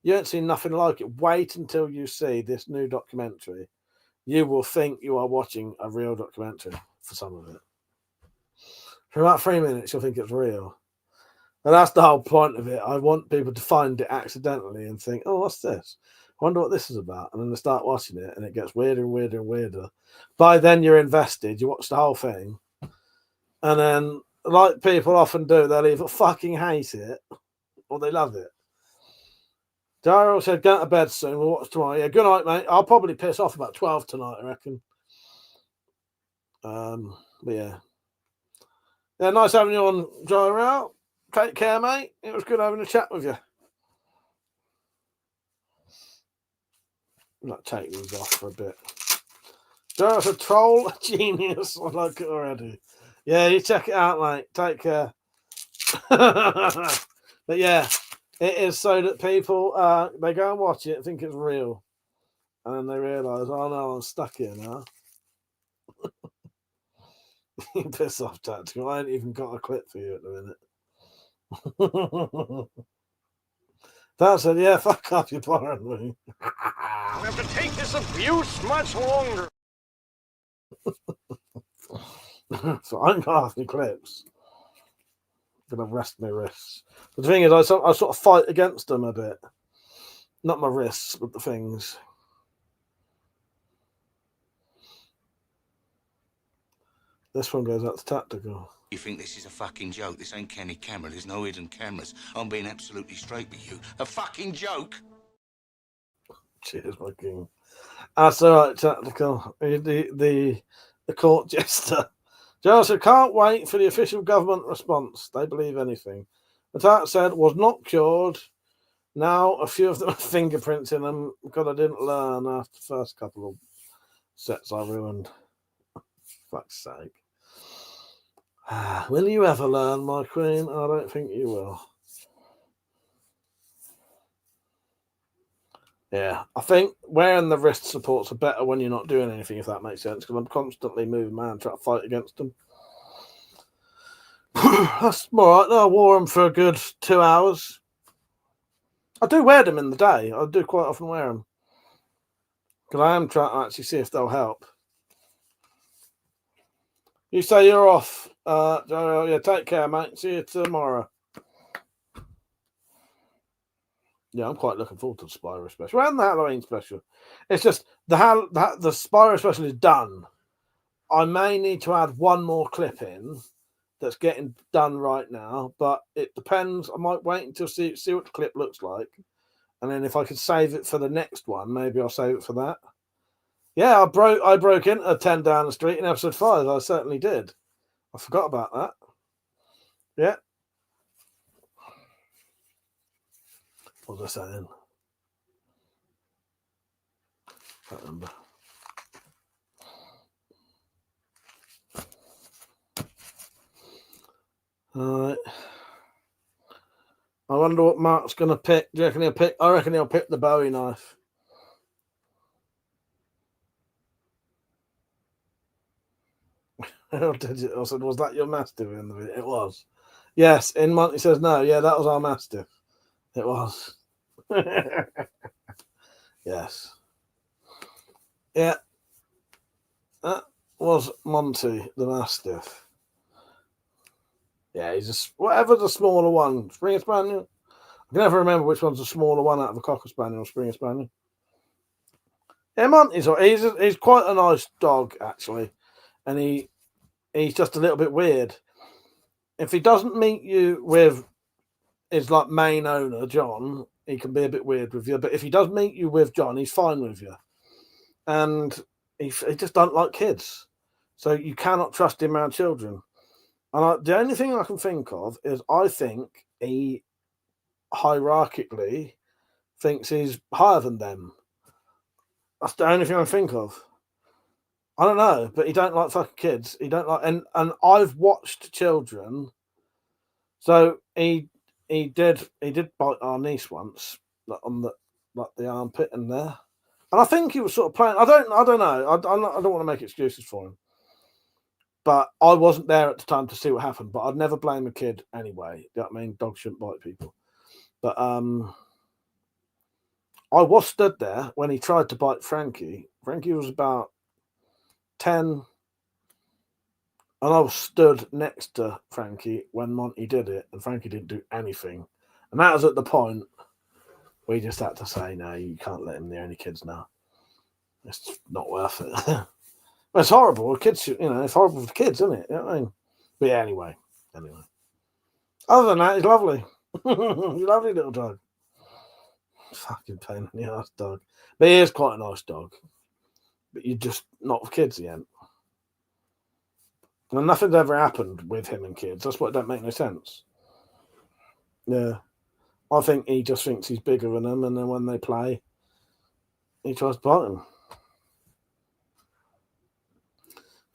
You ain't seen nothing like it. Wait until you see this new documentary. You will think you are watching a real documentary for some of it. For about 3 minutes, you'll think it's real. And that's the whole point of it. I want people to find it accidentally and think, oh, what's this? I wonder what this is about. And then they start watching it and it gets weirder and weirder and weirder. By then you're invested. You watch the whole thing. And then, like people often do, they'll either fucking hate it or they love it. Daryl said, go to bed soon. We'll watch tomorrow. Yeah, good night, mate. I'll probably piss off about 12 tonight, I reckon. But yeah. Yeah, nice having you on, Daryl. Take care, mate. It was good having a chat with you. I'm not taking these off for a bit. Daryl's a troll genius. I like it already. Yeah, you check it out, mate. Take care. But yeah, it is so that people they go and watch it, think it's real, and then they realise, oh no, I'm stuck here now. You piss off, Tactical. I ain't even got a clip for you at the minute. That said, yeah, fuck up, you're borrowing me. We have to take this abuse much longer. So I ain't got half my clips. I'm gonna rest my wrists. But the thing is, I sort of fight against them a bit. Not my wrists, but the things. This one goes out to Tactical. You think this is a fucking joke? This ain't Kenny camera. There's no hidden cameras. I'm being absolutely straight with you. A fucking joke? Cheers, my king. That's all right, Tactical. The court jester. Joseph can't wait for the official government response. They believe anything. The Tat said was not cured. Now a few of them have fingerprints in them because I didn't learn after the first couple of sets I ruined. Fuck's sake. Will you ever learn, my queen? I don't think you will. Yeah, I think wearing the wrist supports are better when you're not doing anything, if that makes sense, because I'm constantly moving my hand trying to fight against them. That's all right. I wore them for a good 2 hours. I do wear them in the day. I do quite often wear them. Because I am trying to actually see if they'll help. You say you're off. Yeah, take care, mate. See you tomorrow. Yeah, I'm quite looking forward to the Spyro special and the Halloween special. It's just the Spyro special is done. I may need to add one more clip in that's getting done right now, but it depends. I might wait until see what the clip looks like, and then if I could save it for the next one, maybe I'll save it for that. Yeah, I broke into 10 down the street in episode 5. I certainly did. I forgot about that. Yeah. What was I saying? I can't remember. All right. I wonder what Mark's going to pick. Do you reckon he'll pick? I reckon he'll pick the Bowie knife. I said, was that your Mastiff in the video? It was. Yes, in Monty says no. Yeah, that was our Mastiff. It was. Yes. Yeah. That was Monty, the Mastiff. Yeah, he's just whatever the smaller one. Springer Spaniel. I can never remember which one's the smaller one out of a Cocker Spaniel or Springer Spaniel. Yeah, Monty's he's quite a nice dog, actually. And he's just a little bit weird. If he doesn't meet you with his like main owner, John, he can be a bit weird with you. But if he does meet you with John, he's fine with you. And he just don't like kids. So you cannot trust him around children. And the only thing I can think of is I think he hierarchically thinks he's higher than them. That's the only thing I think of. I don't know, but he don't like fucking kids. He don't like, and I've watched children. So he did bite our niece once, like on the armpit in there, and I think he was sort of playing. I don't know. I don't want to make excuses for him, but I wasn't there at the time to see what happened. But I'd never blame a kid anyway. You know what I mean? Dogs shouldn't bite people, but I was stood there when he tried to bite Frankie. Frankie was about 10, and I was stood next to Frankie when Monty did it, and Frankie didn't do anything. And that was at the point we just had to say, no, you can't let him near any kids now. It's not worth it. It's horrible. Kids, it's horrible for kids, isn't it? You know what I mean? But yeah, anyway. Other than that, he's lovely. He's a lovely little dog. Fucking pain in the ass dog. But he is quite a nice dog. But you're just not for kids yet. And nothing's ever happened with him and kids. That's what don't make no sense. Yeah. I think he just thinks he's bigger than them, and then when they play, he tries to bite them.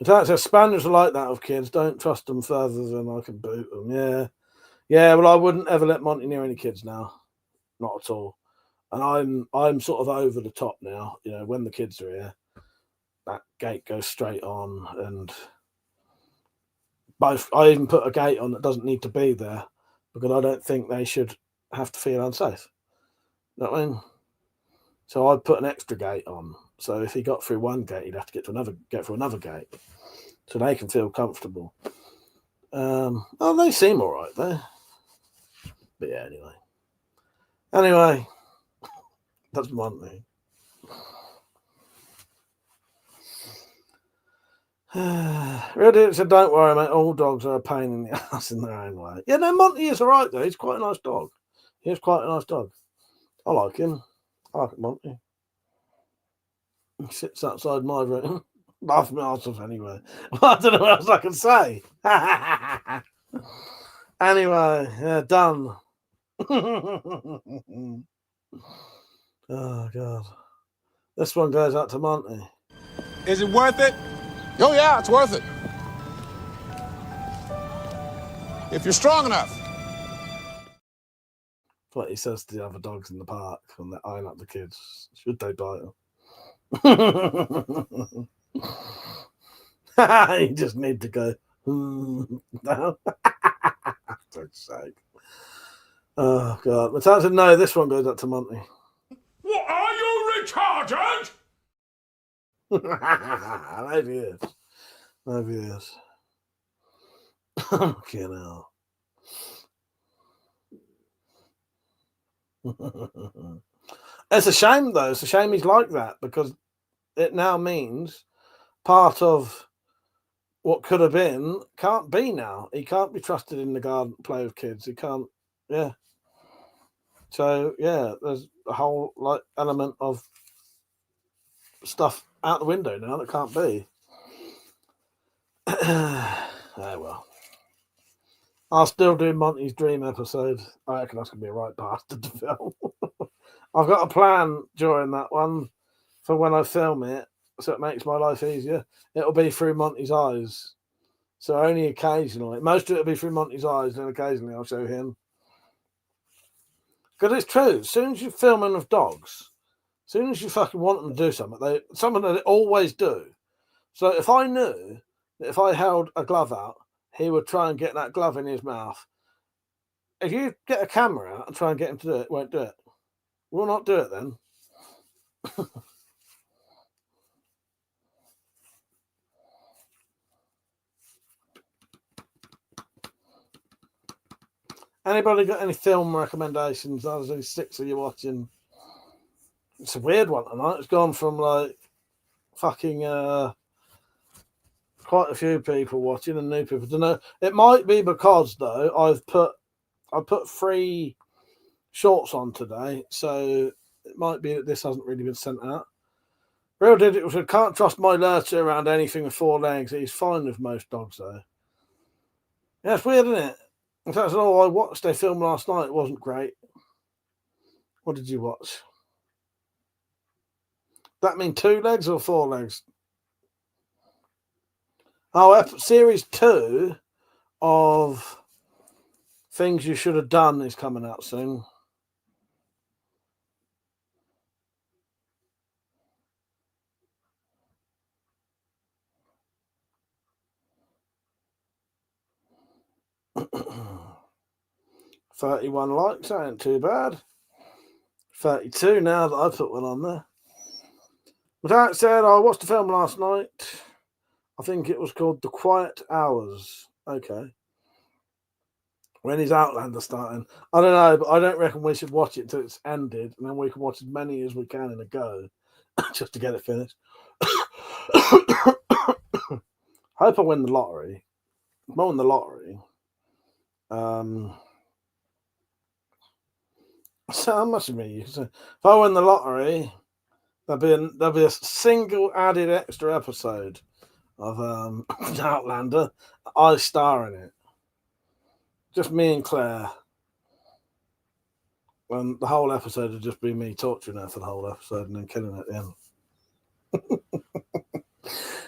In fact, if Spaniels are like that with kids, don't trust them further than I can boot them. Yeah. Yeah, well, I wouldn't ever let Monty near any kids now. Not at all. And I'm sort of over the top now. When the kids are here, that gate goes straight on, and I even put a gate on that doesn't need to be there because I don't think they should have to feel unsafe. You know what I mean? So I put an extra gate on. So if he got through one gate, he'd have to get through another gate, so they can feel comfortable. They seem all right there. But yeah, anyway, that's one thing. Really said, don't worry, mate. All dogs are a pain in the ass in their own way. Yeah, no, Monty is all right, though. He's quite a nice dog. He is quite a nice dog. I like him. I like Monty. He sits outside my room. Laugh me ass off anyway. I don't know what else I can say. Anyway, yeah, done. Oh, God. This one goes out to Monty. Is it worth it? Oh, yeah, it's worth it. If you're strong enough. What he says to the other dogs in the park when they're eyeing up the kids. Should they bite them? You just need to go. No. For sake. Oh, God. Matthias said, no, this one goes up to Monty. What, are you retarded? Maybe he is. Maybe he is. Fucking hell. It's a shame, though. It's a shame he's like that because it now means part of what could have been can't be now. He can't be trusted in the garden to play with kids. He can't. Yeah. So, yeah, there's a whole element of stuff out the window now that can't be. Oh, well. I'll still do Monty's Dream episode. I reckon that's going to be a right bastard to film. I've got a plan during that one for when I film it, so it makes my life easier. It'll be through Monty's eyes. So only occasionally. Most of it will be through Monty's eyes, and occasionally I'll show him. Because it's true. As soon as you're filming with dogs, as soon as you fucking want them to do something they always do. So if I knew If I held a glove out, he would try and get that glove in his mouth. If you get a camera out and try and get him to do it, won't do it. We'll not do it then. Anybody got any film recommendations? There's only 6 of you watching. It's a weird one tonight. It's gone from like fucking quite a few people watching and new people. Don't know. It might be because though I put 3 shorts on today, so it might be that this hasn't really been sent out. Real did it was I can't trust my Lurcher around anything with 4 legs. He's fine with most dogs though. Yeah, it's weird, isn't it? In fact, I watched a film last night. It wasn't great. What did you watch? That mean 2 legs or 4 legs? Oh, series 2 of Things You Should Have Done is coming out soon. $31 likes, ain't too bad. 32 now that I put one on there. With that said, I watched the film last night. I think it was called The Quiet Hours. Okay. When is Outlander starting? I don't know, but I don't reckon we should watch it until it's ended, and then we can watch as many as we can in a go, just to get it finished. Hope I win the lottery. If I win the lottery, so how much of me? If I win the lottery, there'll be a single added extra episode of Outlander. I star in it. Just me and Claire. And the whole episode would just be me torturing her for the whole episode and then killing her at the end.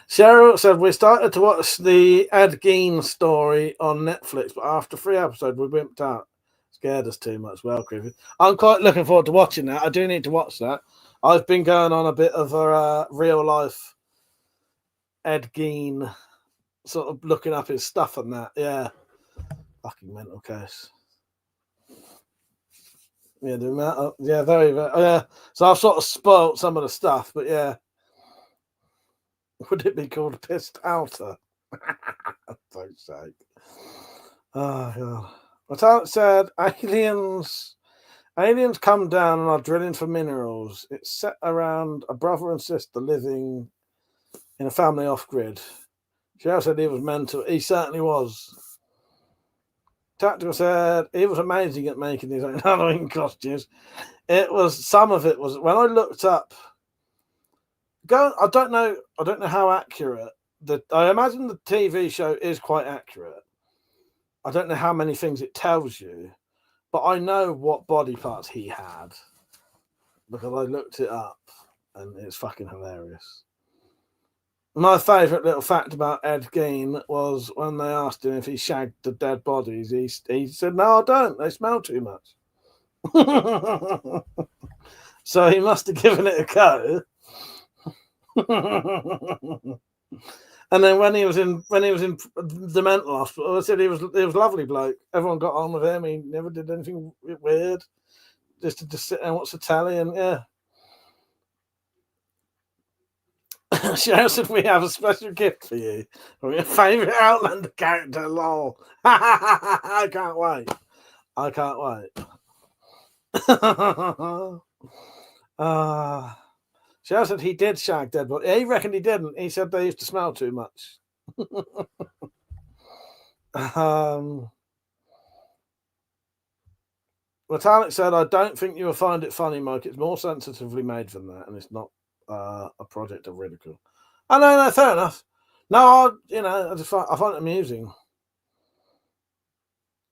Cheryl said, we started to watch the Ed Gein story on Netflix, but after 3 episodes, we wimped out. Scared us too much. Well, creepy. I'm quite looking forward to watching that. I do need to watch that. I've been going on a bit of a real life Ed Gein, sort of looking up his stuff and that. Yeah. Fucking mental case. Yeah, the amount of, yeah, very, very, yeah. So I've sort of spoilt some of the stuff, but yeah. Would it be called Pissed Outer? For fuck's sake. Oh, God. But Alex said, aliens come down and are drilling for minerals. It's set around a brother and sister living in a family off-grid. Cheryl said he was mental. He certainly was. Tactical said he was amazing at making his own Halloween costumes. Some of it was, when I looked up, I don't know how accurate, I imagine the TV show is quite accurate. I don't know how many things it tells you, but I know what body parts he had because I looked it up and it's fucking hilarious. My favourite little fact about Ed Gein was when they asked him if he shagged the dead bodies, he said, no, I don't. They smell too much. So he must have given it a go. And then when he was in the mental hospital, I said he was a lovely bloke. Everyone got on with him. He never did anything weird. Just sit there and watch the telly, and yeah. She said we have a special gift for you. Your favourite Outlander character, lol. I can't wait. She said he did shag dead body. He reckoned he didn't. He said they used to smell too much. Metallic said, I don't think you will find it funny, Mike. It's more sensitively made than that, and it's not a project of ridicule. Oh, no, fair enough. No, I find it amusing.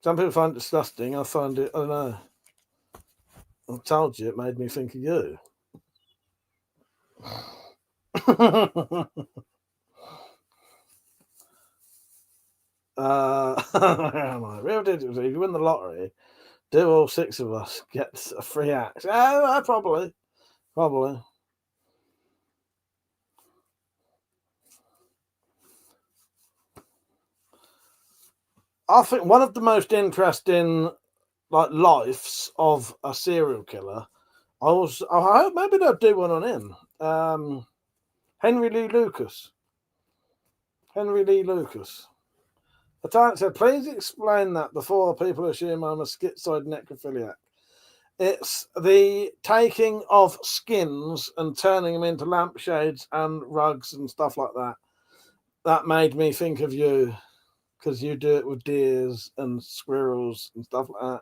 Some people find it disgusting. I find it, I don't know. I told you it made me think of you. Real digits. If you win the lottery, do all 6 of us get a free axe? Probably. I think one of the most interesting lives of a serial killer. I hope maybe they'll do one on him. Henry Lee Lucas. Henry Lee Lucas. The Times said, please explain that before people assume I'm a schizoid necrophiliac. It's the taking of skins and turning them into lampshades and rugs and stuff like that. That made me think of you, because you do it with deers and squirrels and stuff like that.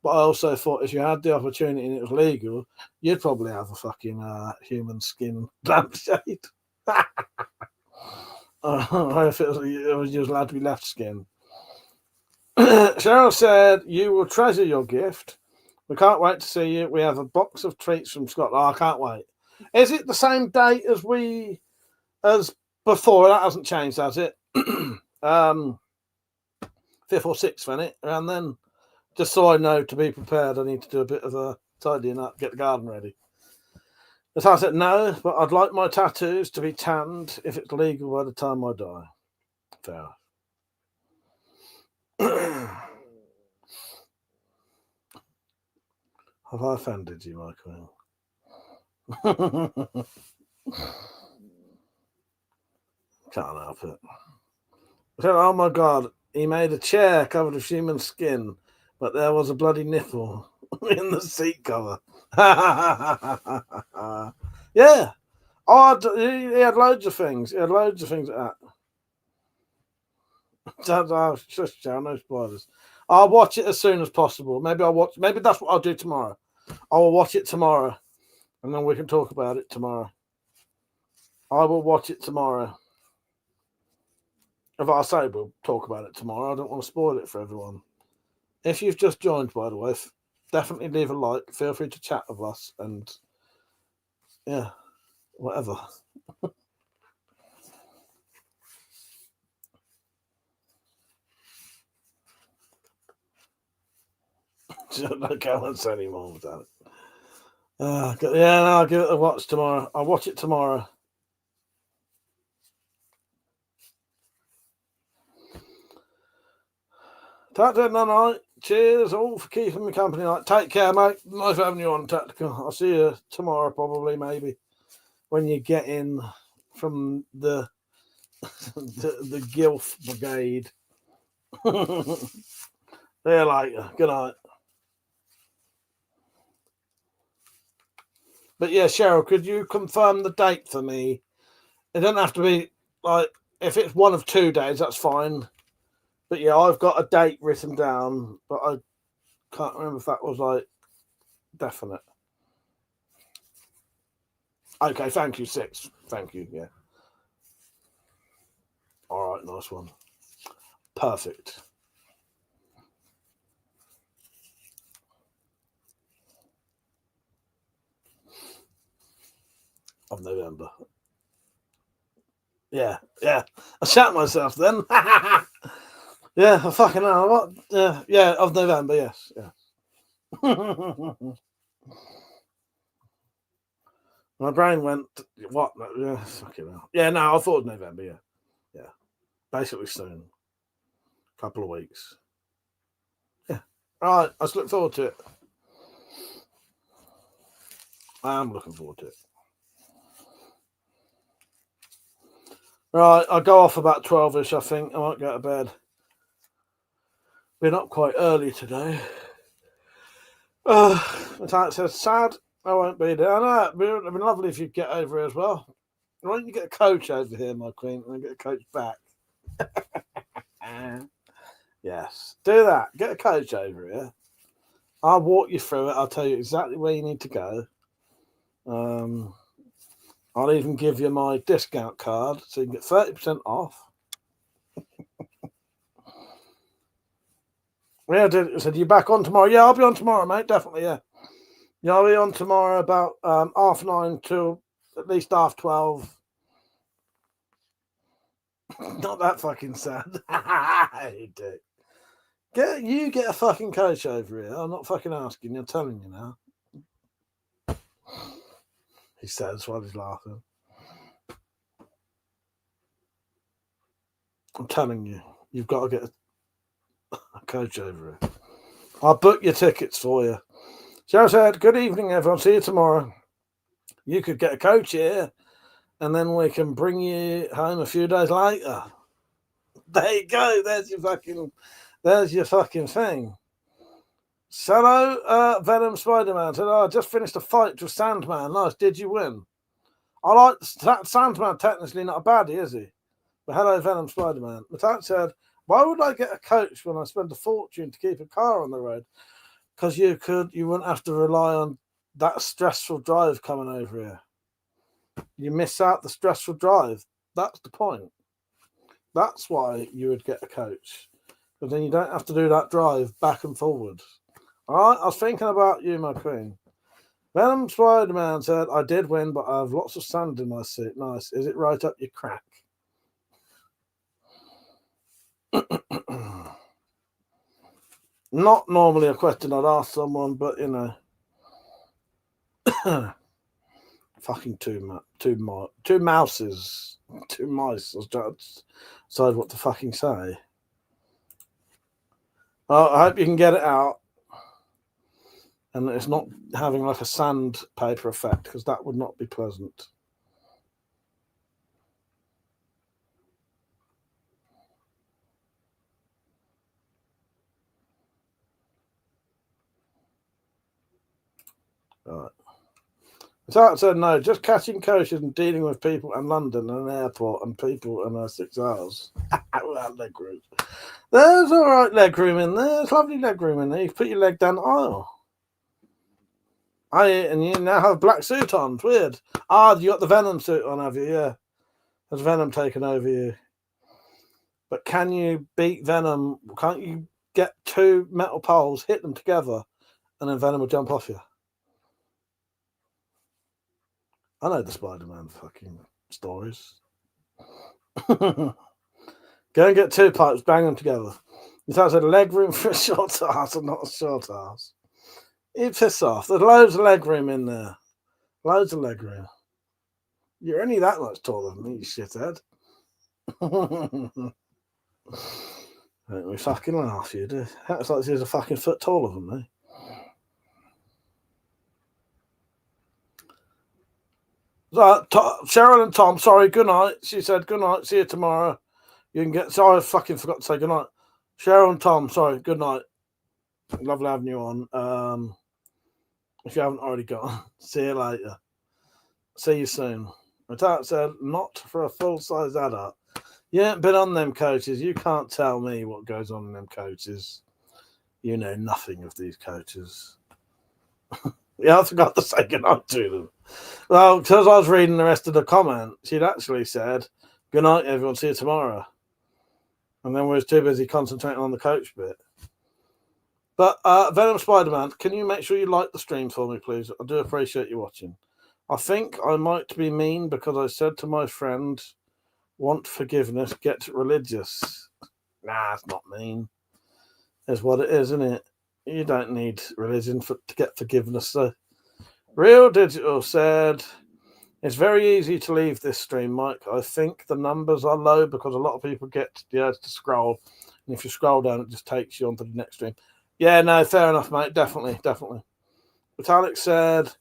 But I also thought if you had the opportunity and it was legal, you'd probably have a fucking human skin lampshade. If it was just allowed to be left skin. Cheryl said, you will treasure your gift. We can't wait to see you. We have a box of treats from Scotland. Oh, I can't wait. Is it the same date as before? That hasn't changed, has it? 5th or 6th, isn't it? And then, just so I know to be prepared, I need to do a bit of a tidying up, get the garden ready. As I said, no, but I'd like my tattoos to be tanned if it's legal by the time I die. Fair. Have I offended you, my queen? Can't help it. Oh my God, he made a chair covered with human skin, but there was a bloody nipple in the seat cover. Yeah. Oh, he had loads of things. He had loads of things like that. Shush, no spoilers. I'll watch it as soon as possible. Maybe that's what I'll do tomorrow. I will watch it tomorrow, and then we can talk about it tomorrow. I will watch it tomorrow. If I say we'll talk about it tomorrow, I don't want to spoil it for everyone. If you've just joined, by the way, definitely leave a like. Feel free to chat with us, and yeah, whatever. No comments anymore with that. Yeah, no, I'll give it a watch tomorrow. I'll watch it tomorrow. Tactical night. Cheers all for keeping me company. Take care, mate. Nice having you on, Tactical. I'll see you tomorrow, probably, maybe, when you get in from the the Gilf Brigade. See you later. Good night. But yeah, Cheryl, could you confirm the date for me? It doesn't have to be if it's one of 2 days, that's fine. But yeah, I've got a date written down, but I can't remember if that was definite. Okay, thank you, 6. Thank you, yeah. All right, nice one. Perfect. Of November. Yeah. I shat myself then. Yeah, I fucking know. What? Yeah, of November, yes. Yeah. My brain went, what? Yeah, fucking hell. Yeah, no, I thought November, yeah. Yeah. Basically soon. Couple of weeks. Yeah. All right, I just look forward to it. I am looking forward to it. Right, I'll go off about 12ish, I think. I might go to bed. Been up quite early today. It says, sad I won't be there. I know, it'd be lovely if you'd get over here as well. Why don't you get a coach over here, my queen, and then get a coach back? Yes, do that. Get a coach over here. I'll walk you through it. I'll tell you exactly where you need to go. I'll even give you my discount card so you can get 30% off. Yeah, I said, you back on tomorrow? Yeah, I'll be on tomorrow, mate. Definitely, yeah. Yeah, I'll be on tomorrow about 9:30 till at least 12:30. Not that fucking sad. You dick. Get a fucking coach over here. I'm not fucking asking you. I'm telling you now. He says while he's laughing. I'm telling you, you've got to get coach over here. I'll book your tickets for you. Cheryl said, good evening, everyone. See you tomorrow. You could get a coach here, and then we can bring you home a few days later. There you go. There's your fucking thing. Hello, Venom Spider-Man said, I just finished a fight with Sandman. Nice. Did you win? I like Sandman. Technically not a baddie, is he? But hello, Venom Spider-Man. Matat said, why would I get a coach when I spend a fortune to keep a car on the road? Because you wouldn't have to rely on that stressful drive coming over here. You miss out the stressful drive. That's the point. That's why you would get a coach. Because then you don't have to do that drive back and forward. All right, I was thinking about you, my queen. Venom Spider-Man said, I did win, but I have lots of sand in my suit. Nice. Is it right up your crack? Not normally a question I'd ask someone, but you know. Fucking two mouses. Two mice. I was trying to decide what to fucking say. Well, I hope you can get it out. And it's not having like a sandpaper effect, because that would not be pleasant. Right. So I said no, just catching coaches and dealing with people in London and an airport and people in 6 hours. Without leg room. There's all right leg room in there. There's lovely leg room in there. You can put your leg down the aisle. And you now have a black suit on. It's weird. You got the Venom suit on, have you? Yeah. Has Venom taken over you? But can you beat Venom? Can't you get two metal poles, hit them together, and then Venom will jump off you? I know the Spider-Man fucking stories. Go and get two pipes, bang them together. You thought I said leg room for a short ass and not a short ass. You piss off. There's loads of leg room in there. Loads of leg room. You're only that much taller than me, you shithead. Make me fucking laugh, you do. That's like she's a fucking foot taller than me. Cheryl and Tom, sorry, good night. She said, good night, see you tomorrow. You can get, sorry, I fucking forgot to say good night. Cheryl and Tom, sorry, good night. Lovely having you on. If you haven't already gone, see you later. See you soon. Matat said, not for a full-size adult. You ain't been on them coaches. You can't tell me what goes on in them coaches. You know nothing of these coaches. Yeah, I forgot to say goodnight to them. Well, because I was reading the rest of the comment, she'd actually said, good night, everyone, see you tomorrow. And then we was too busy concentrating on the coach bit. But Venom Spider-Man, can you make sure you like the stream for me, please? I do appreciate you watching. I think I might be mean because I said to my friend, want forgiveness, get religious. Nah, it's not mean. It's what it is, isn't it? You don't need religion to get forgiveness. So, Real Digital said, it's very easy to leave this stream, Mike. I think the numbers are low because a lot of people get the urge to scroll. And if you scroll down, it just takes you onto the next stream. Yeah, no, fair enough, mate. Definitely. But Alex said,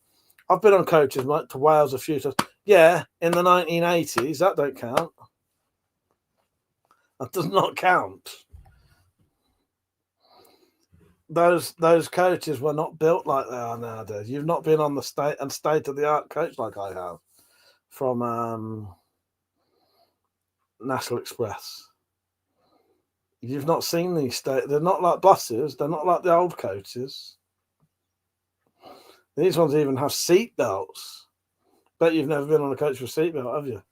I've been on coaches, mate, to Wales a few times. Yeah, in the 1980s. That don't count. That does not count. Those coaches were not built like they are nowadays. You've not been on the state of the art coach like I have from National Express. You've not seen these they're not like buses. They're not like the old coaches. These ones even have seat belts. Bet you've never been on a coach with a seatbelt, have you?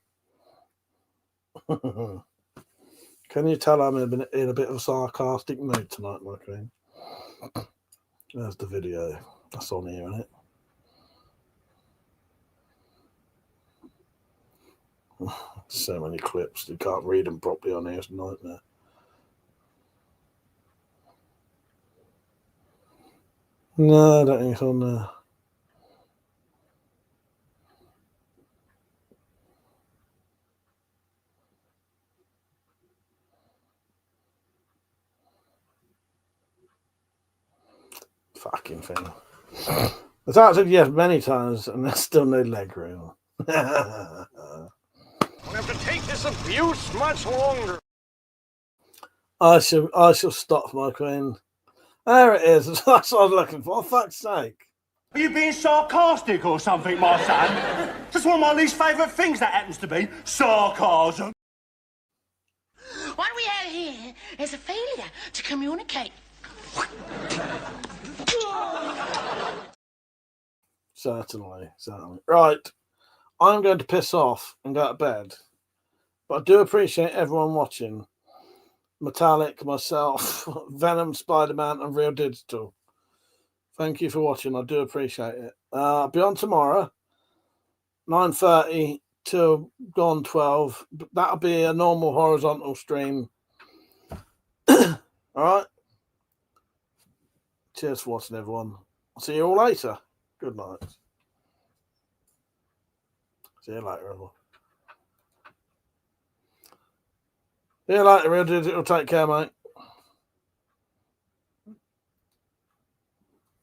Can you tell I'm in a bit of a sarcastic mood tonight, my queen? There's the video. That's on here, isn't it? So many clips. You can't read them properly on here. It's a nightmare. No, I don't think it's on there. fucking thing. I've answered yes many times, and I still need leg room. I'll have to take this abuse much longer. I shall stop, my queen. There it is. That's what I was looking for. For fuck's sake. Are you being sarcastic or something, my son? That's one of my least favourite things, that happens to be sarcasm. What we have here is a failure to communicate. Certainly. Right. I'm going to piss off and go to bed. But I do appreciate everyone watching. Metallic, myself, Venom, Spider-Man, and Real Digital. Thank you for watching. I do appreciate it. I'll be on tomorrow, 9:30 till gone 12. That'll be a normal horizontal stream. All right. Cheers for watching, everyone. I'll see you all later. Good night. See you later, everyone. See you later, Real Digital. Take care, mate.